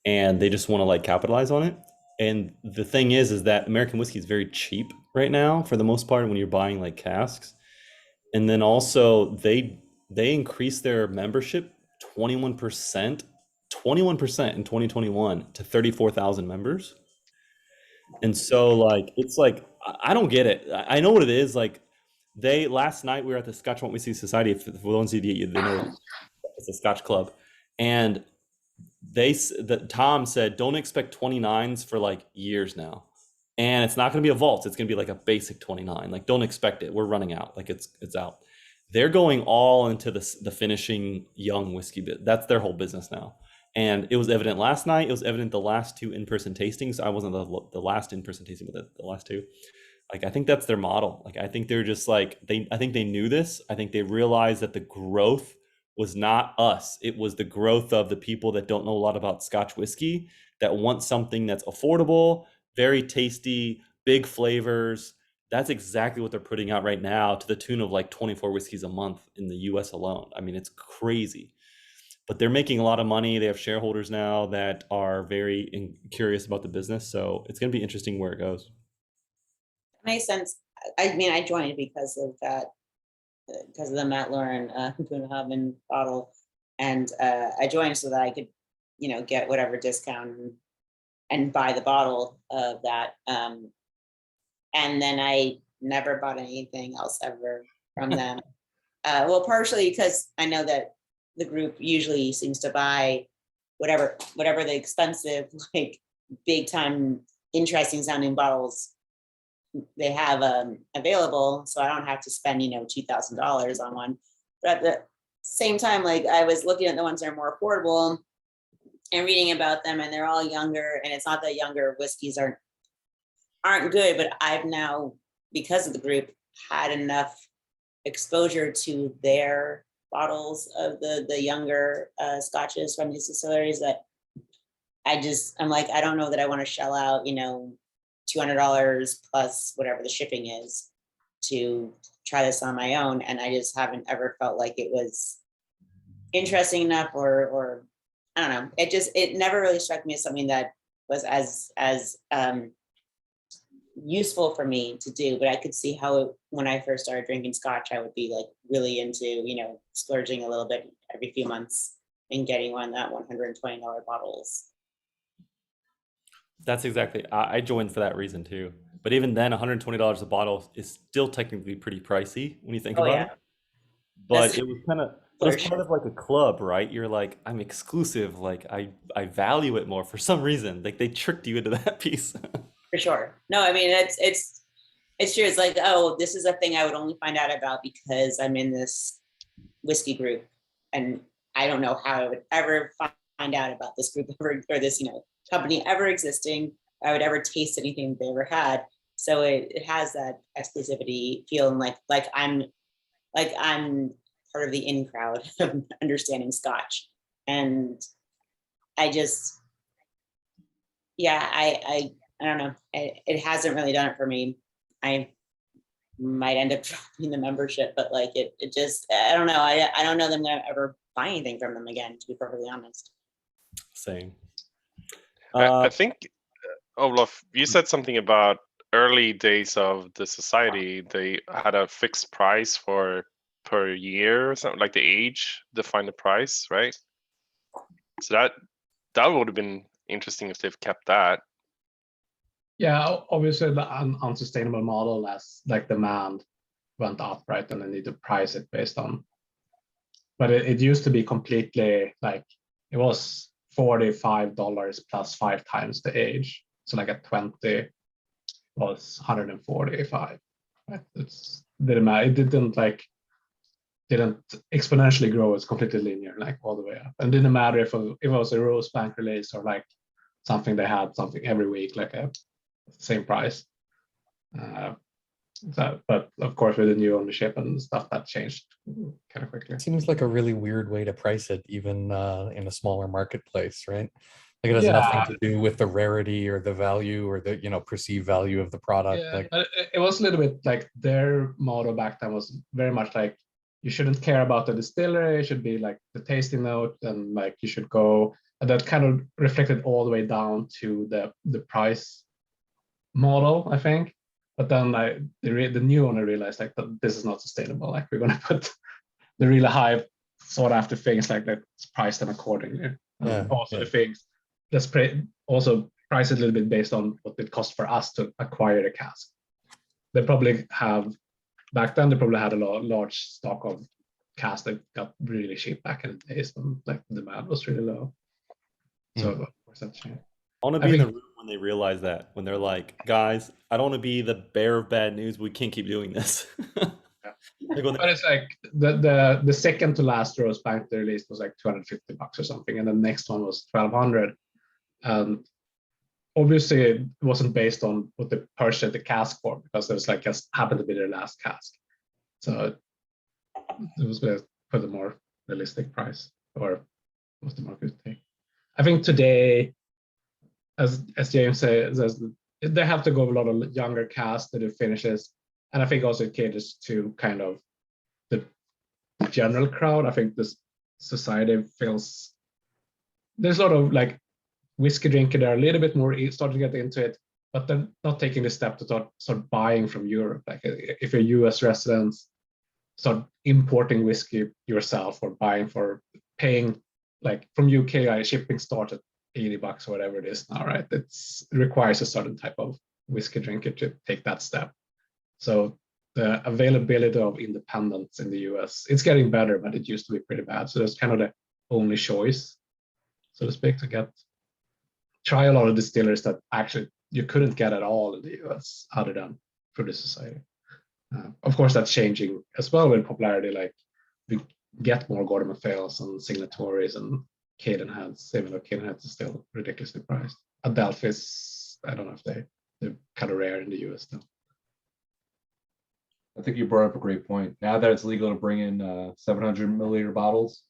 and they just want to like capitalize on it. And the thing is that American whiskey is very cheap right now for the most part when you're buying like casks. And then also they increased their membership 21% in 2021 to 34,000 members. And so like it's like I don't get it. I know what it is. Like last night we were at the Scotch Malt Whisky Society. For those of you they know, it's a Scotch club, and Tom said don't expect 29s for like years now. And it's not going to be a vault. It's going to be like a basic 29. Like, don't expect it. We're running out. Like, it's out. They're going all into the finishing young whiskey bit. That's their whole business now. And it was evident last night. It was evident the last two in-person tastings. I wasn't the last in-person tasting, but the last two. Like, I think that's their model. Like, I think they're just like, I think they knew this. I think they realized that the growth was not us. It was the growth of the people that don't know a lot about Scotch whiskey, that want something that's affordable, very tasty, big flavors. That's exactly what they're putting out right now, to the tune of like 24 whiskeys a month in the US alone. I mean, it's crazy. But they're making a lot of money. They have shareholders now that are very curious about the business. So it's going to be interesting where it goes. That makes sense. I mean, I joined because of that, because of the Matt Lauren Bunnahabhain bottle. And I joined so that I could, get whatever discount and buy the bottle of that. And then I never bought anything else ever from them. Well, partially because I know that the group usually seems to buy whatever the expensive, like big time, interesting sounding bottles they have available. So I don't have to spend, $2,000 on one. But at the same time, like I was looking at the ones that are more affordable and reading about them, and they're all younger, and it's not that younger whiskeys aren't good, but I've now, because of the group, had enough exposure to their bottles of the younger scotches from these distilleries that I'm like, I don't know that I want to shell out, $200 plus whatever the shipping is to try this on my own, and I just haven't ever felt like it was interesting enough, or I don't know. It never really struck me as something that was as useful for me to do. But I could see how when I first started drinking Scotch, I would be like really into, splurging a little bit every few months and getting one that $120 bottles. That's exactly. I joined for that reason too. But even then, $120 a bottle is still technically pretty pricey when you think Oh, about yeah. it. But That's- it was kind of like a club, right? You're like, I'm exclusive. Like I value it more for some reason. Like they tricked you into that piece. For sure. No, I mean, it's true. It's like, oh, this is a thing I would only find out about because I'm in this whiskey group, and I don't know how I would ever find out about this group or this, company ever existing. I would ever taste anything they ever had. So it has that exclusivity feeling like I'm part of the in crowd of understanding Scotch. And I just, yeah, I don't know. It hasn't really done it for me. I might end up dropping the membership, but like it just, I don't know. I don't know that I'm gonna ever buy anything from them again, to be perfectly honest. Same. I think, Olaf, you said something about early days of the society. They had a fixed price per year or something, like the age defined the price, right? So that would have been interesting if they've kept that. Yeah, obviously the unsustainable model as like demand went up, right? And they need to price it based on. But it used to be completely like it was $45 plus 5 times the age. So like at 20 was 145. Right? It didn't exponentially grow. It's completely linear, like all the way up. And it didn't matter if it was a Rose Bank release or like something they had something every week, like a same price. But of course, with the new ownership and stuff, that changed kind of quickly. It seems like a really weird way to price it, even in a smaller marketplace, right? Like it has nothing to do with the rarity or the value or the perceived value of the product. Yeah, Like it was a little bit like their motto back then was very much like you shouldn't care about the distillery. It should be like the tasting note, and like you should go. And that kind of reflected all the way down to the price model, I think. But then the new owner realized like that this is not sustainable. Like we're gonna put the really high sought after things like that, price them accordingly. The things let's also price it a little bit based on what it costs for us to acquire the cask. They probably have back then. They probably had a large stock of cask that got really cheap back in the days when like the demand was really low. So of course that changed. I want to be in the room when they realize that, when they're like, guys, I don't want to be the bearer of bad news. We can't keep doing this. But it's like the second to last Rose Bank they released was like $250 or something, and the next one was $1,200. And obviously it wasn't based on what they purchased the cask for, because it was like just happened to be their last cask. So it was for the more realistic price, or what the market would take. I think today, as James says, they have to go with a lot of younger cast to do finishes, and I think also it caters to kind of the general crowd. I think this society feels there's a lot of like whiskey drinker. They're a little bit more starting to get into it, but they're not taking the step to start buying from Europe. Like if you're US residents, start importing whiskey yourself or paying like from UK, shipping starts at $80 or whatever it is now, right? It requires a certain type of whiskey drinker to take that step. So the availability of independence in the US, it's getting better, but it used to be pretty bad. So that's kind of the only choice, so to speak, to try a lot of distillers that actually you couldn't get at all in the US other than through the society. Of course, that's changing as well with popularity. Like we get more Gordon Macphails and signatories and Cadenheads, even though Cadenheads is still ridiculously priced. Adelphis, I don't know if they're kind of rare in the US though. I think you brought up a great point. Now that it's legal to bring in 700 milliliter bottles,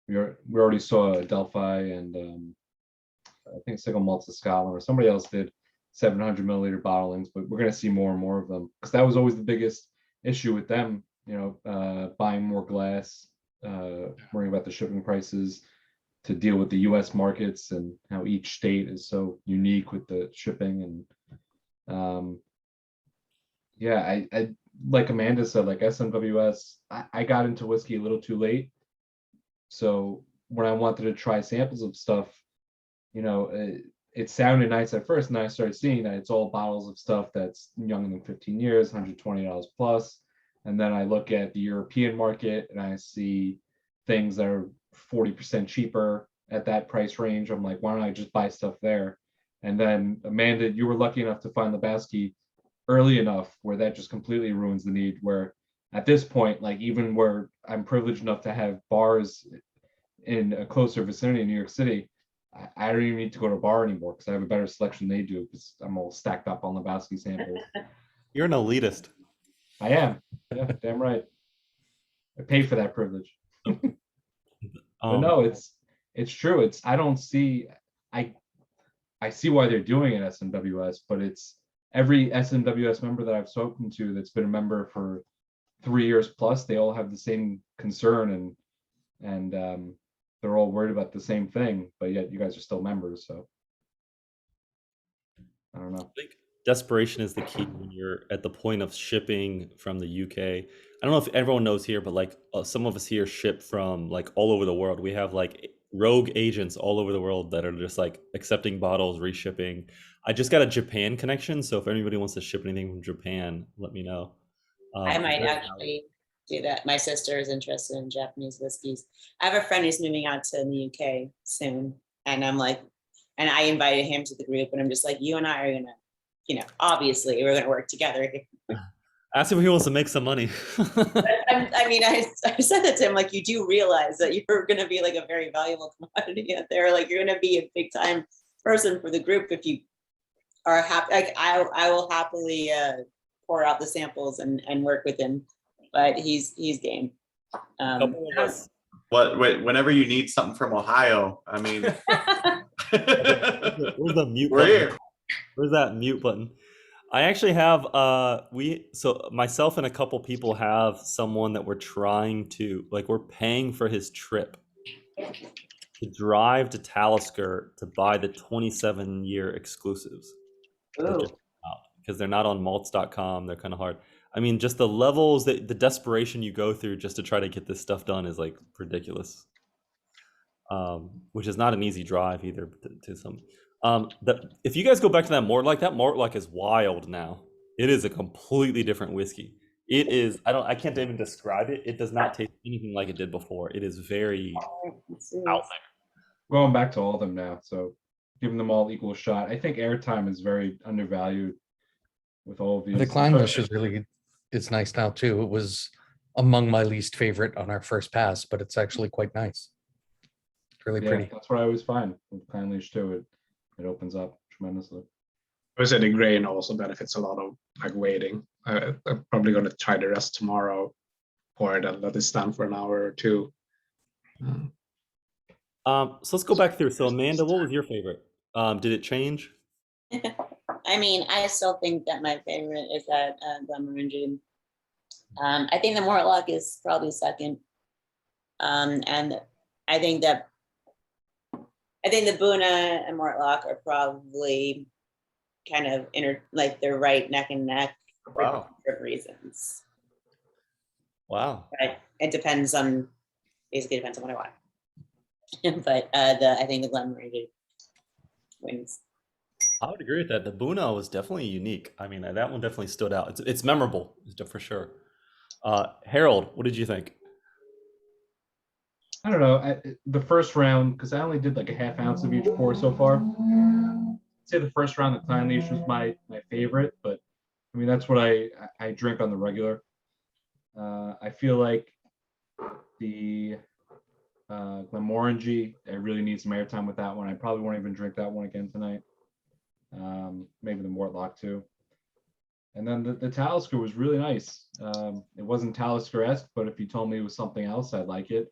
we already saw Delphi and I think Single Malts of Scotland or somebody else did 700 milliliter bottlings, but we're going to see more and more of them, because that was always the biggest issue with them, buying more glass, worrying about the shipping prices to deal with the US markets and how each state is so unique with the shipping. And yeah, I like Amanda said, like SMWS, I got into whiskey a little too late. So when I wanted to try samples of stuff, it sounded nice at first, and then I started seeing that it's all bottles of stuff that's younger than 15 years, $120 plus. And then I look at the European market and I see things that are 40% cheaper at that price range. I'm like, why don't I just buy stuff there? And then Amanda, you were lucky enough to find Lebowski early enough where that just completely ruins the need. Where at this point, like even where I'm privileged enough to have bars in a closer vicinity in New York City, I don't even need to go to a bar anymore because I have a better selection than they do because I'm all stacked up on Lebowski samples. You're an elitist. I am. Yeah, damn right. I pay for that privilege. But no, it's true. I don't see, I see why they're doing it SMWS, but it's every SMWS member that I've spoken to that's been a member for 3 years plus, they all have the same concern and they're all worried about the same thing, but yet you guys are still members. So I don't know. I think desperation is the key when you're at the point of shipping from the UK. I don't know if everyone knows here, but like some of us here ship from like all over the world. We have like rogue agents all over the world that are just like accepting bottles, reshipping. I just got a Japan connection, so if anybody wants to ship anything from Japan, let me know. I might actually do that. My sister is interested in Japanese whiskeys. I have a friend who's moving out to the UK soon, and I'm like, and I invited him to the group, and I'm just like, you and I are gonna, obviously we're gonna work together. Ask if he wants to make some money. I mean, I said that to him, like, you do realize that you're gonna be like a very valuable commodity out there. Like, you're gonna be a big time person for the group if you are happy. Like, I will happily pour out the samples and work with him, but he's game. Whenever you need something from Ohio, I mean, where's the mute we're button? here. Where's that mute button? I actually have so myself and a couple people have someone that we're trying to, like, we're paying for his trip to drive to Talisker to buy the 27-year exclusives. Because they're not on malts.com, they're kind of hard. I mean, just the levels, the desperation you go through just to try to get this stuff done is like ridiculous. Which is not an easy drive either to some. If you guys go back to that Mortlach is wild now. It is a completely different whiskey. It is, I can't even describe it. It does not taste anything like it did before. It is very out there. Going back to all of them now, so giving them all equal shot. I think airtime is very undervalued with all of these. The Clynelish is nice now too. It was among my least favorite on our first pass, but it's actually quite nice. Really pretty. That's what I always find with Clynelish too. It opens up tremendously. I would say the grain also benefits a lot of like waiting. I'm probably going to try the rest tomorrow, pour it and let it stand for an hour or two. So let's go back through. So Amanda, what was your favorite? Did it change? I mean, I still think that my favorite is that Glenmorangie. I think the Mortlach is probably second. And I think the Bunna and Mortlach are probably kind of they're right neck and neck for different reasons. Wow. But it depends on what I want. But I think the Glenmorangie wins. I would agree with that. The Bunna was definitely unique. I mean, that one definitely stood out. It's memorable, for sure. Harold, what did you think? I don't know. The first round, because I only did like a half ounce of each pour so far. I'd say the first round, the Clynelish was my favorite, but I mean that's what I drink on the regular. I feel like the Glenmorangie, I really need some airtime with that one. I probably won't even drink that one again tonight. Maybe the Mortlach too. And then the Talisker was really nice. It wasn't Talisker-esque, but if you told me it was something else, I'd like it.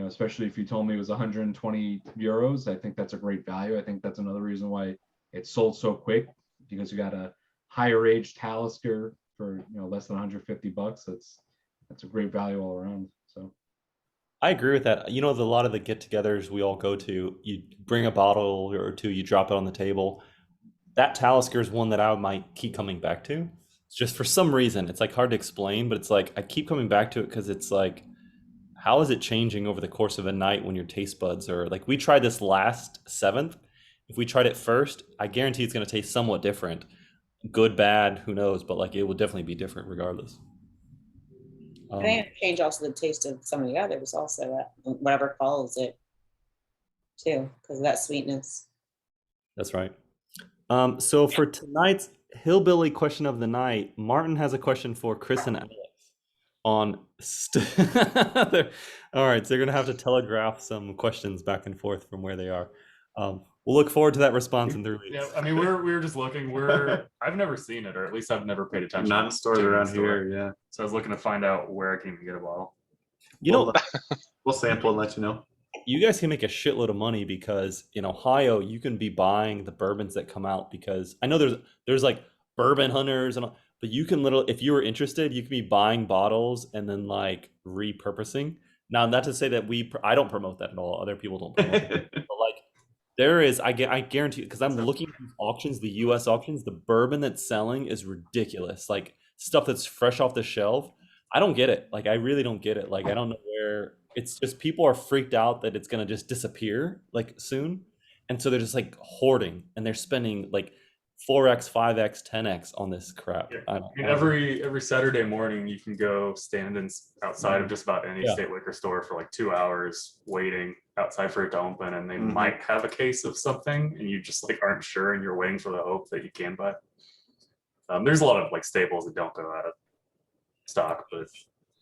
Especially if you told me it was 120 euros, I think that's a great value. I think that's another reason why it sold so quick, because you got a higher age Talisker for less than $150. That's a great value all around. So I agree with that. A lot of the get-togethers we all go to, you bring a bottle or two, you drop it on the table. That Talisker is one that I might keep coming back to. It's just for some reason, it's like hard to explain, but it's like I keep coming back to it because it's like, how is it changing over the course of a night when your taste buds are like, we tried this last 7th. If we tried it first, I guarantee it's going to taste somewhat different. Good, bad, who knows? But like, it will definitely be different regardless. I think it change also the taste of some of the others also, whatever follows it too, because of that sweetness. That's right. So for tonight's Hillbilly question of the night, Martin has a question for Chris and Alex on all right, so they're gonna have to telegraph some questions back and forth from where they are. We'll look forward to that response in 3 weeks. Yeah, I mean, we were just looking. I've never seen it, or at least I've never paid attention. Not in stores to it in around store. here. Yeah. So I was looking to find out where I can even get a bottle. We'll sample and let you know. You guys can make a shitload of money because in Ohio you can be buying the bourbons that come out, because I know there's like bourbon hunters and all, but you can literally, if you were interested, you can be buying bottles and then like repurposing. Now, not to say that I don't promote that at all. Other people don't promote it, but like there is, I guarantee, because I'm looking at auctions, the U.S. auctions, the bourbon that's selling is ridiculous. Like stuff that's fresh off the shelf. I don't get it. Like I really don't get it. Like I don't know where. It's just people are freaked out that it's gonna just disappear like soon, and so they're just like hoarding and they're spending like 4x, 5x, 10x on this crap. Yeah. I mean, every Saturday morning you can go stand outside of just about any state liquor store for like 2 hours waiting outside for it to open, and they might have a case of something and you just like aren't sure and you're waiting for the hope that you can buy. There's a lot of like staples that don't go out of stock, but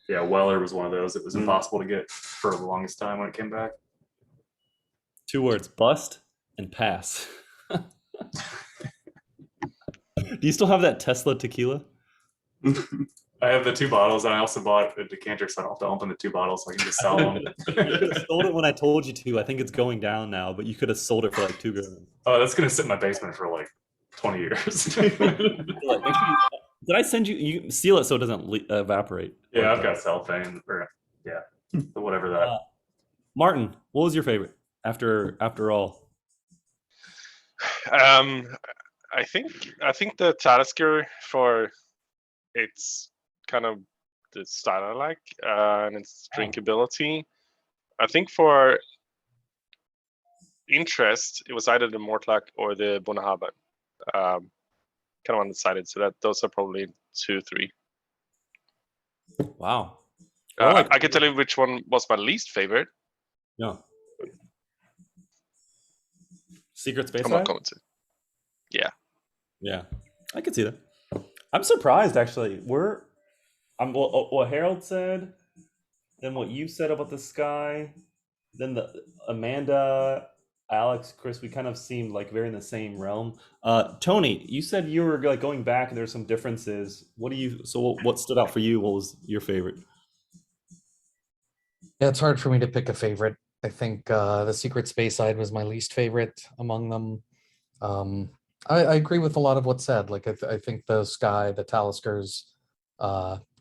yeah, Weller was one of those. It was impossible to get for the longest time when it came back. 2 words: bust and pass. Do you still have that Tesla tequila? I have the 2 bottles, and I also bought a decanter, so I don't have to open the 2 bottles, so I can just sell them. You could have sold it when I told you to. I think it's going down now, but you could have sold it for like $2 grand. Oh, that's gonna sit in my basement for like 20 years. Like, make sure did I send you? You seal it so it doesn't evaporate. Yeah, I've got cellophane, or whatever that. Martin, what was your favorite after all? I think the Talisker, for its kind of the style I like and its drinkability. I think for interest, it was either the Mortlach or the Bunnahabhain. Kind of undecided, so those are probably 2, 3. Wow. I can tell you which one was my least favorite. Yeah. Secret I'm not Speyside? going to. Yeah. Yeah, I could see that. I'm surprised actually. What Harold said, then what you said about the Skye, then the Amanda, Alex, Chris, we kind of seemed like very in the same realm. Tony, you said you were like going back and there's some differences. What stood out for you? What was your favorite? Yeah, it's hard for me to pick a favorite. I think the Secret Speyside was my least favorite among them. I agree with a lot of what's said. Like I think the Skye, the Talisker's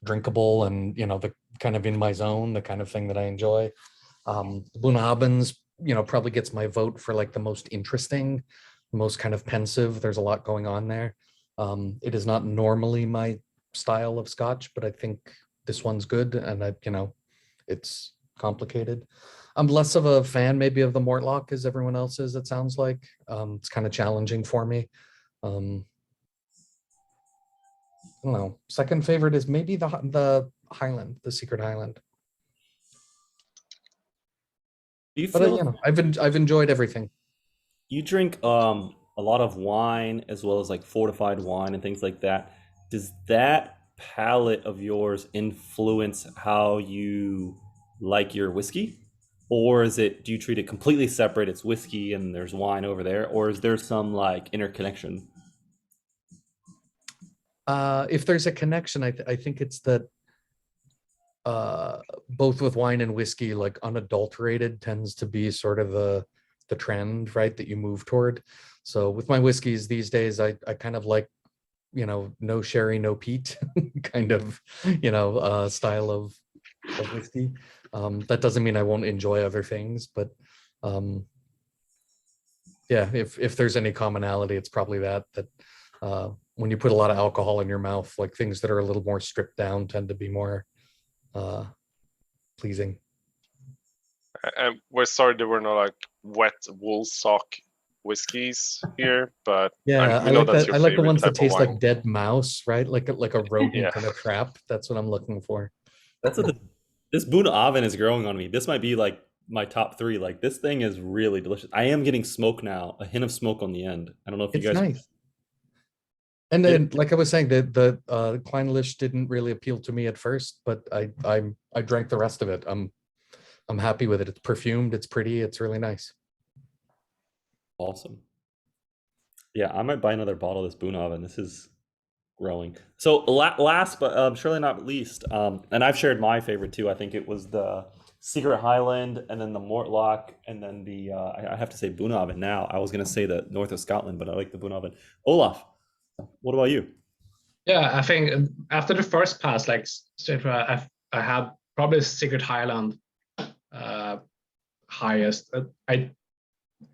drinkable and the kind of in my zone, the kind of thing that I enjoy. Bunnahabhain's probably gets my vote for like the most interesting, most kind of pensive. There's a lot going on there. It is not normally my style of Scotch, but I think this one's good, and it's complicated. I'm less of a fan maybe of the Mortlach as everyone else is, it sounds like. It's kind of challenging for me. I don't know. Second favorite is maybe the Highland, the Secret Highland. Do you But feel I've enjoyed everything. you drink a lot of wine as well as like fortified wine and things like that? Does that palate of yours influence how you like your whiskey? Or do you treat it completely separate? It's whiskey and there's wine over there, or is there some like interconnection? If there's a connection, I think it's that both with wine and whiskey, like unadulterated tends to be sort of the trend, right, that you move toward. So with my whiskeys these days, I kind of like no sherry, no peat kind of, style of whiskey. That doesn't mean I won't enjoy other things, but yeah, if there's any commonality, it's probably that when you put a lot of alcohol in your mouth, like things that are a little more stripped down tend to be more pleasing. And we're sorry there were no like wet wool sock whiskeys here, but Yeah, we know that's your I like the favorite ones that type of taste wine. like dead mouse, right? Like a rodent Yeah. in a trap. That's what I'm looking for. That's what this Bunnahabhain is growing on me. This might be like my top 3. Like this thing is really delicious. I am getting smoke now, a hint of smoke on the end. I don't know if you It's guys. nice. And then, like I was saying, the Clynelish didn't really appeal to me at first, but I drank the rest of it. I'm happy with it. It's perfumed. It's pretty. It's really nice. Awesome. Yeah, I might buy another bottle of this Bunnahabhain. This is growing. So last but surely not least, and I've shared my favorite too. I think it was the Secret Highland, and then the Mortlach, and then the I have to say Bunnahabhain now. I was gonna say the north of Scotland, but I like the Bunnahabhain. Olaf, what about you? Yeah, I think after the first pass, like straight away, I had probably Secret Highland highest. I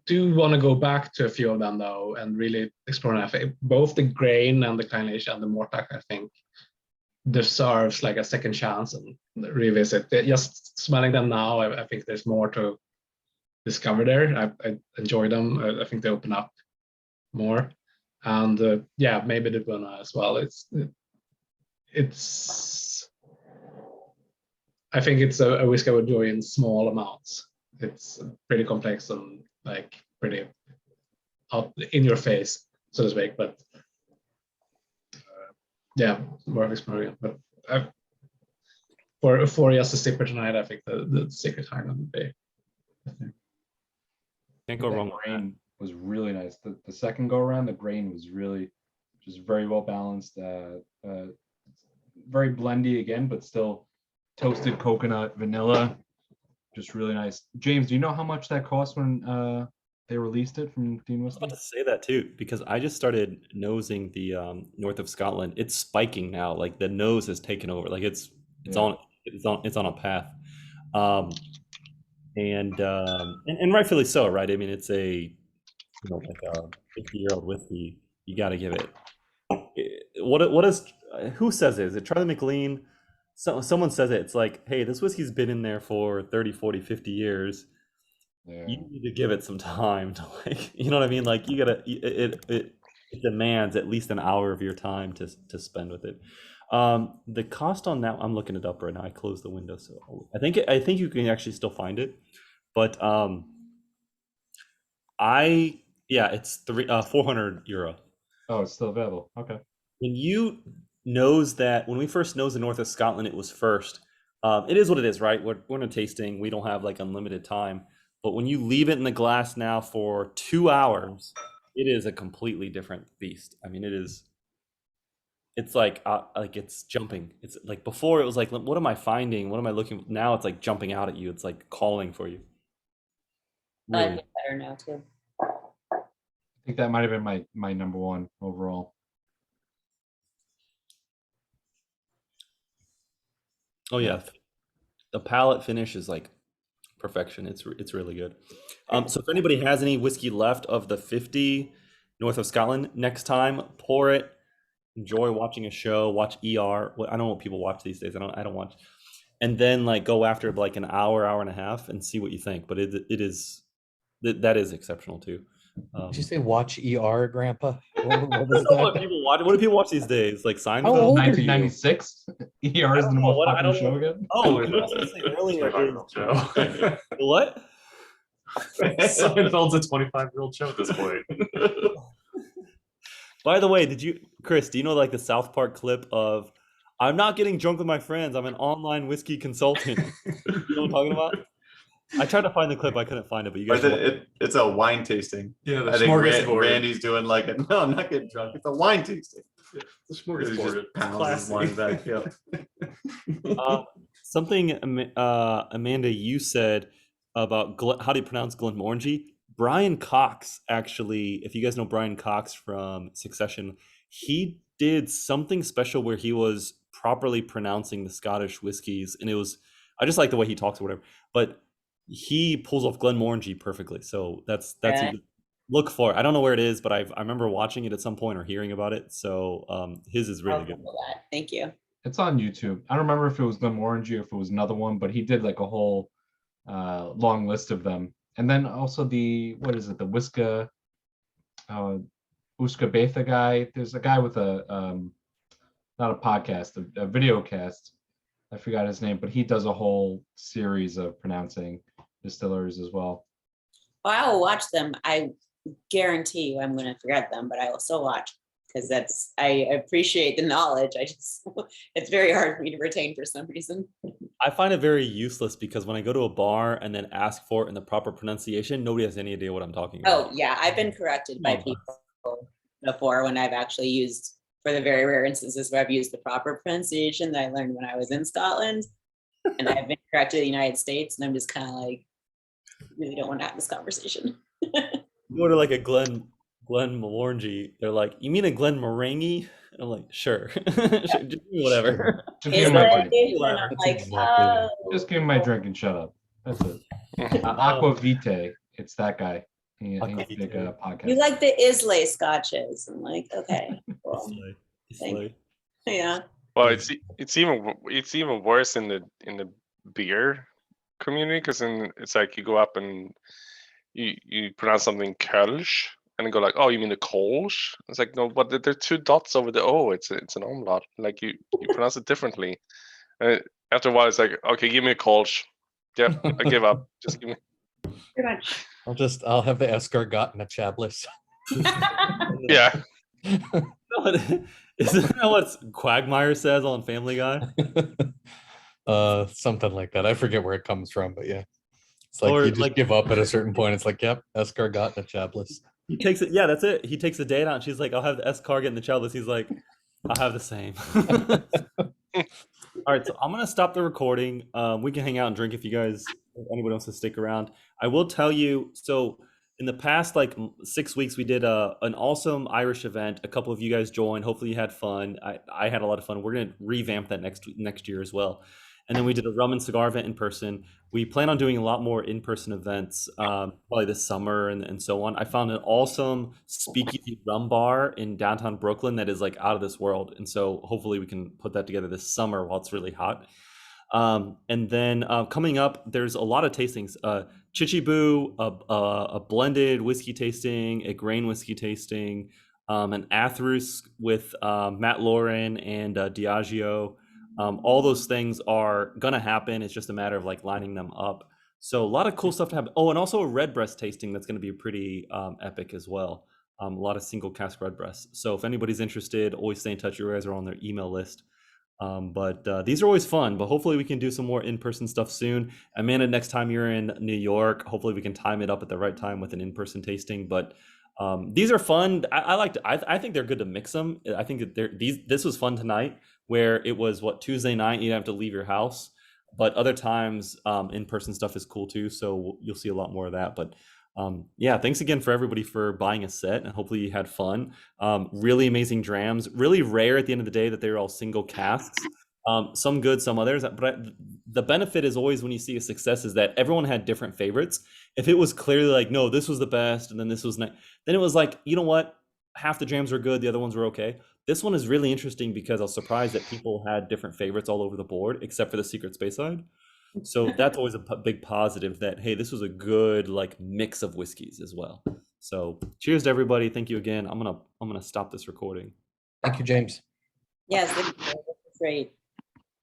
do want to go back to a few of them though and really explore. I think both the grain and the Clynelish and the Mortlach, I think, deserves like a second chance and revisit. Just smelling them now, I think there's more to discover there. I enjoy them. I think they open up more. And yeah, maybe the Bunna as well. It's I think it's a whiskey I would enjoy in small amounts. It's pretty complex and like pretty out in your face, so to speak. But yeah, more of exploring. But for just a sipper tonight, I think the Secret Highland would be. Can't go That wrong with that. grain was really nice. The second go around, the grain was really just very well balanced. Very blendy again, but still toasted coconut, vanilla, just really nice. James, do you know how much that cost when they released it from I was DeinWhisky? about to say that too, because I just started nosing the north of Scotland. It's spiking now. Like the nose has taken over. Like it's Yeah. on a path. And rightfully so, right? I mean, it's a like a 50-year-old whiskey. You got to give it. What is who says it? Is it Charlie McLean? Someone says it. It's like, hey, this whiskey's been in there for 30, 40, 50 years. Yeah. You need to give it some time to like, you know what I mean? Like you gotta it demands at least an hour of your time to spend with it. The cost on that, I'm looking it up right now. I closed the window, so I think you can actually still find it, but it's 400 euro. Oh, it's still available. Okay. When we first nosed the north of Scotland, it was first. It is what it is, right? We're in a tasting. We don't have like unlimited time. But when you leave it in the glass now for 2 hours, it is a completely different beast. I mean, it's like it's jumping. It's like before it was like, what am I finding? What am I looking? Now it's like jumping out at you. It's like calling for you. I Really. like it better now too. I think that might have been my number one overall. Oh yeah. The palate finish is like perfection. It's really good. So if anybody has any whiskey left of the 50 north of Scotland, next time pour it. Enjoy watching a show. Watch ER. I don't know what people watch these days. I don't watch. And then like go after like an hour and a half and see what you think. But that is exceptional too. Did you say watch ER, Grandpa? What was What that? people watch? What do people watch these days? Like How Seinfeld? old are you? 1996. ER is the know most what- I popular don't show know. again. Oh, you know what I was gonna say earlier is what? Seinfeld's a 25-year-old show at this point. By the way, Chris, do you know like the South Park clip of I'm not getting drunk with my friends, I'm an online whiskey consultant? You know what I'm talking about? I tried to find the clip, I couldn't find it, but you guys It's a wine tasting. Yeah, the I think smorgasbord. Randy's doing like no, I'm not getting drunk. It's a wine tasting. The He's smorgasbord. just It's pounds his wine back. Yep. something Amanda you said about how do you pronounce Glenmorangie? Brian Cox, actually, if you guys know Brian Cox from Succession, he did something special where he was properly pronouncing the Scottish whiskies, and I just like the way he talks or whatever. But he pulls off Glenmorangie perfectly. So that's Really? look for it. I don't know where it is, but I remember watching it at some point or hearing about it. So his is really I'll good. Google that. Thank you. It's on YouTube. I don't remember if it was Glenmorangie or if it was another one, but he did like a whole long list of them. And then also the Whiska Uska Betha guy. There's a guy with a not a podcast, a video cast. I forgot his name, but he does a whole series of pronouncing distilleries as well. Well, I will watch them. I guarantee you I'm going to forget them, but I will still watch because I appreciate the knowledge. It's very hard for me to retain for some reason. I find it very useless because when I go to a bar and then ask for it in the proper pronunciation, nobody has any idea what I'm talking about. Oh yeah, I've been corrected by people before when I've actually used, for the very rare instances where I've used the proper pronunciation that I learned when I was in Scotland, and I've been corrected in the United States, and I'm just kind of like, really don't want to have this conversation. You go to like a Glenmorangie, they're like, you mean a Glenmorangie? And I'm like, sure. Sure, just whatever. Just give him my drink. And I'm like, oh. Just give him my drink and shut up. That's it. Aqua Vitae. It's that guy. He's a big podcast. You like the Islay scotches? I'm like, okay, cool. Islay. Yeah. Well, it's even worse in the beer community, because it's like you go up and you pronounce something Kölsch and then go like, oh, you mean the Kolsch? It's like, no, but there are two dots over the O. It's an umlaut. Like you pronounce it differently. And after a while, it's like, okay, give me a Kolsch. Yep, I give up. Just give me. Pretty much. I'll have the escargot and a chablis. Yeah. Isn't that what Quagmire says on Family Guy? Something like that. I forget where it comes from, but yeah. It's like Or you just like- give up at a certain point. It's like, yep, escargot and a chablis. He takes it. Yeah, that's it. He takes the date out, and she's like, "I'll have the escargot and the chalice." He's like, "I'll have the same." All right, so I'm gonna stop the recording. We can hang out and drink if anyone wants to stick around. I will tell you. So in the past 6 weeks, we did an awesome Irish event. A couple of you guys joined. Hopefully, you had fun. I had a lot of fun. We're gonna revamp that next year as well. And then we did a rum and cigar event in person. We plan on doing a lot more in-person events, probably this summer and so on. I found an awesome speakeasy rum bar in downtown Brooklyn that is like out of this world. And so hopefully we can put that together this summer while it's really hot. And then coming up, there's a lot of tastings. Chichiboo, a blended whiskey tasting, a grain whiskey tasting, an Athrus with Matt Lauren and Diageo. All those things are gonna happen. It's just a matter of lining them up. So a lot of cool stuff to happen. Oh, and also a redbreast tasting that's gonna be pretty epic as well. A lot of single cask redbreasts. So if anybody's interested, always stay in touch. You guys are on their email list. But these are always fun. But hopefully we can do some more in-person stuff soon. Amanda, next time you're in New York, hopefully we can time it up at the right time with an in-person tasting. But these are fun. I think they're good to mix them. I think that this was fun tonight, where it was Tuesday night, you have to leave your house, but other times in-person stuff is cool too. So you'll see a lot more of that. But yeah, thanks again for everybody for buying a set, and hopefully you had fun. Really amazing drams. Really rare at the end of the day that they're all single casks. Some good, some others. But the benefit is always when you see a success is that everyone had different favorites. If it was clearly no, this was the best, and then this was then it was you know what? Half the jams were good, the other ones were okay. This one is really interesting because I was surprised that people had different favorites all over the board, except for the Secret Speyside. So that's always a big positive that, hey, this was a good mix of whiskeys as well. So cheers to everybody. Thank you again. I'm gonna stop this recording. Thank you, James. Yes, this is great.